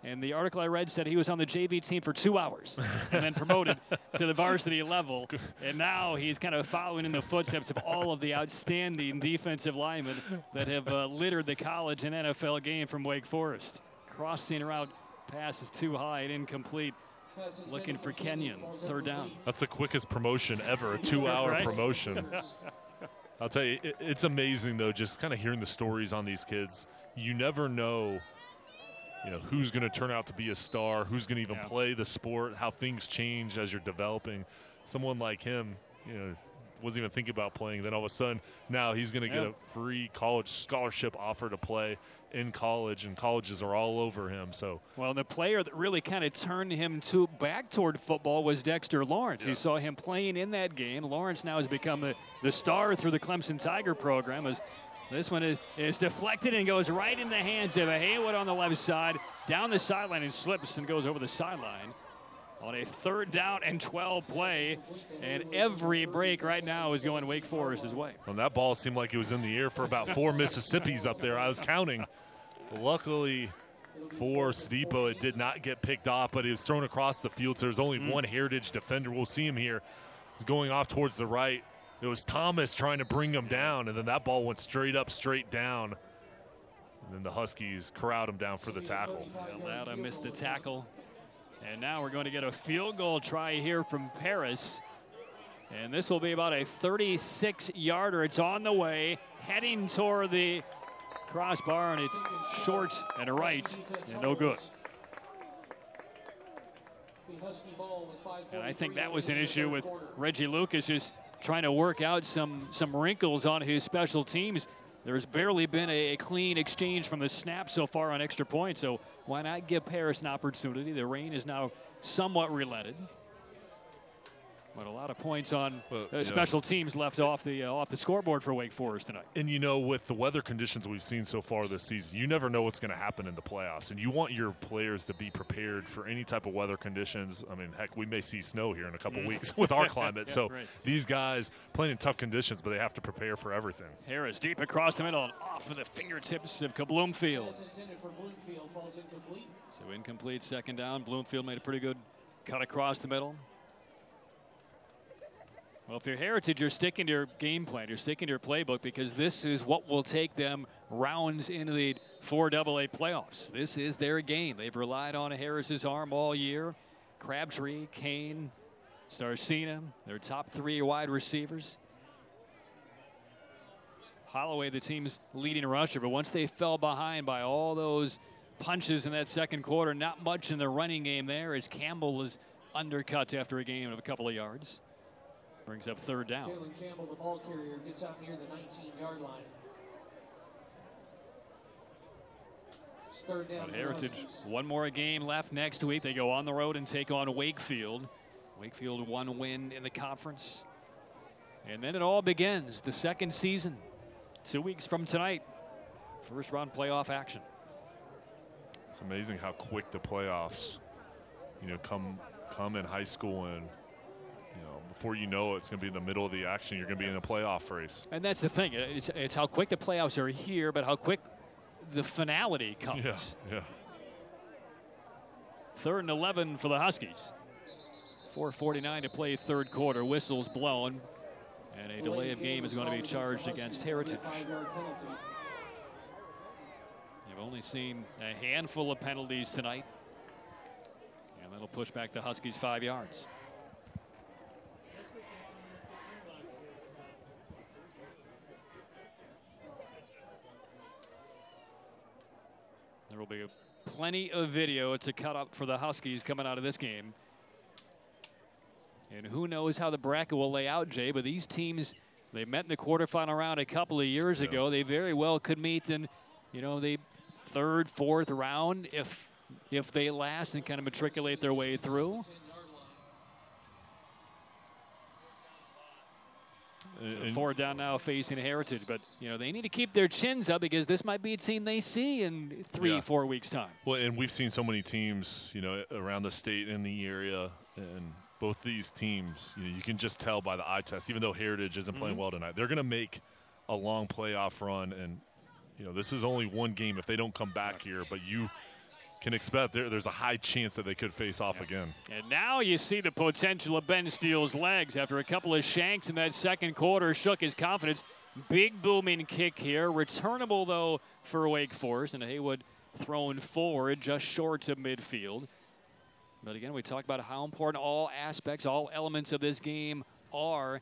And the article I read said he was on the JV team for 2 hours and then promoted to the varsity level. And now he's kind of following in the footsteps of all of the outstanding defensive linemen that have littered the college and NFL game from Wake Forest. Crossing route pass is too high and incomplete. Looking for Kenyon, third down. That's the quickest promotion ever, a 2-hour right? promotion. I'll tell you, it's amazing, though, just kind of hearing the stories on these kids. You never know who's going to turn out to be a star, who's going to even play the sport, how things change as you're developing. Someone like him, wasn't even thinking about playing. Then all of a sudden, now he's going to get a free college scholarship offer to play in college, and colleges are all over him. So, well, the player that really kind of turned him back toward football was Dexter Lawrence. You saw him playing in that game. Lawrence now has become the star through the Clemson Tiger program. As this one is deflected and goes right in the hands of Haywood on the left side, down the sideline and slips and goes over the sideline on a 3rd down and 12 play. And every break right now is going Wake Forest's way. Well, that ball seemed like it was in the air for about 4 Mississippis up there. I was counting. Luckily for Sadipo, it did not get picked off, but it was thrown across the field. So there's only one Heritage defender. We'll see him here. He's going off towards the right. It was Thomas trying to bring him down, and then that ball went straight up, straight down. And then the Huskies corralled him down for the tackle. Lauda missed the tackle. And now we're going to get a field goal try here from Paris. And this will be about a 36-yarder. It's on the way, heading toward the crossbar, and it's short and right, and no good. And I think that was an issue with Reggie Lucas just trying to work out some wrinkles on his special teams. There's barely been a clean exchange from the snap so far on extra points, so why not give Paris an opportunity? The rain is now somewhat relented. But a lot of points on special teams left off the scoreboard for Wake Forest tonight. And with the weather conditions we've seen so far this season, you never know what's going to happen in the playoffs. And you want your players to be prepared for any type of weather conditions. I mean, heck, we may see snow here in a couple weeks with our climate. So these guys playing in tough conditions, but they have to prepare for everything. Harris deep across the middle and off of the fingertips of Bloomfield. So incomplete, second down. Bloomfield made a pretty good cut across the middle. Well, if you're Heritage, you're sticking to your game plan. You're sticking to your playbook because this is what will take them rounds into the 4AA playoffs. This is their game. They've relied on Harris's arm all year. Crabtree, Kane, Starcina, their top 3 wide receivers. Holloway, the team's leading rusher, but once they fell behind by all those punches in that second quarter, not much in the running game there as Campbell is undercut after a gain of a couple of yards. Brings up third down. Jalen Campbell, the ball carrier, gets out near the 19-yard line. It's third down. Heritage, one more game left next week. They go on the road and take on Wakefield. Wakefield, 1 win in the conference. And then it all begins, the second season. 2 weeks from tonight, first round playoff action. It's amazing how quick the playoffs come in high school and before you know it, it's going to be in the middle of the action. You're going to be in a playoff race. And that's the thing. It's how quick the playoffs are here, but how quick the finality comes. Yeah. 3rd and 11 for the Huskies. 4:49 to play third quarter. Whistles blown. And a delay of game is going to be charged against Heritage. You've only seen a handful of penalties tonight. And that'll push back the Huskies 5 yards. There will be plenty of video to cut up for the Huskies coming out of this game. And who knows how the bracket will lay out, Jay, but these teams, they met in the quarterfinal round a couple of years ago. They very well could meet in, the 3rd, 4th round if they last and kind of matriculate their way through. So 4 down now facing Heritage, but they need to keep their chins up because this might be a team they see in 3-4 weeks time. Well, and we've seen so many teams, around the state and the area, and both these teams, you can just tell by the eye test. Even though Heritage isn't playing well tonight, they're going to make a long playoff run, and this is only one game if they don't come back here, but you can expect there's a high chance that they could face off again. And now you see the potential of Ben Steele's legs after a couple of shanks in that second quarter, shook his confidence. Big booming kick here, returnable though for Wake Forest, and Haywood thrown forward just short of midfield. But again, we talked about how important all aspects, all elements of this game are.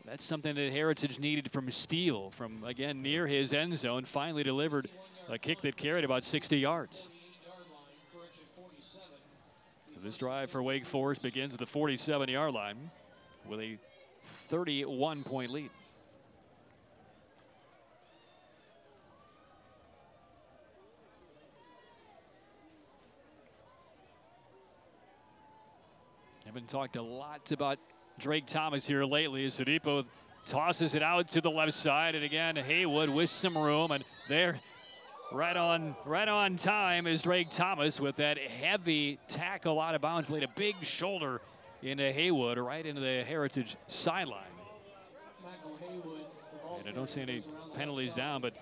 That's something that Heritage needed from Steele, from, again, near his end zone, finally delivered a kick that carried about 60 yards. So this drive for Wake Forest begins at the 47-yard line with a 31-point lead. Haven't talked a lot about Drake Thomas here lately as Sodipo tosses it out to the left side, and again Haywood with some room, and there right on time is Drake Thomas with that heavy tackle out of bounds, laid a big shoulder into Haywood right into the Heritage sideline. And I don't see any penalties down, but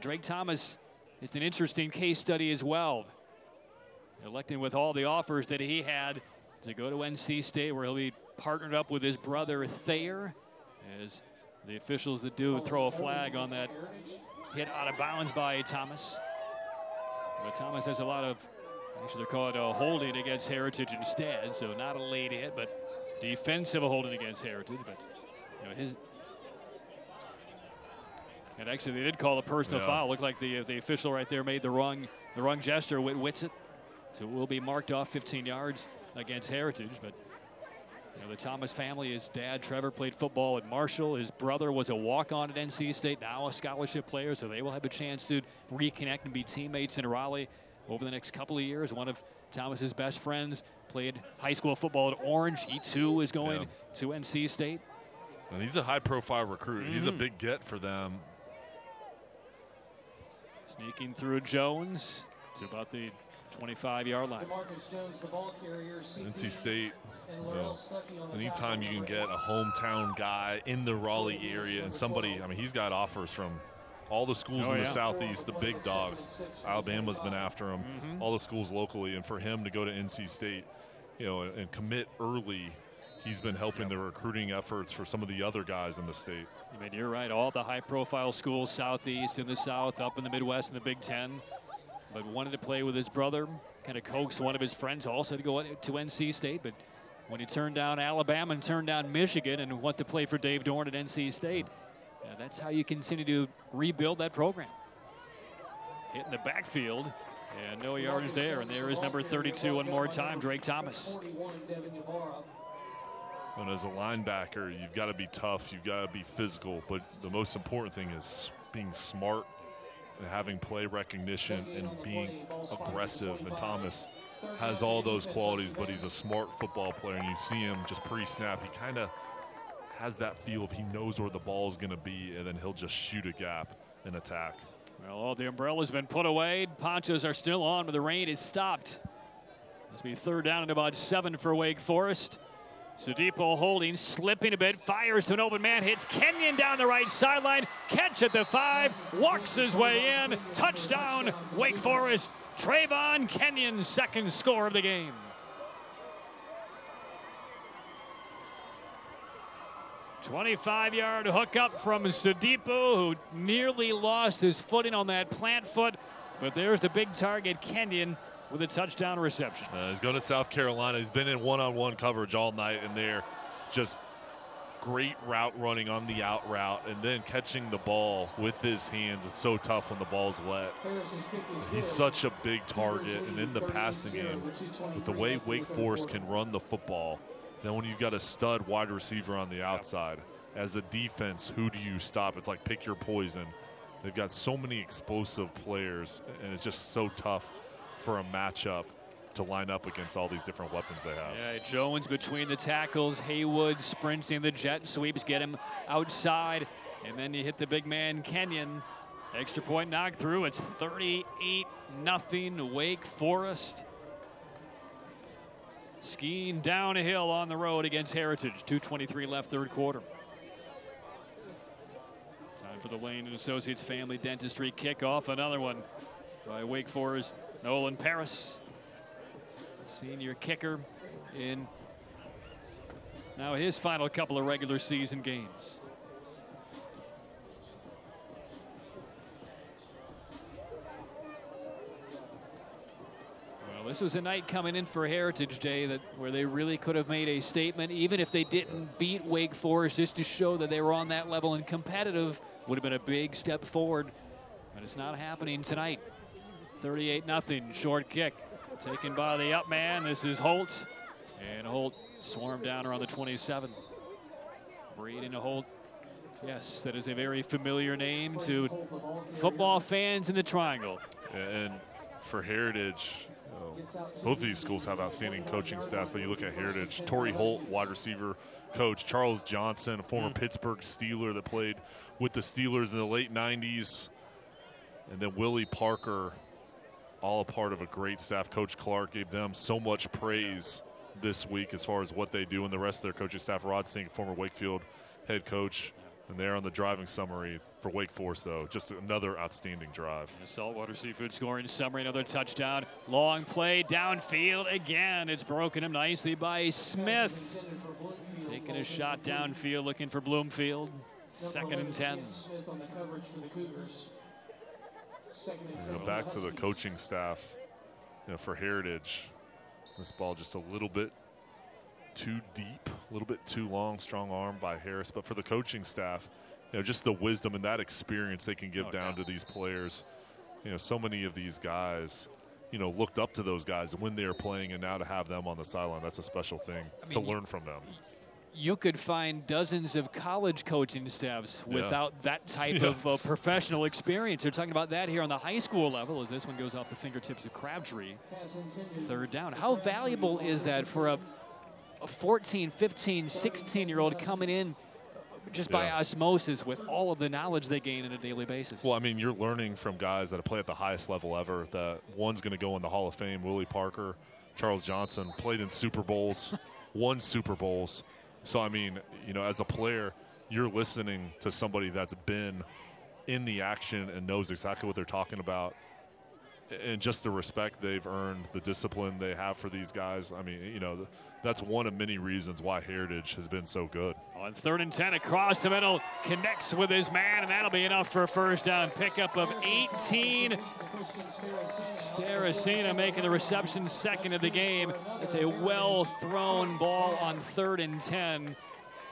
Drake Thomas is an interesting case study as well, electing with all the offers that he had to go to NC State, where he'll be partnered up with his brother Thayer, as the officials that do throw a flag on that hit out of bounds by Thomas. But Thomas has a lot of, actually they're calling it a holding against Heritage instead, so not a late hit, but defensive holding against Heritage. But and actually they did call a personal foul. Looked like the official right there made the wrong gesture. Whitsitt, so it will be marked off 15 yards against Heritage. But the Thomas family, his dad Trevor played football at Marshall, his brother was a walk-on at NC State, now a scholarship player, so they will have a chance to reconnect and be teammates in Raleigh over the next couple of years. One of Thomas's best friends played high school football at Orange. He too is going to NC State, and he's a high-profile recruit. He's a big get for them. Sneaking through Jones to about the 25-yard line. NC State, anytime you can get a hometown guy in the Raleigh area, and somebody, he's got offers from all the schools in the Southeast, the big dogs. Alabama's been after him, all the schools locally, and for him to go to NC State, and commit early, he's been helping the recruiting efforts for some of the other guys in the state. You're right, all the high-profile schools, Southeast, in the South, up in the Midwest, in the Big Ten. But wanted to play with his brother, kind of coaxed one of his friends also to go to NC State. But when he turned down Alabama and turned down Michigan and wanted to play for Dave Dorn at NC State, that's how you continue to rebuild that program. Hit in the backfield, and no yards there. And there is number 32 one more time, Drake Thomas. And as a linebacker, you've got to be tough, you've got to be physical, but the most important thing is being smart, and having play recognition and being aggressive. And Thomas has all those qualities, but he's a smart football player, and you see him just pre-snap. He kind of has that feel of he knows where the ball is going to be, and then he'll just shoot a gap and attack. Well, all the umbrella's been put away. Ponchos are still on, but the rain is stopped. This will be 3rd down and about 7 for Wake Forest. Sodipo holding, slipping a bit, fires to an open man, hits Kenyon down the right sideline, catch at the 5, walks his way in, touchdown, Wake Forest. Trayvon Kenyon's 2nd score of the game. "25-yard hookup from Sodipo, who nearly lost his footing on that plant foot, but there's the big target, Kenyon, with a touchdown reception." He's going to South Carolina. He's been in one-on-one coverage all night, and they're just great route running on the out route, and then catching the ball with his hands. It's so tough when the ball's wet. He's such a big target, and in the passing game, with the way Wake Forest can run the football, then when you've got a stud wide receiver on the outside, as a defense, who do you stop? It's like pick your poison. They've got so many explosive players, and it's just so tough for a matchup to line up against all these different weapons they have. Yeah, Jones between the tackles, Haywood sprinting the jet sweeps, get him outside, and then you hit the big man Kenyon. Extra point knocked through. It's 38-0 Wake Forest. Skiing down a hill on the road against Heritage. 2:23 left, 3rd quarter. Time for the Lane and Associates Family Dentistry kickoff. Another one by Wake Forest, Nolan Paris. Senior kicker in now his final couple of regular season games. Well, this was a night coming in for Heritage Day where they really could have made a statement, even if they didn't beat Wake Forest, just to show that they were on that level and competitive. Would have been a big step forward, but it's not happening tonight. 38-0, short kick. Taken by the up man. This is Holt. And Holt swarmed down around the 27. Braden Holt. Yes, that is a very familiar name to football fans in the Triangle. And for Heritage, both of these schools have outstanding coaching staffs, but you look at Heritage, Torrey Holt, wide receiver coach, Charles Johnson, a former Pittsburgh Steeler that played with the Steelers in the late 90s, and then Willie Parker, all a part of a great staff. Coach Clark gave them so much praise this week as far as what they do, and the rest of their coaching staff. Rod Sink, former Wakefield head coach, and they're on the driving summary for Wake Forest, though. Just another outstanding drive. The Saltwater Seafood scoring summary, another touchdown. Long play downfield again. It's broken him nicely by Smith. Taking a shot downfield, looking for Bloomfield. 2nd and 10. Back to the coaching staff, for Heritage. This ball just a little bit too deep, a little bit too long, strong arm by Harris. But for the coaching staff, just the wisdom and that experience they can give down to these players. So many of these guys, looked up to those guys when they were playing, and now to have them on the sideline, that's a special thing to learn from them. You could find dozens of college coaching staffs without that type of professional experience. They're talking about that here on the high school level as this one goes off the fingertips of Crabtree. 3rd down. How valuable is that for a 14, 15, 16-year-old coming in just by osmosis with all of the knowledge they gain on a daily basis? Well, I mean, you're learning from guys that play at the highest level ever. That one's going to go in the Hall of Fame, Willie Parker. Charles Johnson played in Super Bowls, won Super Bowls. So, I mean, as a player, you're listening to somebody that's been in the action and knows exactly what they're talking about. And just the respect they've earned, the discipline they have for these guys. I mean, that's one of many reasons why Heritage has been so good. On 3rd and 10, across the middle, connects with his man, and that'll be enough for a 1st down. Pickup of 18. Staracina making the reception, 2nd of the game. It's a well-thrown ball on 3rd and 10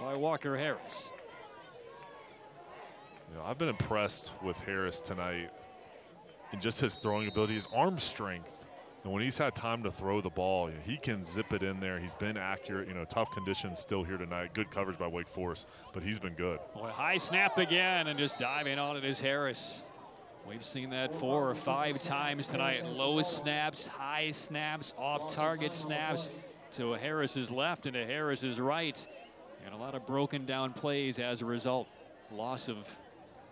by Walker Harris. I've been impressed with Harris tonight and just his throwing ability, his arm strength. And when he's had time to throw the ball, he can zip it in there. He's been accurate. Tough conditions still here tonight. Good coverage by Wake Forest, but he's been good. Boy, high snap again, and just diving on it is Harris. We've seen that 4 or 5 times tonight. Low snaps, high snaps, off-target snaps to Harris's left and to Harris's right. And a lot of broken down plays as a result. Loss of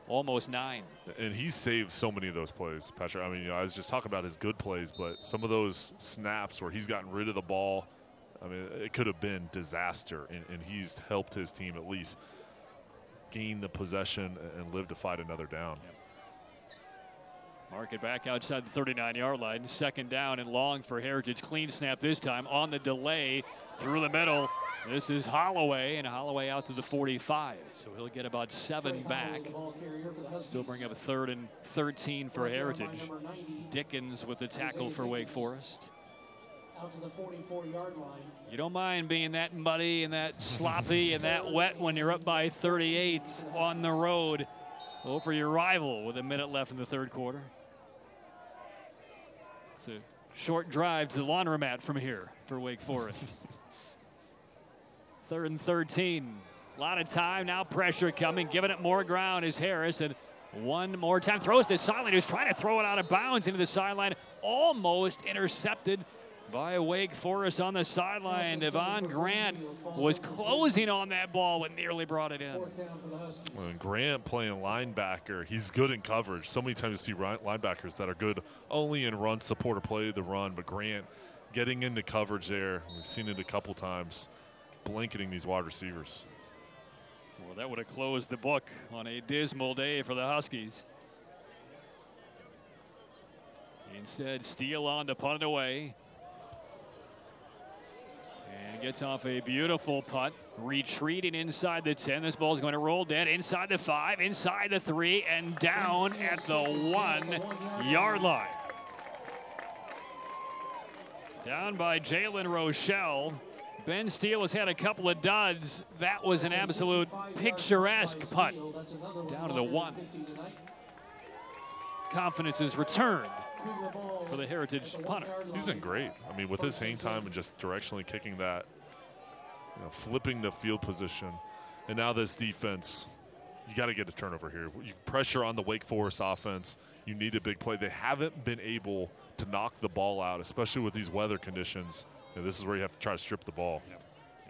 almost 9. And he's saved so many of those plays, Patrick. I mean, I was just talking about his good plays, but some of those snaps where he's gotten rid of the ball, I mean, it could have been disaster, and he's helped his team at least gain the possession and live to fight another down. Yep. Mark it back outside the 39-yard line. 2nd down and long for Heritage. Clean snap this time on the delay through the middle. This is Holloway, and Holloway out to the 45. So he'll get about 7 back. Still bring up a 3rd and 13 for Heritage. Dickens with the tackle for Wake Forest. Out to the 44-yard line. You don't mind being that muddy and that sloppy and that wet when you're up by 38 on the road over your rival with a minute left in the 3rd quarter. It's a short drive to the laundromat from here for Wake Forest. 3rd and 13. A lot of time now, pressure coming, giving it more ground is Harris, and one more time throws to sideline. Who's trying to throw it out of bounds into the sideline, almost intercepted by Wake Forest on the sideline. Devon Grant was closing on that ball but nearly brought it in. Well, Grant playing linebacker, he's good in coverage. So many times you see linebackers that are good only in run support or play the run, but Grant getting into coverage there, we've seen it a couple times, blanketing these wide receivers. Well, that would have closed the book on a dismal day for the Huskies. Instead, Steele on to punt it away. And gets off a beautiful punt, retreating inside the 10. This ball is going to roll dead inside the 5, inside the 3, and down at the 1-yard line. Down by Jalen Rochelle. Ben Steele has had a couple of duds. That was an absolute picturesque punt down to the 1. Confidence is returned for the Heritage punter. He's been great. I mean, with his hang time and just directionally kicking that, you know, flipping the field position. And now this defense, you got to get a turnover here. You pressure on the Wake Forest offense. You need a big play. They haven't been able to knock the ball out, especially with these weather conditions. You know, this is where you have to try to strip the ball. Yep.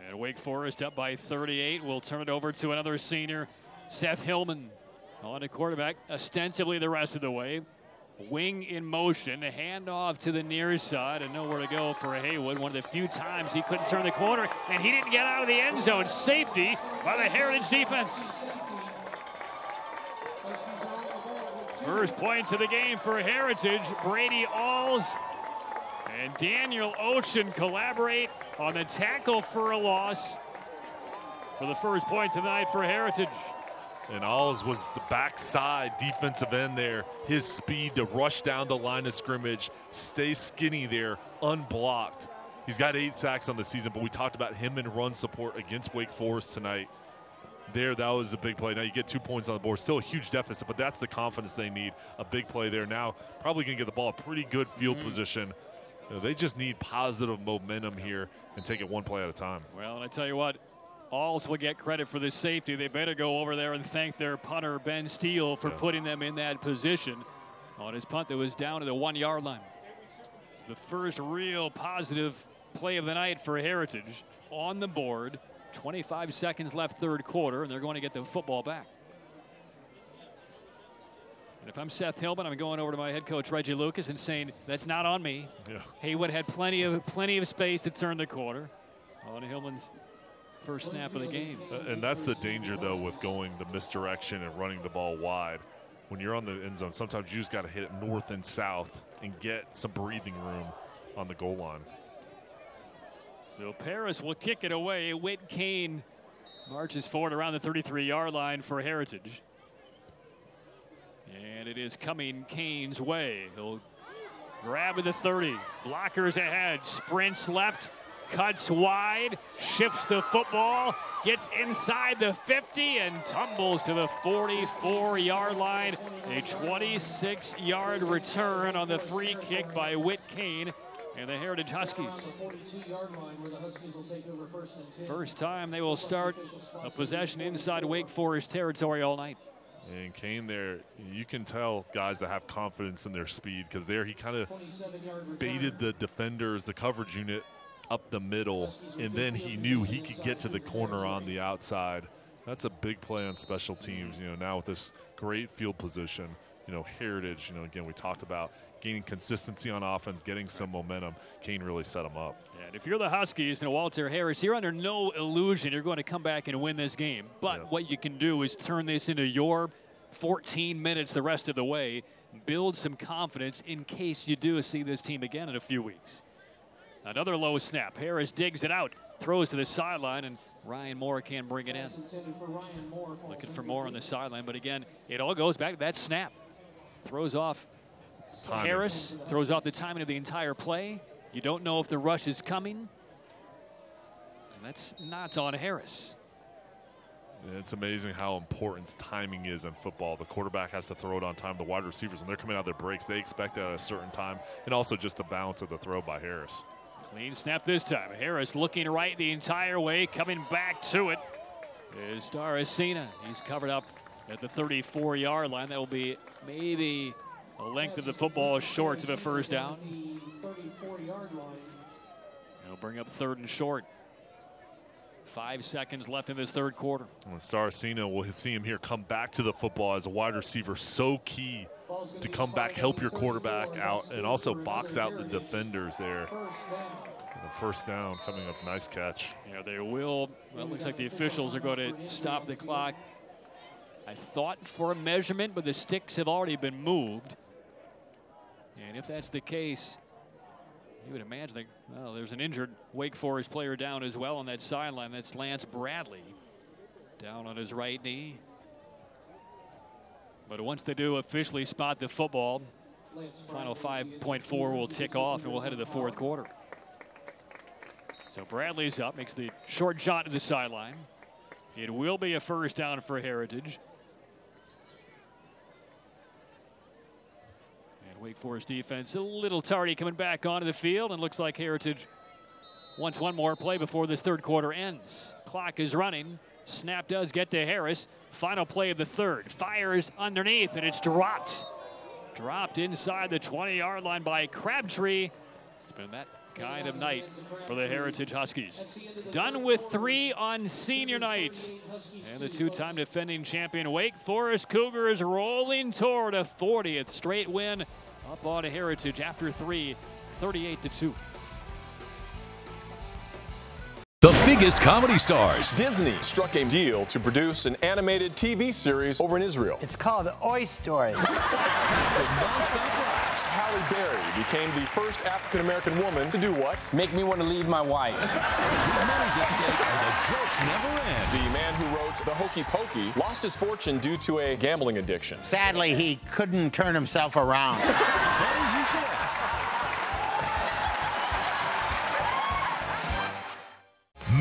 And Wake Forest up by 38. We'll turn it over to another senior, Seth Hillman, on a quarterback, ostensibly the rest of the way. Wing in motion, a handoff to the near side, and nowhere to go for Haywood. One of the few times he couldn't turn the corner, and he didn't get out of the end zone. Safety by the Heritage defense. First points of the game for Heritage. Brady Alls and Daniel Ocean collaborate on the tackle for a loss for the first point tonight for Heritage. And Alls was the backside defensive end there. His speed to rush down the line of scrimmage, stay skinny there, unblocked. He's got 8 sacks on the season, but we talked about him in run support against Wake Forest tonight. There, that was a big play. Now you get 2 points on the board. Still a huge deficit, but that's the confidence they need. A big play there. Now probably going to get the ball a pretty good field position. You know, they just need positive momentum here and take it one play at a time. Well, and I tell you what, Alls will get credit for the safety. They better go over there and thank their punter, Ben Steele, for putting them in that position on his punt that was down to the 1-yard line. It's the first real positive play of the night for Heritage on the board. 25 seconds left, 3rd quarter, and they're going to get the football back. And if I'm Seth Hillman, I'm going over to my head coach, Reggie Lucas, and saying, that's not on me. Yeah. Haywood had plenty of space to turn the corner. On Hillman's first snap of the game. And that's the danger, though, with going the misdirection and running the ball wide. When you're on the end zone, sometimes you just got to hit it north and south and get some breathing room on the goal line. So Paris will kick it away. Whit Kane marches forward around the 33-yard line for Heritage. And it is coming Kane's way. He'll grab at the 30. Blockers ahead. Sprints left. Cuts wide, shifts the football, gets inside the 50 and tumbles to the 44-yard line. A 26-yard return on the free kick by Whit Kane and the Heritage Huskies. First time they will start a possession inside Wake Forest territory all night. And Kane there, you can tell guys that have confidence in their speed, because there he kind of baited the defenders, the coverage unit, up the middle, and then he knew he could get to the corner on the outside. That's a big play on special teams. Now with this great field position, Heritage, again, we talked about gaining consistency on offense, getting some momentum. Kane really set them up. And if you're the Huskies and Walter Harris, you're under no illusion you're going to come back and win this game. But what you can do is turn this into your 14 minutes the rest of the way, build some confidence in case you do see this team again in a few weeks. Another low snap. Harris digs it out, throws to the sideline, and Ryan Moore can't bring it in. Looking for Moore on the sideline, but again, it all goes back to that snap. Throws off Harris, throws off the timing of the entire play. You don't know if the rush is coming. And that's not on Harris. It's amazing how important timing is in football. The quarterback has to throw it on time. The wide receivers, when they're coming out of their breaks, they expect it at a certain time. And also just the balance of the throw by Harris. Clean snap this time. Harris looking right the entire way, coming back to it is Staracina. He's covered up at the 34-yard line. That will be maybe a length of the football short of a first down. It'll bring up 3rd and short. 5 seconds left in this third quarter. And Staracina, we'll see him here come back to the football as a wide receiver. So key to come back, help your quarterback out, and also box out the defenders there. And first down coming up. Nice catch. Yeah, they will. Well, it looks like the officials are going to stop the clock. I thought for a measurement, but the sticks have already been moved. And if that's the case, you would imagine that, well, there's an injured Wake Forest player down as well on that sideline. That's Lance Bradley down on his right knee. But once they do officially spot the football, final 5.4 will tick off and we'll head to the fourth quarter. So Bradley's up, makes the short shot to the sideline. It will be a first down for Heritage. And Wake Forest defense a little tardy coming back onto the field, and looks like Heritage wants one more play before this third quarter ends. Clock is running. Snap does get to Harris. Final play of the third. Fires underneath, and it's dropped. Dropped inside the 20-yard line by Crabtree. It's been that kind of night for the Heritage Huskies. Done with 3 on senior night. And the two-time defending champion Wake Forest Cougars rolling toward a 40th straight win up on Heritage after 3, 38-2. The biggest comedy stars. Disney struck a deal to produce an animated TV series over in Israel. It's called Oi Story. With non-stop laughs, Halle Berry became the first African-American woman to do what? Make me want to leave my wife. Big money's at stake and the jokes never end. The man who wrote The Hokey Pokey lost his fortune due to a gambling addiction. Sadly, he couldn't turn himself around. Better you should ask.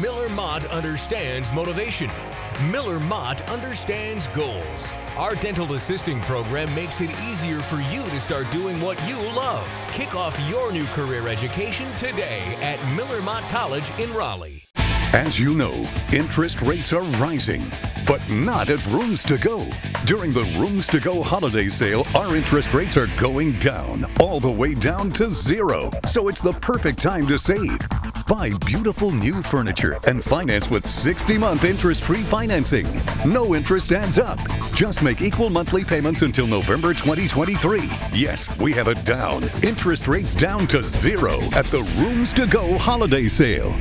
Miller Mott understands motivation. Miller Mott understands goals. Our dental assisting program makes it easier for you to start doing what you love. Kick off your new career education today at Miller Mott College in Raleigh. As you know, interest rates are rising, but not at Rooms to Go. During the Rooms to Go holiday sale, our interest rates are going down, all the way down to 0. So it's the perfect time to save. Buy beautiful new furniture and finance with 60-month interest-free financing. No interest adds up. Just make equal monthly payments until November 2023. Yes, we have it down. Interest rates down to 0 at the Rooms to Go holiday sale.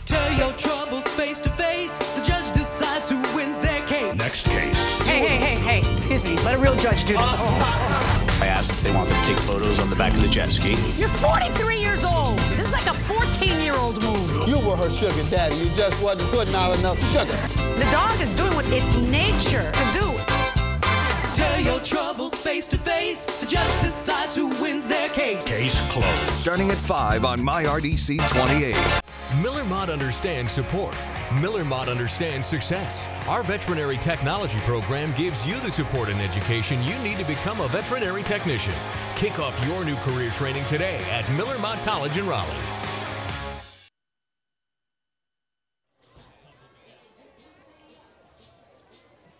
Tell your troubles face to face. The judge decides who wins their case. Next case. Hey. Excuse me. Let a real judge do this. I asked if they wanted to take photos on the back of the jet ski. You're 43 years old. This is like a 14-year-old move. You were her sugar daddy. You just wasn't putting out enough sugar. The dog is doing what it's nature to do. Tell your troubles face to face. The judge decides who wins their case. Case closed. Starting at 5 on MyRDC 28. Miller Mott understands support. Miller Mott understands success. Our veterinary technology program gives you the support and education you need to become a veterinary technician. Kick off your new career training today at Miller Mott College in Raleigh.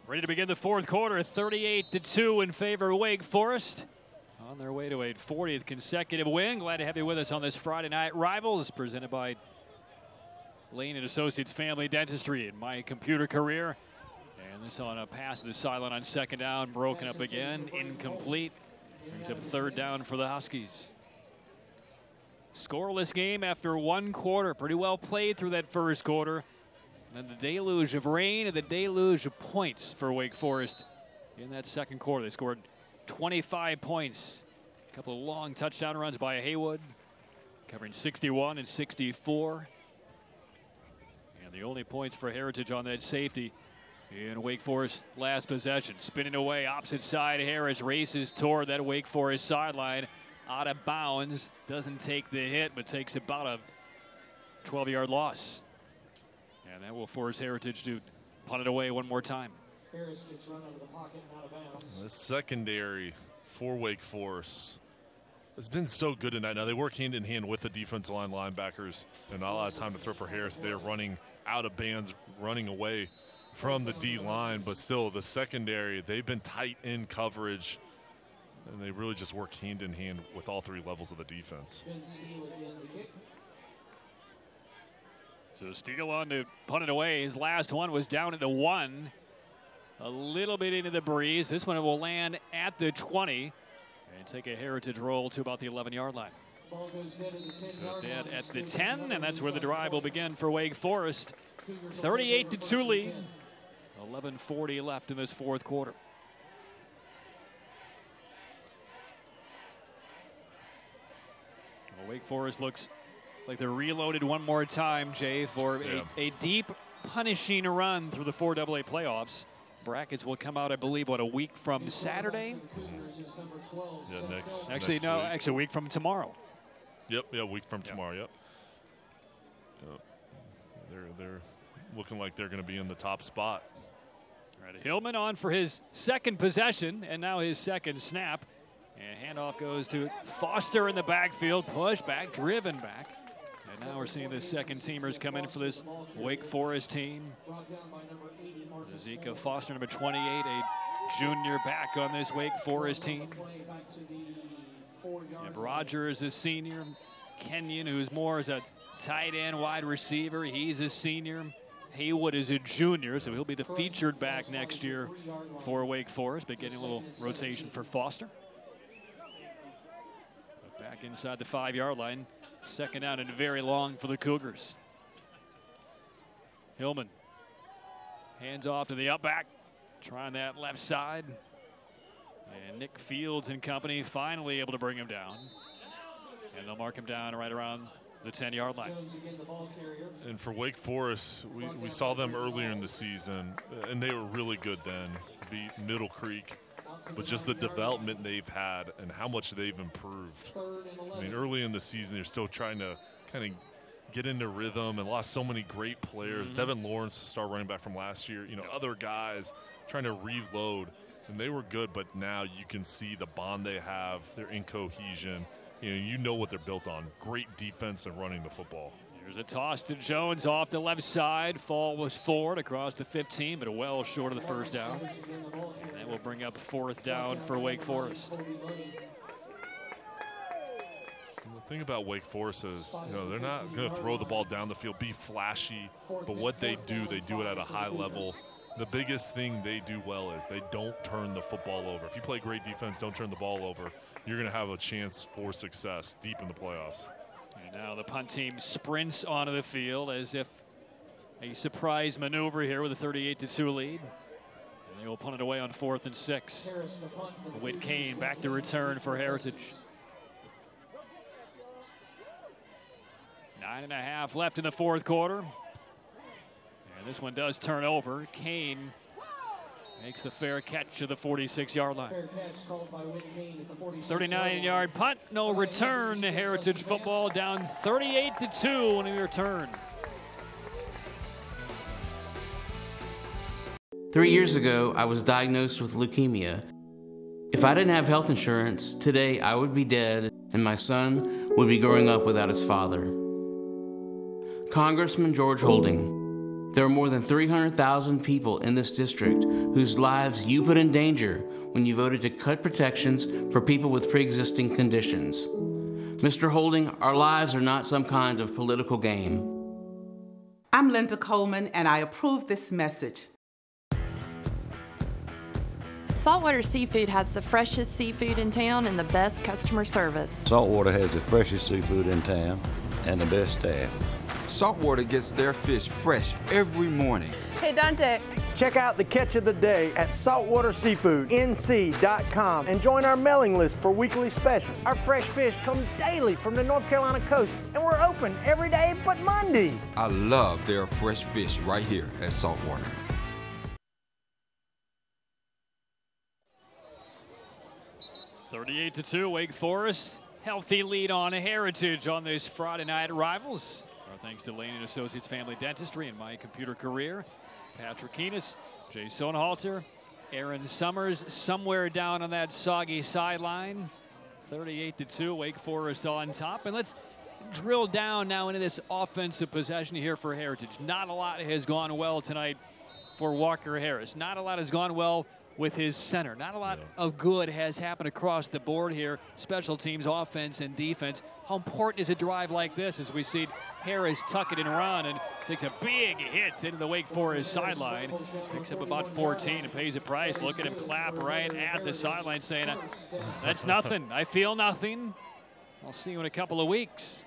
Ready to begin the fourth quarter, 38-2 in favor of Wake Forest. On their way to a 40th consecutive win. Glad to have you with us on this Friday Night Rivals, presented by Lane and Associates Family Dentistry in my computer career. And this on a pass to the sideline on second down, broken up again, incomplete. Brings up third down for the Huskies. Scoreless game after one quarter. Pretty well played through that first quarter. And the deluge of rain and the deluge of points for Wake Forest in that second quarter. They scored 25 points. A couple of long touchdown runs by Haywood, covering 61 and 64. And the only points for Heritage on that safety in Wake Forest last possession. Spinning away opposite side, Harris races toward that Wake Forest sideline. Out of bounds, doesn't take the hit, but takes about a 12-yard loss. And that will force Heritage to punt it away one more time. Harris gets run out of the pocket and out of bounds. The secondary for Wake Forest has been so good tonight. Now, they work hand in hand with the defensive line linebackers, and not a lot of time to throw for Harris. They're running out of bands, running away from the D-line, but still the secondary, they've been tight in coverage, and they really just work hand in hand with all three levels of the defense. So Steele on to punt it away. His last one was down at the 1. A little bit into the breeze. This one will land at the 20 and take a Heritage roll to about the 11-yard line. Ball goes dead at the 10-yard So dead line. at the 10, and that's where the drive will begin for Wake Forest. 38-2 lead. 11:40 left in this fourth quarter. Well, Wake Forest looks like they're reloaded one more time, Jay, for a deep, punishing run through the 4AA playoffs. Brackets will come out, I believe, a week from Saturday? Yeah, next Actually, next no, week. actually a week from tomorrow. Yep, yeah, a week from tomorrow, yep. They're looking like they're going to be in the top spot. All right, Hillman on for his second possession, and now his second snap. And handoff goes to Foster in the backfield, push back, driven back. And now we're seeing the second teamers come in for this Wake Forest team. Ezekiel Foster, number 28, a junior back on this Wake Forest team. And Rogers is a senior. Kenyon, who's more as a tight end wide receiver, he's a senior. Haywood is a junior, so he'll be the featured back next year for Wake Forest, but getting a little rotation for Foster. Back inside the 5-yard line. Second down and very long for the Cougars. Hillman hands off to the up back, trying that left side. And Nick Fields and company finally able to bring him down. And they'll mark him down right around the 10-yard line. And for Wake Forest, we saw them earlier in the season, and they were really good then. Beat Middle Creek. But just the development they've had and how much they've improved. I mean, early in the season, they're still trying to kind of get into rhythm and lost so many great players. Devin Lawrence, star running back from last year, other guys trying to reload. And they were good, but now you can see the bond they have, they're in cohesion. You know what they're built on. Great defense and running the football. Here's a toss to Jones off the left side. Fall was forward across the 15, but well short of the first down. And that will bring up fourth down for Wake Forest. The thing about Wake Forest is, they're not going to throw the ball down the field, be flashy, but what they do it at a high level. The biggest thing they do well is they don't turn the football over. If you play great defense, don't turn the ball over, you're going to have a chance for success deep in the playoffs. And now the punt team sprints onto the field as if a surprise maneuver here with a 38-2 lead. And they will punt it away on 4th and 6. Whit Kane back to return for Heritage. 9.5 left in the fourth quarter. And this one does turn over. Kane makes the fair catch to the 46-yard line. 39-yard punt, no return. Heritage football down 38-2 when we return. 3 years ago, I was diagnosed with leukemia. If I didn't have health insurance, today I would be dead and my son would be growing up without his father. Congressman George Holding. There are more than 300,000 people in this district whose lives you put in danger when you voted to cut protections for people with pre-existing conditions. Mr. Holding, our lives are not some kind of political game. I'm Linda Coleman, and I approve this message. Saltwater Seafood has the freshest seafood in town and the best customer service. Saltwater has the freshest seafood in town and the best staff. Saltwater gets their fish fresh every morning. Hey, Dante. Check out the catch of the day at saltwaterseafoodnc.com and join our mailing list for weekly specials. Our fresh fish come daily from the North Carolina coast, and we're open every day but Monday. I love their fresh fish right here at Saltwater. (38-2), Wake Forest. Healthy lead on Heritage on this Friday night Rivals. Our thanks to Lane & Associates Family Dentistry and My Computer Career. Patrick Keenis, Jay Sonehalter, Aaron Summers somewhere down on that soggy sideline. 38-2, Wake Forest on top. And let's drill down now into this offensive possession here for Heritage. Not a lot has gone well tonight for Walker Harris. Not a lot has gone well with his center. Not a lot of good has happened across the board here. Special teams, offense, and defense. How important is a drive like this as we see Harris tuck it and run and takes a big hit into the Wake Forest sideline. Picks up about 14 and pays a price. Look at him clap right at the sideline saying, that's nothing. I feel nothing. I'll see you in a couple of weeks.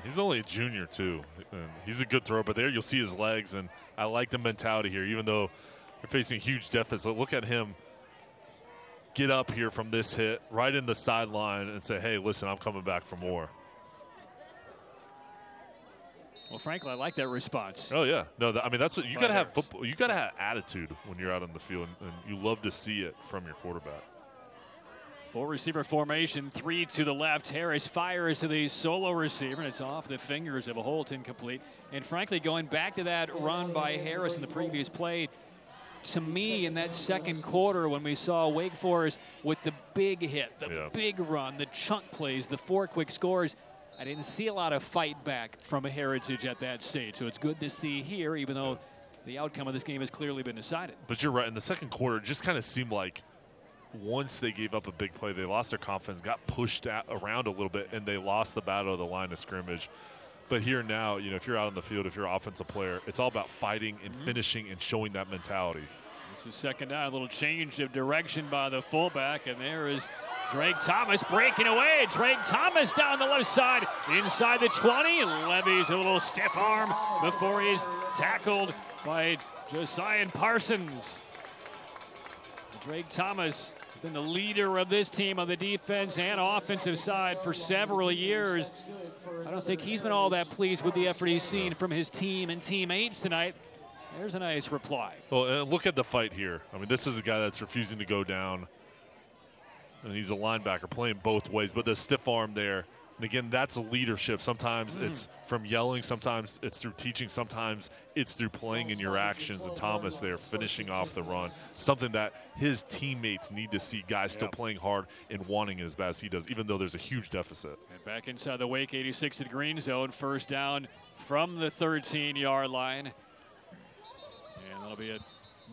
He's only a junior, too. He's a good thrower, but there you'll see his legs, and I like the mentality here, even though you're facing a huge deficit. Look at him get up here from this hit right in the sideline and say, hey, listen, I'm coming back for more. Well, frankly, I like that response. Oh, yeah. No, I mean, that's what you got to have football. You got to have attitude when you're out on the field, and you love to see it from your quarterback. Full receiver formation, 3 to the left. Harris fires to the solo receiver, and it's off the fingers of a Holt, incomplete. And frankly, going back to that run by Harris in the previous play, to me, in that second quarter when we saw Wake Forest with the big hit, the big run, the chunk plays, the 4 quick scores, I didn't see a lot of fight back from a Heritage at that stage. So it's good to see here, even though the outcome of this game has clearly been decided. But you're right. In the second quarter, it just kind of seemed like once they gave up a big play, they lost their confidence, got pushed around a little bit, and they lost the battle of the line of scrimmage. But here now, you know, if you're out on the field, if you're an offensive player, it's all about fighting and finishing and showing that mentality. This is second down, a little change of direction by the fullback, and there is Drake Thomas breaking away. Drake Thomas down the left side, inside the 20, levies a little stiff arm before he's tackled by Josiah Parsons. Drake Thomas has been the leader of this team on the defense and offensive side for several years. I don't think he's been all that pleased with the effort he's seen from his team and teammates tonight. There's a nice reply. Well, look at the fight here. I mean, this is a guy that's refusing to go down. And he's a linebacker playing both ways, but the stiff arm there. And again, that's leadership. Sometimes it's from yelling, sometimes it's through teaching, sometimes it's through playing in your actions. And Thomas there finishing off the run, something that his teammates need to see, guys still playing hard and wanting it as bad as he does, even though there's a huge deficit. And back inside the Wake 86 at green zone, first down from the 13-yard line. And that'll be it.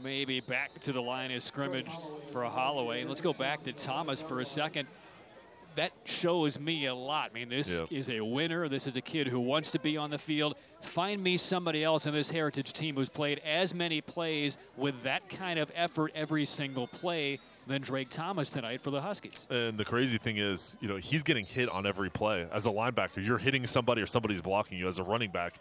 Maybe back to the line of scrimmage for a Holloway. And let's go back to Thomas for a second. That shows me a lot. I mean, this is a winner. This is a kid who wants to be on the field. Find me somebody else on this Heritage team who's played as many plays with that kind of effort every single play than Drake Thomas tonight for the Huskies. And the crazy thing is, you know, he's getting hit on every play. As a linebacker, you're hitting somebody or somebody's blocking you. As a running back,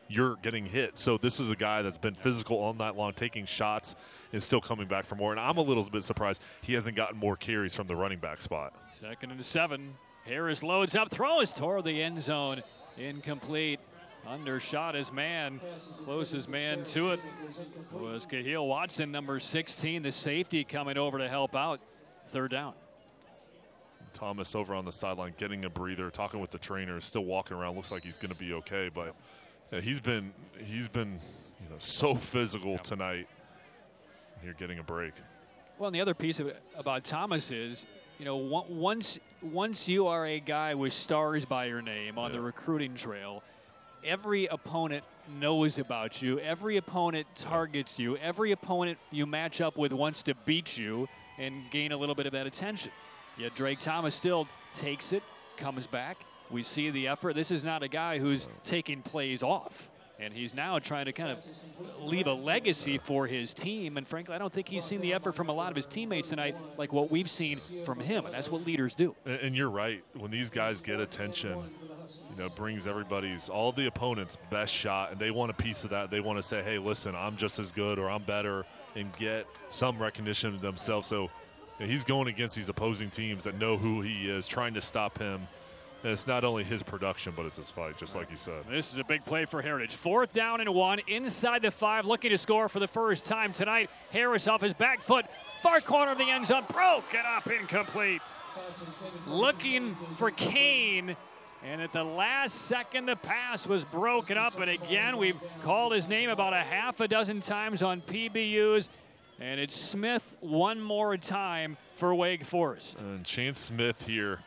you're getting hit. So this is a guy that's been physical all night long, taking shots and still coming back for more. And I'm a little bit surprised he hasn't gotten more carries from the running back spot. 2nd and 7. Harris loads up, throws toward the end zone. Incomplete. Undershot his man. Closest man to it was Kahil Watson, number 16, the safety coming over to help out. 3rd down. Thomas over on the sideline getting a breather, talking with the trainer, still walking around. Looks like he's going to be okay, but he's been so physical tonight. Here getting a break. Well, and the other piece about Thomas is, you know, once you are a guy with stars by your name on the recruiting trail, every opponent knows about you. Every opponent targets you. Every opponent you match up with wants to beat you and gain a little bit of that attention. Yet Drake Thomas still takes it, comes back. We see the effort. This is not a guy who's taking plays off. And he's now trying to kind of leave a legacy for his team. And frankly, I don't think he's seen the effort from a lot of his teammates tonight like what we've seen from him. And that's what leaders do. And you're right. When these guys get attention, it brings all the opponents' best shot, and they want a piece of that. They want to say, hey, listen, I'm just as good or I'm better, and get some recognition of themselves. So he's going against these opposing teams that know who he is, trying to stop him. And it's not only his production, but it's his fight, just like you said. This is a big play for Heritage. 4th down and 1, inside the 5, looking to score for the first time tonight. Harris off his back foot, far corner of the end zone, broken up, incomplete. Looking for Kane, and at the last second, the pass was broken up. And again, we've called his name about a half a dozen times on PBUs. And it's Smith one more time for Wake Forest. And Chance Smith here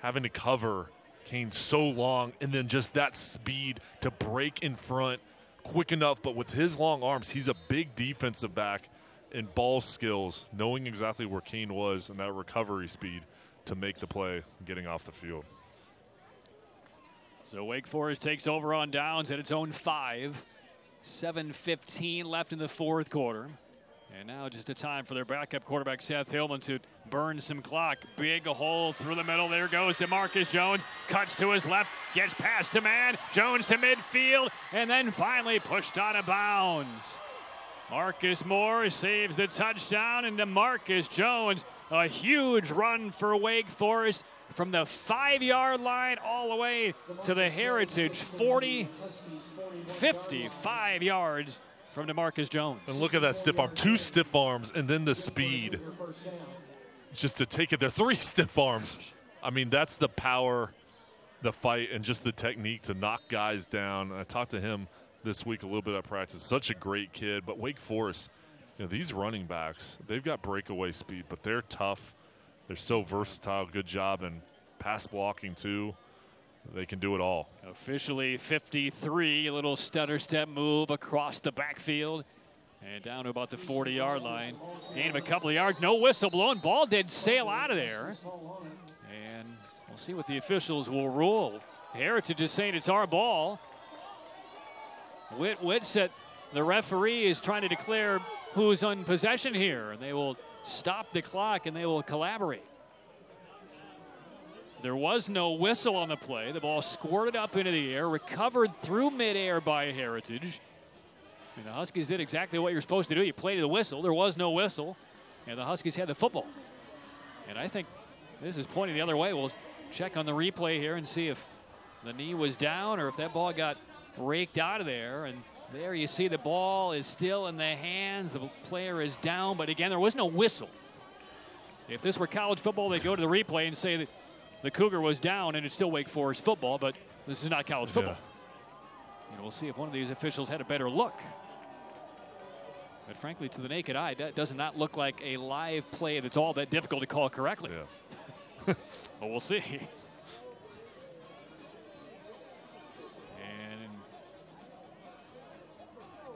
having to cover Kane so long, and then just that speed to break in front quick enough. But with his long arms, he's a big defensive back in ball skills, knowing exactly where Kane was and that recovery speed to make the play getting off the field. So Wake Forest takes over on downs at its own 5. 7:15 left in the 4th quarter. And now just a time for their backup quarterback, Seth Hillman, to burn some clock. Big hole through the middle. There goes DeMarcus Jones. Cuts to his left. Gets past a man. Jones to midfield. And then finally pushed out of bounds. Marcus Moore saves the touchdown. And DeMarcus Jones, a huge run for Wake Forest from the 5-yard line all the way to the Heritage 40, 55 yards from DeMarcus Jones. And look at that stiff arm. 2 stiff arms and then the speed just to take it there. 3 stiff arms. I mean, that's the power, the fight, and just the technique to knock guys down. I talked to him this week a little bit at practice. Such a great kid. But Wake Forest, these running backs, they've got breakaway speed, but they're tough. They're so versatile. Good job in pass blocking, too. They can do it all. Officially 53, a little stutter step move across the backfield and down to about the 40-yard line. Gain of a couple of yards, no whistle blown. Ball did sail out of there. And we'll see what the officials will rule. Heritage is saying it's our ball. Whitsett, the referee, is trying to declare who's in possession here. And they will stop the clock and they will collaborate. There was no whistle on the play. The ball squirted up into the air, recovered through midair by Heritage. And the Huskies did exactly what you're supposed to do. You play to the whistle. There was no whistle, and the Huskies had the football. And I think this is pointing the other way. We'll check on the replay here and see if the knee was down or if that ball got raked out of there. And there you see the ball is still in the hands. The player is down, but again, there was no whistle. If this were college football, they'd go to the replay and say that the Cougar was down, and it's still Wake Forest football, but this is not college football. And we'll see if one of these officials had a better look. But frankly, to the naked eye, that does not look like a live play that's all that difficult to call correctly. Yeah. But we'll see. And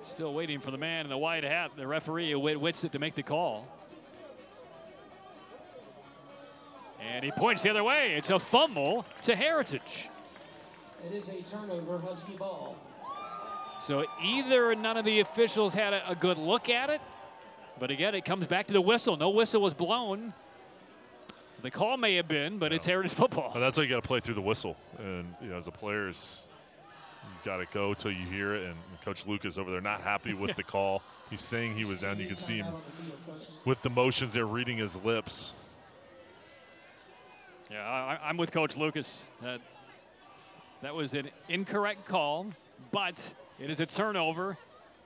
still waiting for the man in the white hat, the referee, Whitsett, to make the call. And he points the other way. It's a fumble to Heritage. It is a turnover, Husky ball. So either none of the officials had a good look at it, but again, it comes back to the whistle. No whistle was blown. The call may have been, but it's Heritage football. Well, that's why you got to play through the whistle. And as the players, you got to go till you hear it. And Coach Lucas over there not happy with the call. He's saying he was down. You can see him with the motions there, reading his lips. Yeah, I'm with Coach Lucas. That was an incorrect call, but it is a turnover,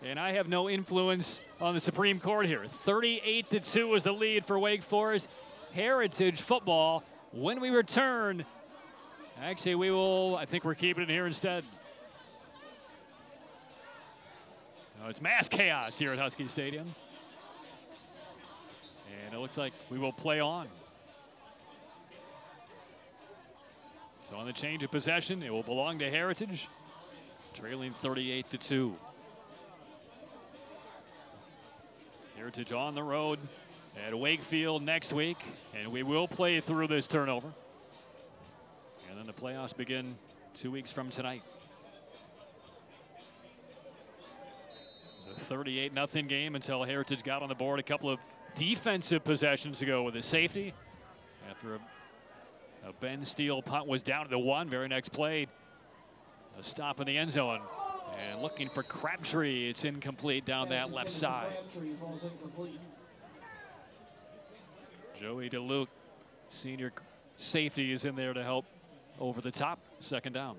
and I have no influence on the Supreme Court here. 38-2 is the lead for Wake Forest. Heritage football. When we return, actually, I think we're keeping it here instead. No, it's mass chaos here at Husky Stadium. And it looks like we will play on. So on the change of possession, it will belong to Heritage, trailing 38-2. Heritage on the road at Wakefield next week, and we will play through this turnover. And then the playoffs begin 2 weeks from tonight. 38-0 game until Heritage got on the board a couple of defensive possessions ago with a safety. After a Ben Steele punt was down to the 1. Very next play, a stop in the end zone. And looking for Crabtree. It's incomplete down that left side. Joey DeLuke, senior safety, is in there to help over the top. Second down.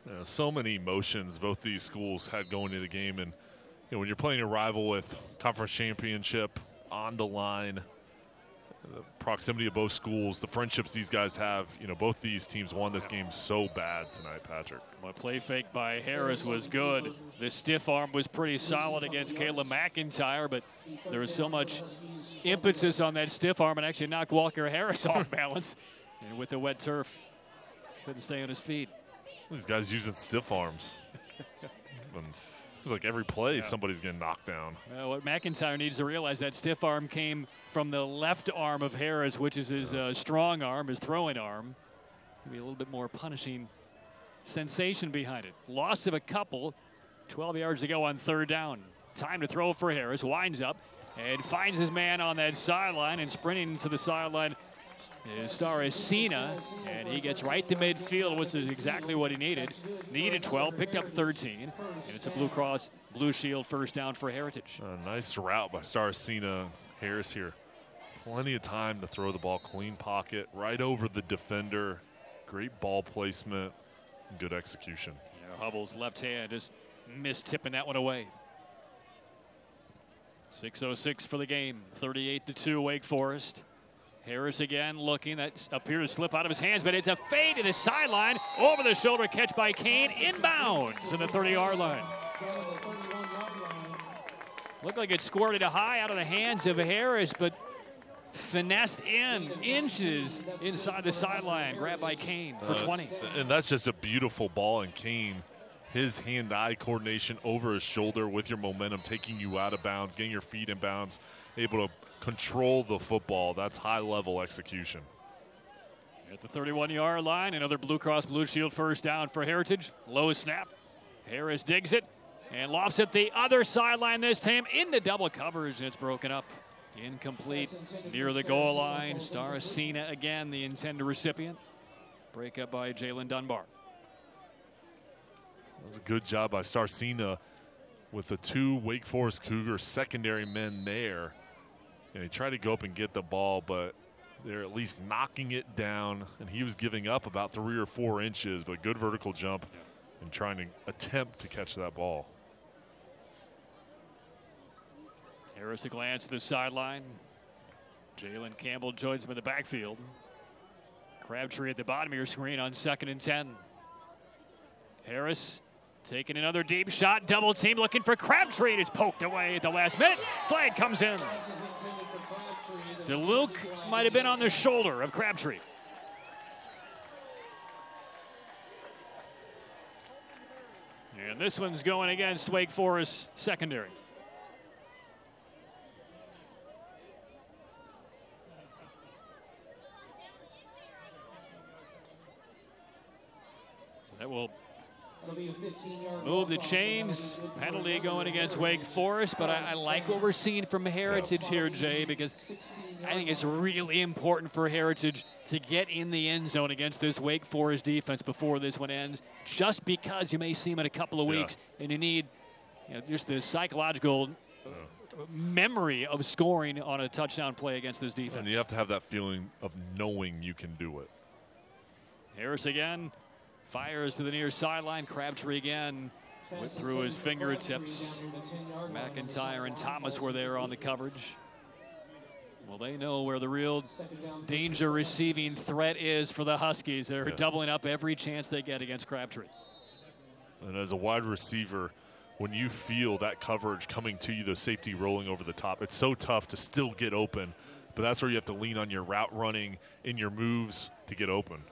Yeah, so many emotions both these schools had going into the game. And when you're playing a rival with conference championship on the line, the proximity of both schools, the friendships these guys have, both these teams won this game so bad tonight, Patrick. My play fake by Harris was good. The stiff arm was pretty solid against Caleb McIntyre, but there was so much impetus on that stiff arm and actually knocked Walker Harris off balance. And with the wet turf, couldn't stay on his feet. These guys using stiff arms. Seems like every play somebody's getting knocked down. Well, what McIntyre needs to realize, that stiff arm came from the left arm of Harris, which is his strong arm, his throwing arm. Maybe a little bit more punishing sensation behind it. Loss of a couple, 12 yards to go on third down. Time to throw for Harris, winds up and finds his man on that sideline, and sprinting to the sideline is Staracina, and he gets right to midfield, which is exactly what he needed. Needed 12, picked up 13, and it's a Blue Cross Blue Shield first down for Heritage. A nice route by Staracina. Harris here. Plenty of time to throw the ball. Clean pocket, right over the defender. Great ball placement, good execution. Yeah, Hubble's left hand just missed tipping that one away. 6:06 for the game, 38-2 Wake Forest. Harris again looking. That appeared to slip out of his hands, but it's a fade to the sideline. Over the shoulder catch by Kane. Inbounds in the 30-yard line. Looked like it squirted high out of the hands of Harris, but finessed in inches inside the sideline. Grabbed by Kane for 20. And that's just a beautiful ball. And Kane, his hand-eye coordination over his shoulder with your momentum, taking you out of bounds, getting your feet in bounds, able to control the football. That's high-level execution. At the 31-yard line, another Blue Cross Blue Shield first down for Heritage. Low snap. Harris digs it and lofts it the other sideline this time into double coverage, and it's broken up. Incomplete near the goal line. Staracina again, the intended recipient. Break up by Jalen Dunbar. That was a good job by Staracina with the two Wake Forest Cougars secondary men there. And he tried to go up and get the ball, but they're at least knocking it down, and he was giving up about 3 or 4 inches, but good vertical jump and trying to attempt to catch that ball. Harris a glance to the sideline. Jalen Campbell joins him in the backfield. Crabtree at the bottom of your screen on 2nd and 10. Harris taking another deep shot, double team looking for Crabtree. It is poked away at the last minute. Flag comes in. DeLuke might have been on the shoulder of Crabtree. And this one's going against Wake Forest secondary. So that will move the chains. Penalty going against Wake Forest, but I like what we're seeing from Heritage here, Jay, because I think it's really important for Heritage to get in the end zone against this Wake Forest defense before this one ends, just because you may see them in a couple of weeks, and you need just the psychological memory of scoring on a touchdown play against this defense. And you have to have that feeling of knowing you can do it. Harris again. Fires to the near sideline. Crabtree again went through his fingertips. McIntyre and Thomas were there on the coverage. Well, they know where the real danger receiving threat is for the Huskies. They're doubling up every chance they get against Crabtree. And as a wide receiver, when you feel that coverage coming to you, the safety rolling over the top, it's so tough to still get open. But that's where you have to lean on your route running in your moves to get open.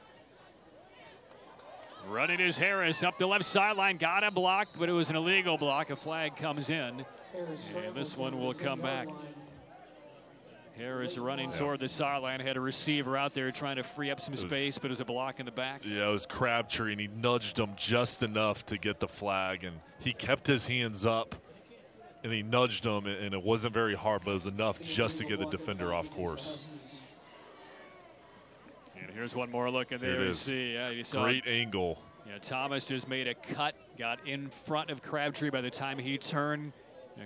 Running is Harris up the left sideline. Got a block, but it was an illegal block. A flag comes in, and this one will come back. Harris running toward the sideline. Had a receiver out there trying to free up some space, but it was a block in the back. Yeah, it was Crabtree, and he nudged him just enough to get the flag, and he kept his hands up and he nudged him, and it wasn't very hard, but it was enough just to get the defender off course. And here's one more look at there. It is. Yeah, you saw great angle. Yeah, Thomas just made a cut, got in front of Crabtree by the time he turned.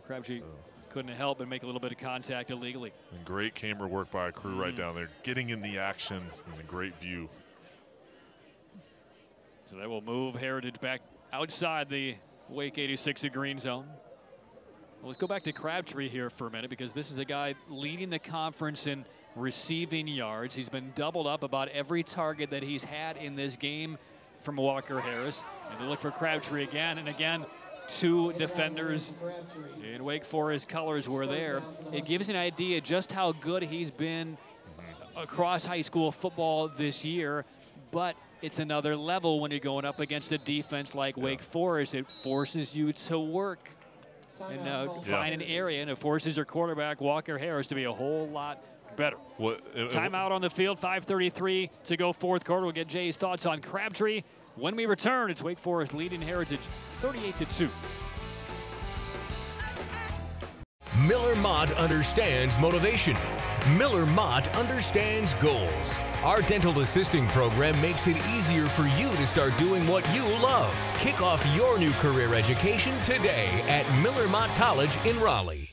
Crabtree couldn't help but make a little bit of contact illegally. And great camera work by a crew right down there, getting in the action and a great view. So they will move Heritage back outside the Wake 86 green zone. Well, let's go back to Crabtree here for a minute, because this is a guy leading the conference in receiving yards. He's been doubled up about every target that he's had in this game from Walker Harris. And they look for Crabtree again and again. 2 defenders in Wake Forest colors were there. It gives an idea just how good he's been across high school football this year, but it's another level when you're going up against a defense like Wake Forest. It forces you to work and find an area, and it forces your quarterback, Walker Harris, to be a whole lot better. Timeout on the field, 5:33 to go fourth quarter. We'll get Jay's thoughts on Crabtree. When we return, it's Wake Forest leading Heritage 38-2. Miller Mott understands motivation. Miller Mott understands goals. Our dental assisting program makes it easier for you to start doing what you love. Kick off your new career education today at Miller Mott College in Raleigh.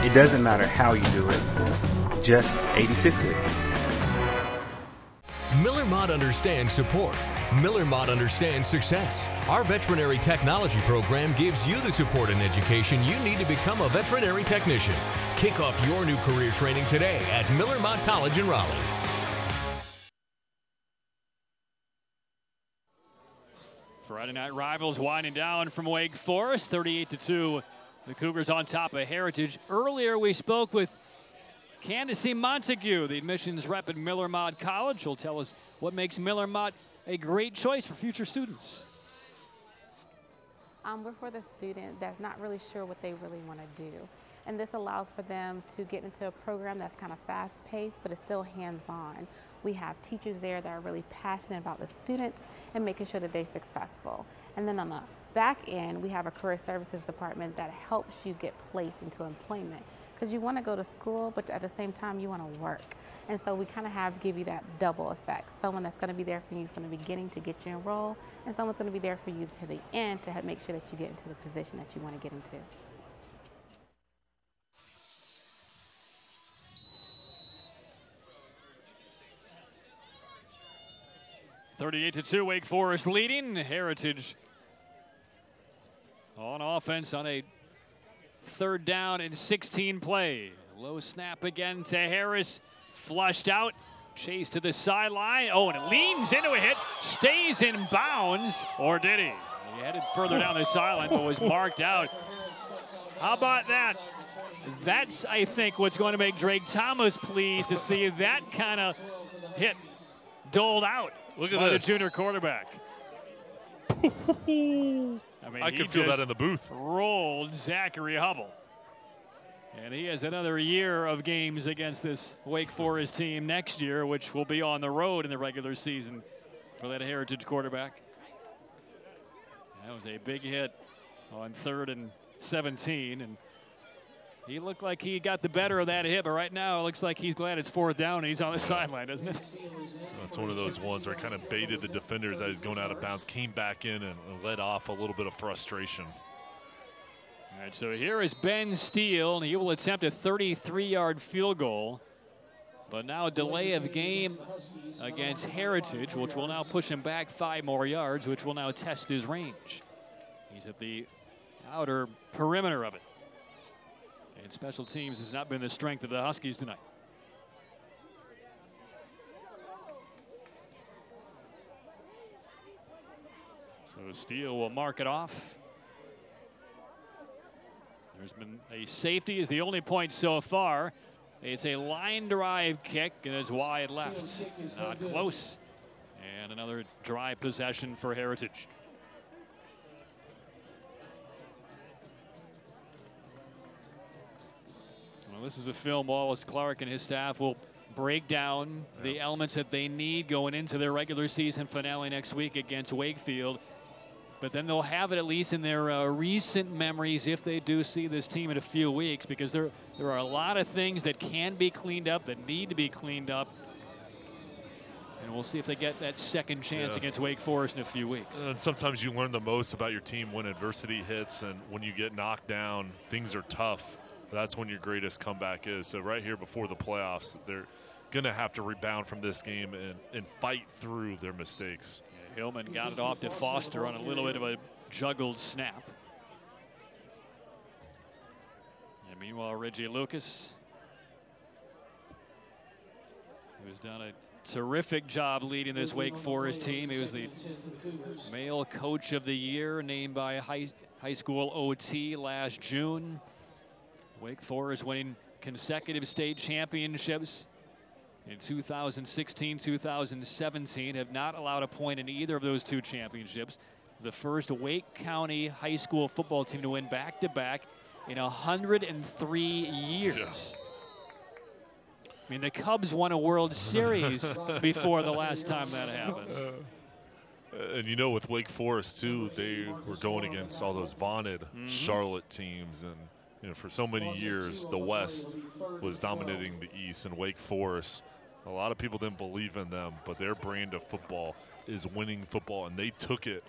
It doesn't matter how you do it, just 86 it. Miller Mott understands support. Miller Mott understands success. Our veterinary technology program gives you the support and education you need to become a veterinary technician. Kick off your new career training today at Miller Mott College in Raleigh. Friday night rivals winding down from Wake Forest, 38-2. The Cougars on top of Heritage. Earlier we spoke with Candace Montague, the admissions rep at Miller Mott College. She'll tell us what makes Miller Mott a great choice for future students. We're for the student that's not really sure what they really want to do. And this allows for them to get into a program that's kind of fast-paced, but it's still hands-on. We have teachers there that are really passionate about the students and making sure that they're successful. And then on the back end, we have a career services department that helps you get placed into employment. Because you want to go to school, but at the same time, you want to work. And so we kind of give you that double effect. Someone that's going to be there for you from the beginning to get you enrolled, and someone's going to be there for you to the end to make sure that you get into the position that you want to get into. (38-2), Wake Forest leading. Heritage on offense on a 3rd down and 16 play. Low snap again to Harris. Flushed out. Chase to the sideline. Oh, and it leans into a hit. Stays in bounds. Or did he? He headed further down the sideline, but was marked out. How about that? That's, I think, what's going to make Drake Thomas pleased to see that kind of hit doled out. Look at by this. The junior quarterback. I could feel that in the booth. Rolled Zachary Hubble. And he has another year of games against this Wake Forest team next year, which will be on the road in the regular season for that Heritage quarterback. That was a big hit on 3rd and 17. And he looked like he got the better of that hit, but right now it looks like he's glad it's 4th down and he's on the sideline, doesn't it? That's one of those ones where it kind of baited the defenders as he's going out of bounds, came back in and let off a little bit of frustration. All right, so here is Ben Steele, and he will attempt a 33-yard field goal. But now a delay of game against Heritage, which will now push him back 5 more yards, which will now test his range. He's at the outer perimeter of it. And special teams has not been the strength of the Huskies tonight. So Steele will mark it off. There's been a safety is the only point so far. It's a line drive kick, and it's wide left. Not close. And another dry possession for Heritage. Well, this is a film Wallace Clark and his staff will break down the elements that they need going into their regular season finale next week against Wakefield. But then they'll have it at least in their recent memories if they do see this team in a few weeks, because there are a lot of things that can be cleaned up, that need to be cleaned up. And we'll see if they get that second chance against Wake Forest in a few weeks. And sometimes you learn the most about your team when adversity hits, and when you get knocked down, things are tough. That's when your greatest comeback is. So right here before the playoffs, they're going to have to rebound from this game and fight through their mistakes. Hillman got it off to Foster on a little bit of a juggled snap. And meanwhile, Reggie Lucas, who has done a terrific job leading this Wake Forest team. He was the male coach of the year, named by high school OT last June. Wake Forest winning consecutive state championships in 2016, 2017, have not allowed a point in either of those two championships. The first Wake County high school football team to win back-to-back in 103 years. I mean, the Cubs won a World Series before the last time that happened. And you know, with Wake Forest, too, they were going against all those vaunted Charlotte teams. And, you know, for so many years, the West was dominating the East, and Wake Forest, a lot of people didn't believe in them, but their brand of football is winning football, and they took it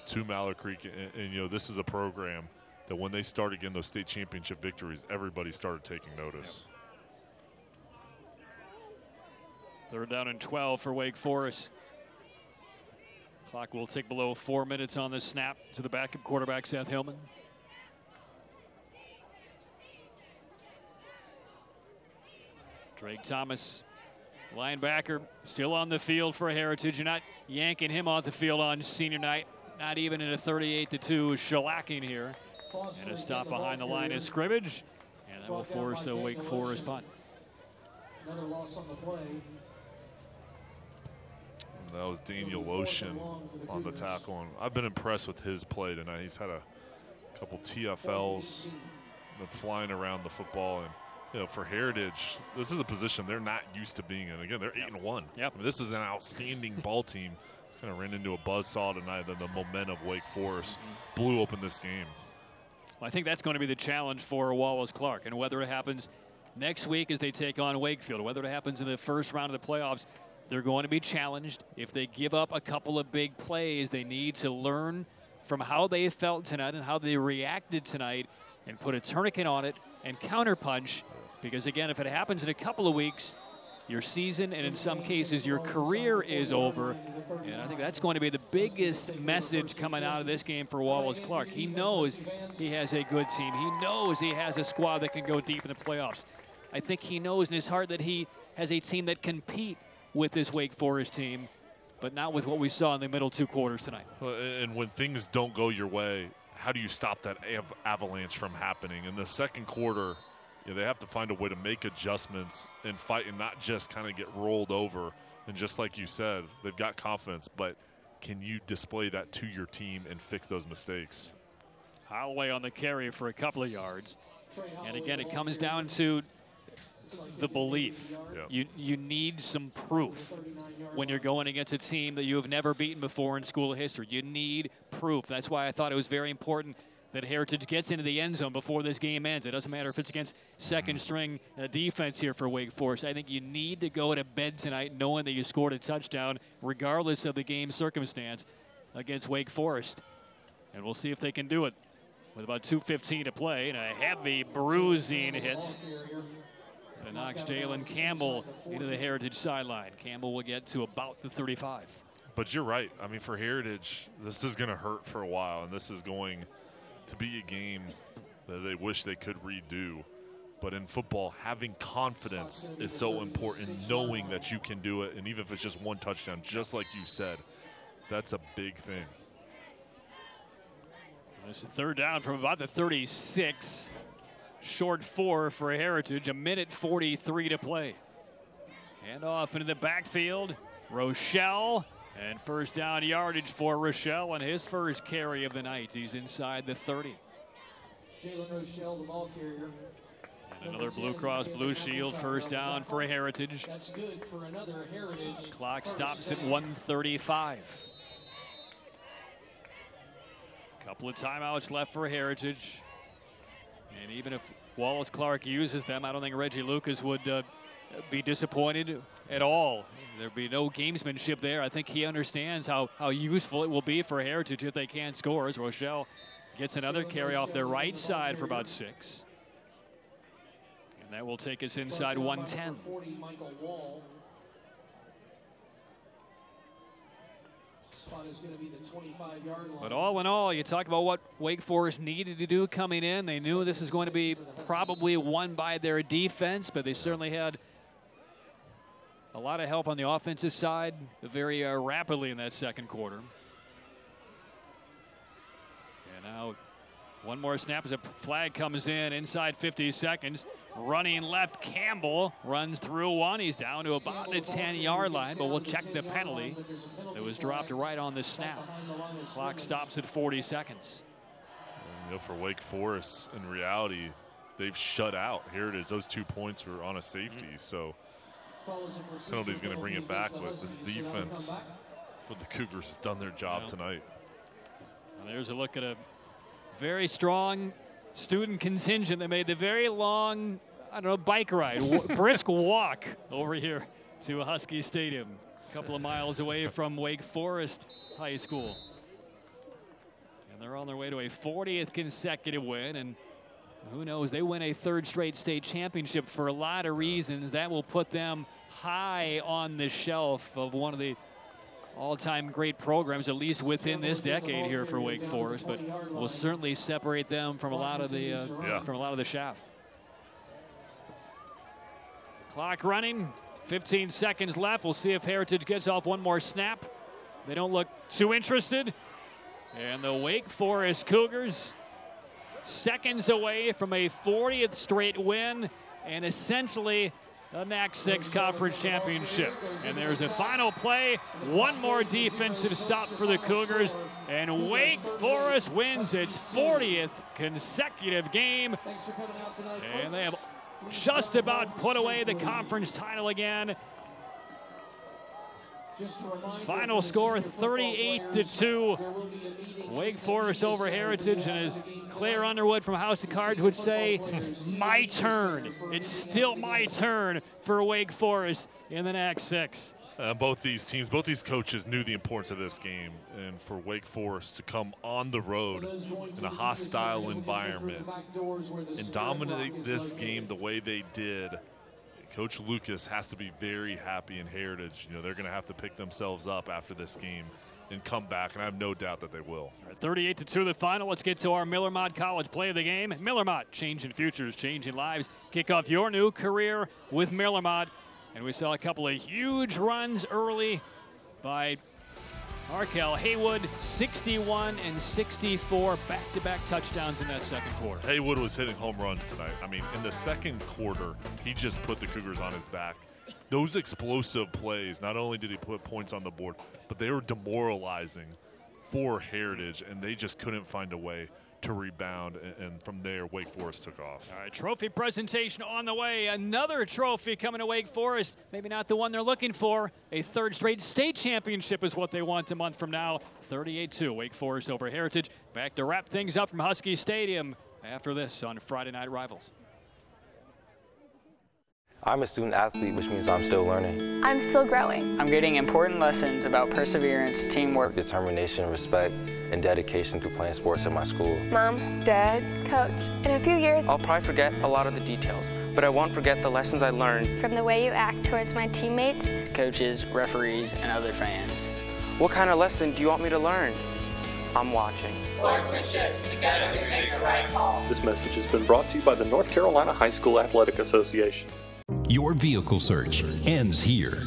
to Mallard Creek. And you know, this is a program that when they started getting those state championship victories, everybody started taking notice. Third down and 12 for Wake Forest. Clock will tick below 4 minutes on this snap to the backup quarterback, Seth Hillman. Drake Thomas, linebacker, still on the field for Heritage. You're not yanking him off the field on senior night, not even in a 38-2 shellacking here. And a stop behind the line of scrimmage, and that will force a Wake Forest punt. Another loss on the play. That was Daniel Lotion on the tackle, and I've been impressed with his play tonight. He's had a couple TFLs, been flying around the football, and you know, for Heritage, this is a position they're not used to being in. Again, they're 8-1. Yep. I mean, this is an outstanding ball team. It's kind of ran into a buzzsaw tonight. Then the momentum of Wake Forest blew open this game. Well, I think that's going to be the challenge for Wallace Clark, and whether it happens next week as they take on Wakefield, or whether it happens in the first round of the playoffs, they're going to be challenged. If they give up a couple of big plays, they need to learn from how they felt tonight and how they reacted tonight and put a tourniquet on it and counterpunch. Because, again, if it happens in a couple of weeks, your season and in some cases your career is over. And I think that's going to be the biggest message coming out of this game for Wallace Clark. He knows he has a good team. He knows he has a squad that can go deep in the playoffs. I think he knows in his heart that he has a team that can compete with this Wake Forest team, but not with what we saw in the middle two quarters tonight. And when things don't go your way, how do you stop that avalanche from happening? In the second quarter, you know, they have to find a way to make adjustments and fight and not just kind of get rolled over. And just like you said, they've got confidence, but can you display that to your team and fix those mistakes? Holloway on the carry for a couple of yards. And again, it comes down to the belief. Yep. You need some proof when you're going against a team that you have never beaten before in school history. You need proof. That's why I thought it was very important that Heritage gets into the end zone before this game ends. It doesn't matter if it's against second-string defense here for Wake Forest. I think you need to go to bed tonight knowing that you scored a touchdown regardless of the game circumstance against Wake Forest. And we'll see if they can do it with about 2:15 to play. And a heavy bruising hits. And it knocks Jalen Campbell into the Heritage sideline. Campbell will get to about the 35. But you're right. I mean, for Heritage, this is going to hurt for a while, and this is going to be a game that they wish they could redo. But in football, having confidence is so important, knowing that you can do it, and even if it's just one touchdown, just like you said, that's a big thing. This is third down from about the 36. short 4 for Heritage. 1:43 to play. Hand off into the backfield. Rochelle, and first down yardage for Rochelle on his first carry of the night. He's inside the 30. Jalen Rochelle, the ball carrier. And another Blue Cross Blue Shield first down for Heritage. That's good for another Heritage. Clock stops at 1:35. Couple of timeouts left for Heritage. And even if Wallace Clark uses them, I don't think Reggie Lucas would be disappointed at all. There'd be no gamesmanship there. I think he understands how useful it will be for Heritage if they can score, as Rochelle gets another carry off their right side for about 6. And that will take us inside 110. But all in all, you talk about what Wake Forest needed to do coming in. They knew this is going to be probably won by their defense, but they certainly had a lot of help on the offensive side very rapidly in that second quarter. And now one more snap as a flag comes in inside 50 seconds. Running left, Campbell runs through one. He's down to about the 10-yard line, but we'll check the penalty. It was dropped right on the snap. Clock stops at 40 seconds. You know, for Wake Forest, in reality, they've shut out. Here it is. Those 2 points were on a safety, so penalty's going to bring it back, but this defense for the Cougars has done their job tonight. And there's a look at a very strong student contingent that made the very long, I don't know, bike ride, brisk walk over here to Husky Stadium, a couple of miles away from Wake Forest High School. And they're on their way to a 40th consecutive win, and who knows, they win a 3rd straight state championship for a lot of reasons. That will put them high on the shelf of one of the all-time great programs, at least within this decade here for Wake Forest, but will certainly separate them from a lot of the chaff. Clock running, 15 seconds left. We'll see if Heritage gets off one more snap. They don't look too interested. And the Wake Forest Cougars, seconds away from a 40th straight win and essentially the NAC 6 Conference Championship. And there's a final play, one more defensive stop for the Cougars, and Wake Forest wins its 40th consecutive game. And they have just about put away the conference title again. Final score 38-2. Wake Forest over Heritage, and as Claire Underwood from House of Cards would say, my turn. It's still my turn for Wake Forest in the NAC 6. Both these teams, both these coaches knew the importance of this game, and for Wake Forest to come on the road in a hostile environment and dominate this game the way they did, Coach Lucas has to be very happy in Heritage. You know, they're going to have to pick themselves up after this game and come back, and I have no doubt that they will. 38-2 the final. Let's get to our Miller Mott College play of the game. Miller Mott, changing futures, changing lives. Kick off your new career with Miller Mott. And we saw a couple of huge runs early by Markel Haywood, 61 and 64, back-to-back touchdowns in that second quarter. Haywood was hitting home runs tonight. I mean, in the second quarter, he just put the Cougars on his back. Those explosive plays, not only did he put points on the board, but they were demoralizing for Heritage, and they just couldn't find a way to rebound, and from there, Wake Forest took off. All right, trophy presentation on the way. Another trophy coming to Wake Forest. Maybe not the one they're looking for. A 3rd straight state championship is what they want a month from now. 38-2, Wake Forest over Heritage. Back to wrap things up from Husky Stadium after this on Friday Night Rivals. I'm a student athlete, which means I'm still learning. I'm still growing. I'm getting important lessons about perseverance, teamwork, determination, respect, and dedication through playing sports at my school. Mom, Dad, Coach, in a few years, I'll probably forget a lot of the details, but I won't forget the lessons I learned from the way you act towards my teammates, coaches, referees, and other fans. What kind of lesson do you want me to learn? I'm watching. Sportsmanship, together we make the right call. This message has been brought to you by the North Carolina High School Athletic Association. Your vehicle search ends here.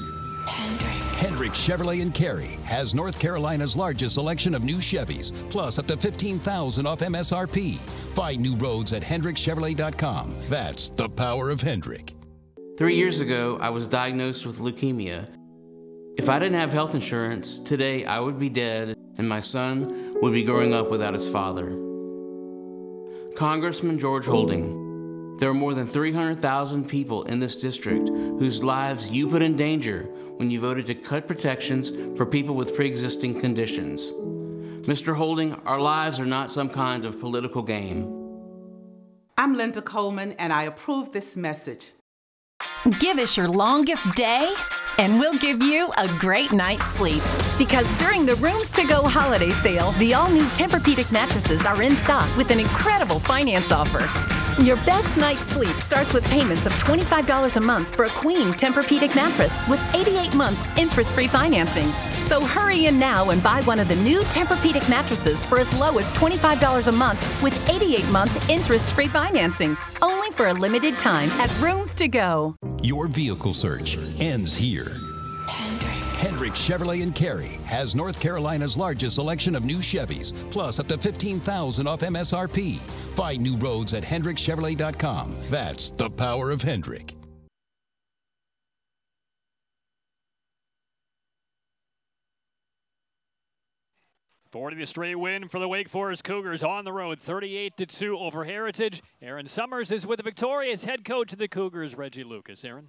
Hendrick. Hendrick Chevrolet in Cary has North Carolina's largest selection of new Chevys, plus up to $15,000 off MSRP. Find new roads at HendrickChevrolet.com. That's the power of Hendrick. 3 years ago, I was diagnosed with leukemia. If I didn't have health insurance, today I would be dead and my son would be growing up without his father. Congressman George Holding, there are more than 300,000 people in this district whose lives you put in danger when you voted to cut protections for people with pre-existing conditions. Mr. Holding, our lives are not some kind of political game. I'm Linda Coleman, and I approve this message. Give us your longest day, and we'll give you a great night's sleep. Because during the Rooms to Go holiday sale, the all-new Tempur-Pedic mattresses are in stock with an incredible finance offer. Your best night's sleep starts with payments of $25 a month for a queen Tempur-Pedic mattress with 88 months interest-free financing. So hurry in now and buy one of the new Tempur-Pedic mattresses for as low as $25 a month with 88-month interest-free financing. Only for a limited time at Rooms to Go. Your vehicle search ends here. Hendrick Chevrolet in Cary has North Carolina's largest selection of new Chevys, plus up to $15,000 off MSRP. Find new roads at HendrickChevrolet.com. That's the power of Hendrick. 40th straight win for the Wake Forest Cougars on the road, 38-2 over Heritage. Aaron Summers is with the victorious head coach of the Cougars, Reggie Lucas. Aaron?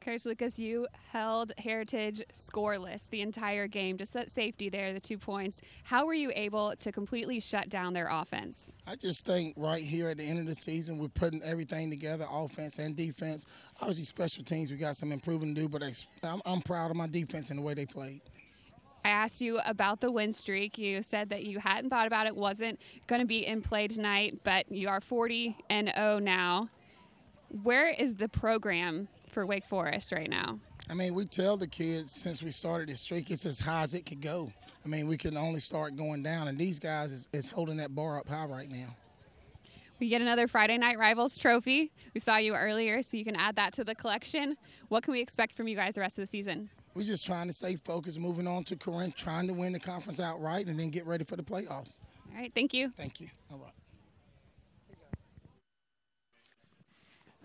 Coach Lucas, you held Heritage scoreless the entire game. Just that safety there, the 2 points. How were you able to completely shut down their offense? I just think right here at the end of the season, we're putting everything together, offense and defense. Obviously, special teams, we got some improving to do, but I'm proud of my defense and the way they played. I asked you about the win streak. You said that you hadn't thought about it, wasn't going to be in play tonight, but you are 40-0 now. Where is the program for Wake Forest right now? I mean, we tell the kids since we started this streak, it's as high as it could go. I mean, we can only start going down, and these guys is holding that bar up high right now. We get another Friday Night Rivals trophy. We saw you earlier, so you can add that to the collection. What can we expect from you guys the rest of the season? We're just trying to stay focused, moving on to Corinth, trying to win the conference outright, and then get ready for the playoffs. All right, thank you. Thank you. All right.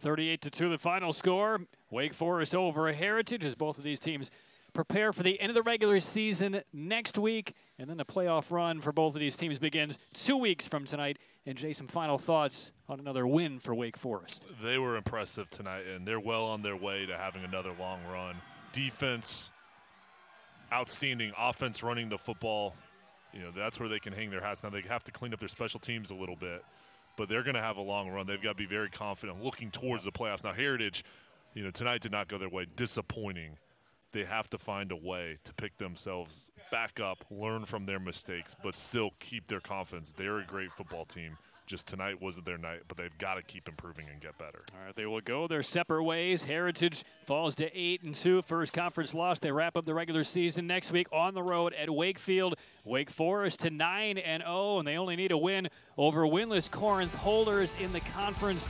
38-2 the final score. Wake Forest over Heritage as both of these teams prepare for the end of the regular season next week. And then the playoff run for both of these teams begins 2 weeks from tonight. And Jay, some final thoughts on another win for Wake Forest. They were impressive tonight, and they're well on their way to having another long run. Defense, outstanding. Offense, running the football. You know, that's where they can hang their hats. Now they have to clean up their special teams a little bit, but they're going to have a long run. They've got to be very confident looking towards the playoffs. Now Heritage, you know, tonight did not go their way. Disappointing. They have to find a way to pick themselves back up, learn from their mistakes, but still keep their confidence. They're a great football team. Just tonight wasn't their night, but they've got to keep improving and get better. All right, they will go their separate ways. Heritage falls to 8-2, first conference loss. They wrap up the regular season next week on the road at Wakefield. Wake Forest to 9-0, and they only need a win over winless Corinth holders in the conference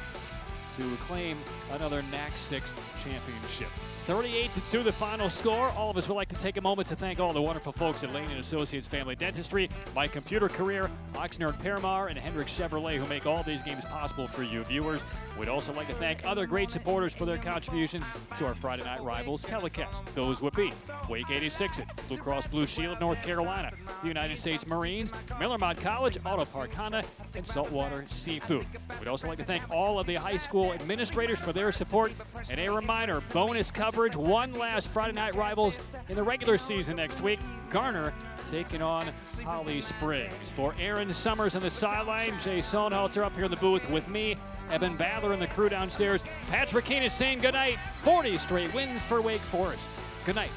to claim another NAC 6 championship. 38-2 the final score. All of us would like to take a moment to thank all the wonderful folks at Lane & Associates Family Dentistry, My Computer Career, Oxnard and Paramar, and Hendrick Chevrolet, who make all these games possible for you viewers. We'd also like to thank other great supporters for their contributions to our Friday Night Rivals telecast. Those would be Wake 86 at Blue Cross Blue Shield, North Carolina, the United States Marines, Miller Mott College, Auto Park Honda, and Saltwater Seafood. We'd also like to thank all of the high school administrators for their support. And a reminder, bonus coverage, one last Friday Night Rivals in the regular season next week. Garner taking on Holly Springs. For Aaron Summers on the sideline, Jay Sonhalter up here in the booth with me, Evan Badler and the crew downstairs. Patrick Kane is saying goodnight. 40 straight wins for Wake Forest. Good night.